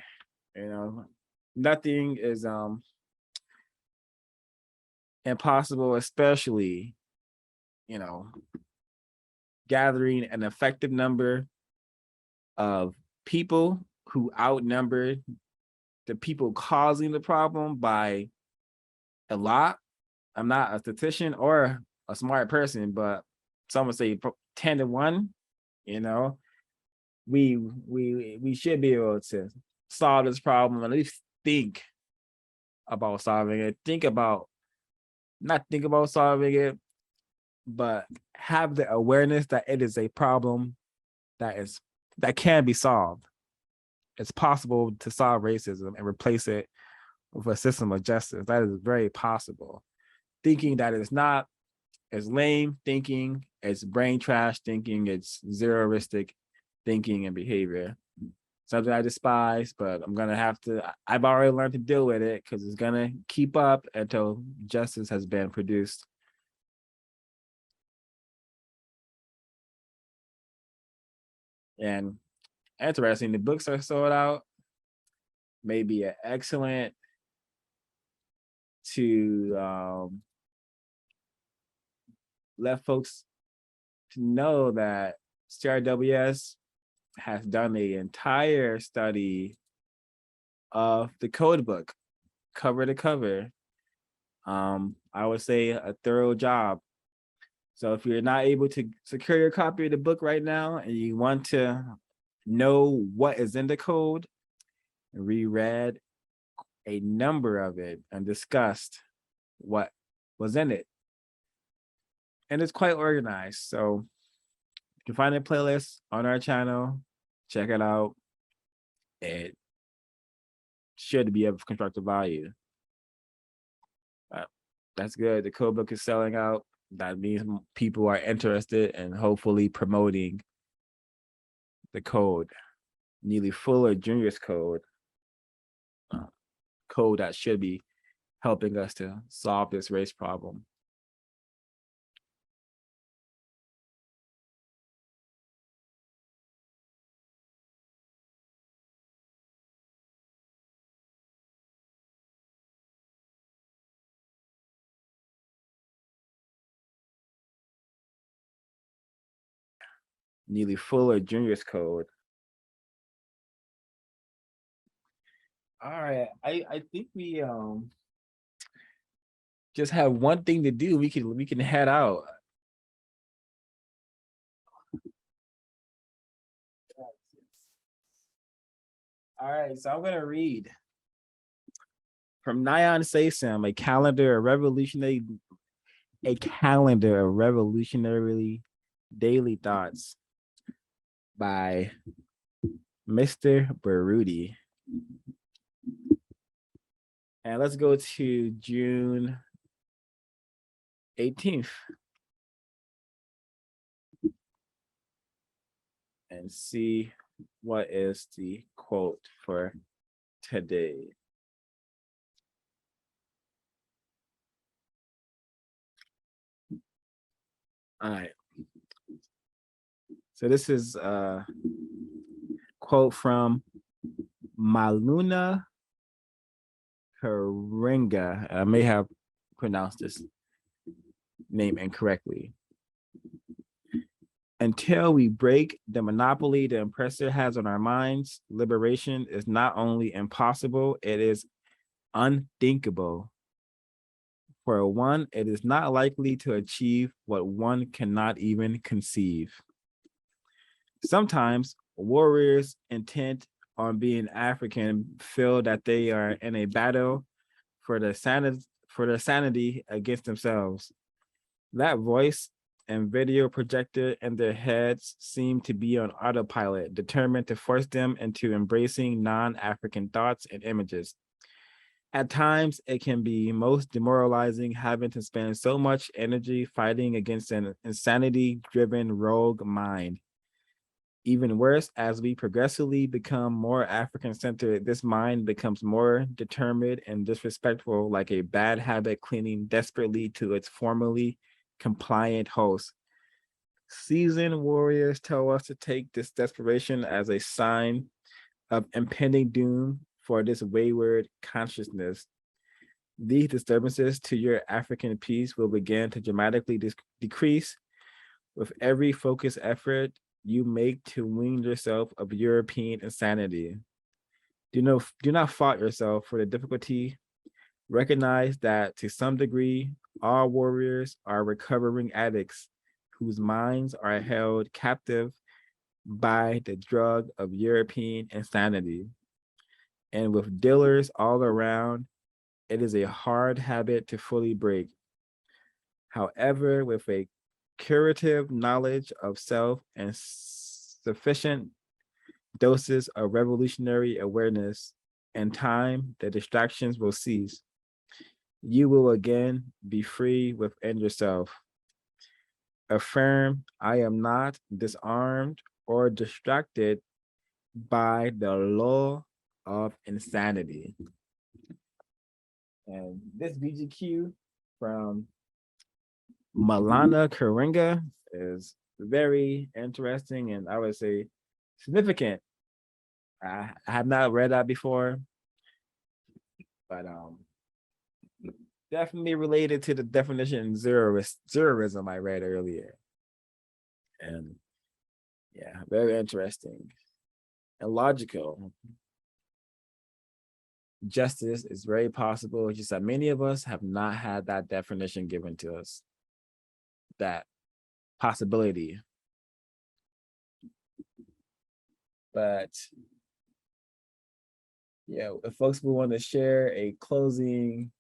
nothing is impossible, especially, gathering an effective number of people who outnumber the people causing the problem by a lot. I'm not a statistician or a smart person, but someone say 10 to 1, we should be able to solve this problem, at least think about solving it. Not think about solving it, but have the awareness that it is a problem that can be solved. It's possible to solve racism and replace it with a system of justice. That is very possible. Thinking that it's not, it's lame thinking, it's brain trash thinking, it's zeroistic thinking and behavior. Something I despise, but I've already learned to deal with it because it's gonna keep up until justice has been produced. And interesting, the books are sold out. Maybe an excellent to let folks to know that CRWS has done the entire study of the code book, cover to cover. I would say a thorough job. So if you're not able to secure your copy of the book right now and you want to know what is in the code, reread a number of it and discussed what was in it. And it's quite organized. So you can find a playlist on our channel. Check it out. It should be of constructive value. That's good. The code book is selling out. That means people are interested in hopefully promoting the code. Neely Fuller Jr.'s code. Code that should be helping us to solve this race problem. Neely Fuller Jr.'s code. All right, I think we just have one thing to do. We can head out. All right, so I'm gonna read from Nyan Saysam, a calendar of revolutionarily Daily Thoughts by Mr. Baruti. And let's go to June 18th and see what is the quote for today. All right. So this is a quote from Maluna Karenga. I may have pronounced this name incorrectly. Until we break the monopoly the oppressor has on our minds, liberation is not only impossible, it is unthinkable. For one, it is not likely to achieve what one cannot even conceive. Sometimes warriors intent on being African feel that they are in a battle for their sanity against themselves. That voice and video projector in their heads seem to be on autopilot, determined to force them into embracing non-African thoughts and images. At times, it can be most demoralizing having to spend so much energy fighting against an insanity-driven rogue mind. Even worse, as we progressively become more African-centered, this mind becomes more determined and disrespectful, like a bad habit clinging desperately to its formerly compliant host. Seasoned warriors tell us to take this desperation as a sign of impending doom for this wayward consciousness. These disturbances to your African peace will begin to dramatically decrease with every focused effort you make to wean yourself of European insanity. Do not fault yourself for the difficulty. Recognize that to some degree, all warriors are recovering addicts whose minds are held captive by the drug of European insanity. And with dealers all around, it is a hard habit to fully break. However, with a curative knowledge of self and sufficient doses of revolutionary awareness and time, the distractions will cease. You will again be free within yourself. Affirm, I am not disarmed or distracted by the law of insanity. And this V.G.Q from Malana Karenga is very interesting and I would say significant. I have not read that before, but definitely related to the definition zeroism I read earlier. And yeah, very interesting and logical. Justice is very possible. It's just that many of us have not had that definition given to us, that possibility. But yeah, if folks will want to share a closing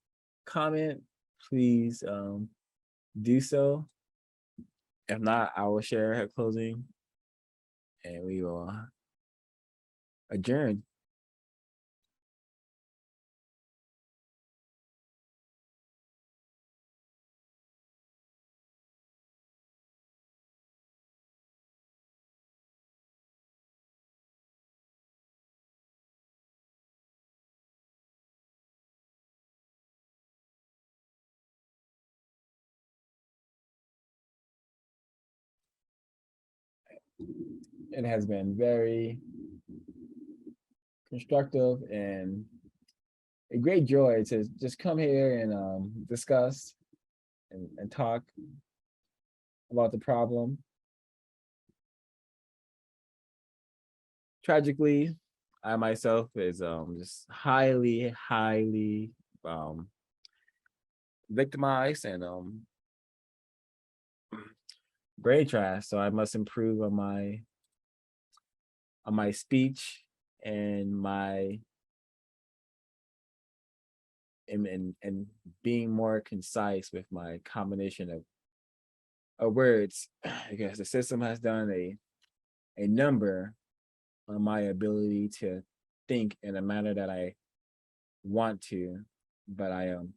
comment, please do so. If not, I will share a closing and we will adjourn. It has been very constructive and a great joy to just come here and discuss and talk about the problem. Tragically, I myself is just highly victimized and brain trash. So I must improve on my speech and my and being more concise with my combination of of words because the system has done a number on my ability to think in a manner that I want to, but I am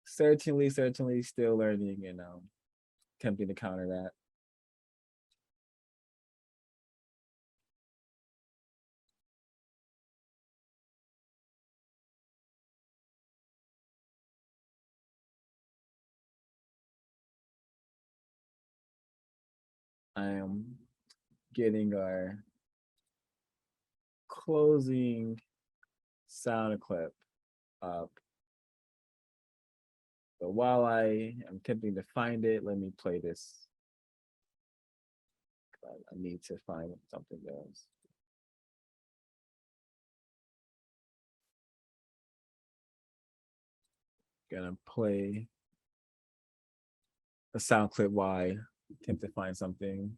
certainly still learning and attempting to counter that. I am getting our closing sound clip up. But while I am attempting to find it, let me play this. I need to find something else. Gonna play a sound clip while I attempt to find something.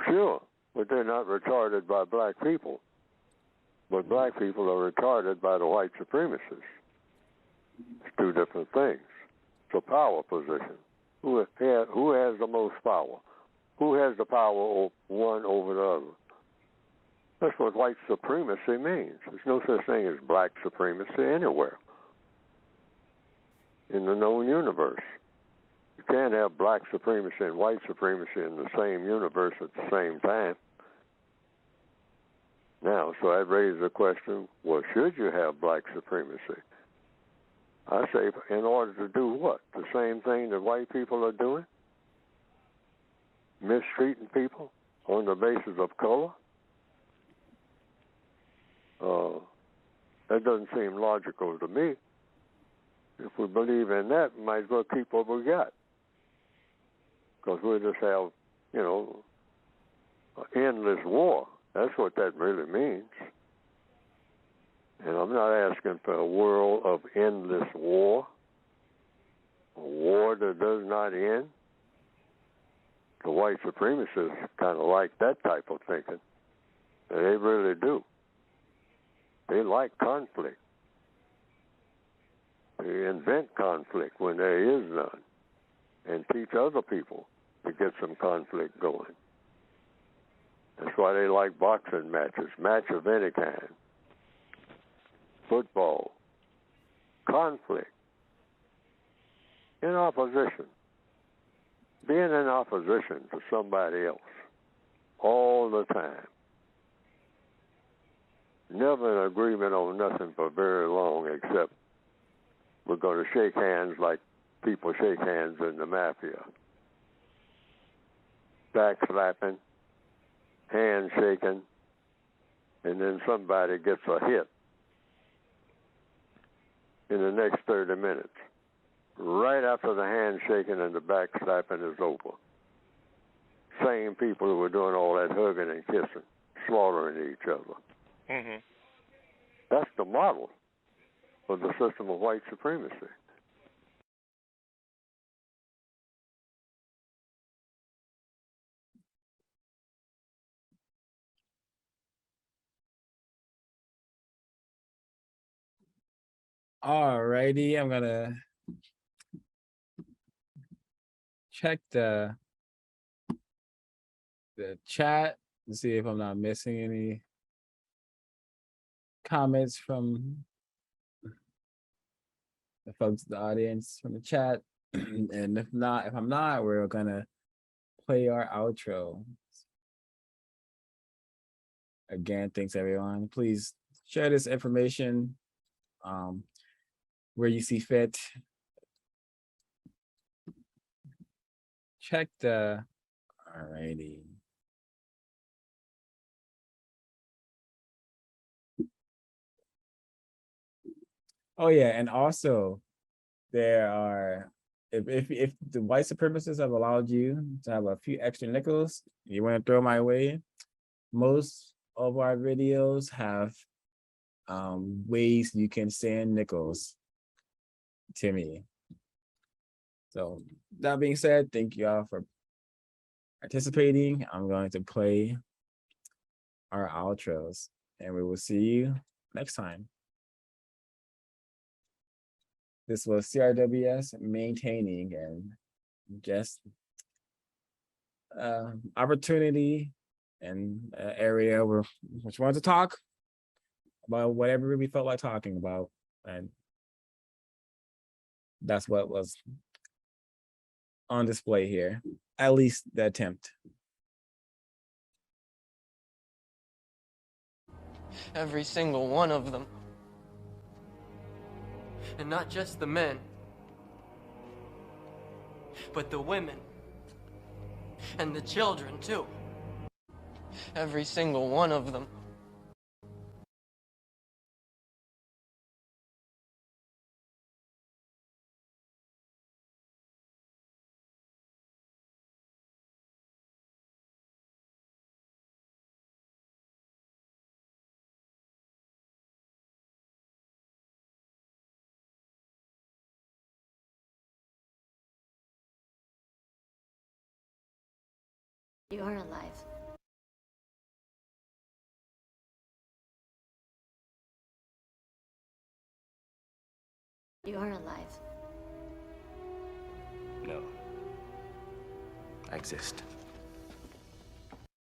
Sure, but they're not retarded by black people. But black people are retarded by the white supremacists. It's two different things. It's a power position. Who has the most power? Who has the power one over the other? That's what white supremacy means. There's no such thing as black supremacy anywhere in the known universe. You can't have black supremacy and white supremacy in the same universe at the same time. Now, so that raises the question, well, should you have black supremacy? I say, in order to do what? The same thing that white people are doing? Mistreating people on the basis of color? That doesn't seem logical to me. If we believe in that, we might as well keep what we got. Because we'll just have, endless war. That's what that really means. And I'm not asking for a world of endless war, a war that does not end. The white supremacists kind of like that type of thinking. And they really do. They like conflict. They invent conflict when there is none and teach other people to get some conflict going. That's why they like boxing matches, match of any kind, football, conflict, in opposition, being in opposition to somebody else all the time. Never in agreement on nothing for very long, except we're going to shake hands like people shake hands in the mafia. Backslapping, handshaking, and then somebody gets a hit in the next 30 minutes. Right after the handshaking and the backslapping is over. Same people who were doing all that hugging and kissing, slaughtering each other. Mm-hmm. That's the model of the system of white supremacy. Alrighty, I'm gonna check the chat to see if I'm not missing any comments from the folks in the audience from the chat. And if I'm not, we're gonna play our outro. Again, thanks everyone. Please share this information where you see fit. Check the, alrighty. Oh yeah, and also there are, if the white supremacists have allowed you to have a few extra nickels, you want to throw my way, most of our videos have ways you can send nickels to me. So that being said, thank you all for participating. I'm going to play our outros, and we will see you next time. This was CRWS maintaining and just opportunity and area where which wanted to talk about whatever we felt like talking about, and that's what was on display here, at least the attempt. Every single one of them. And not just the men, but the women and the children too. Every single one of them. You are alive. You are alive. No. I exist.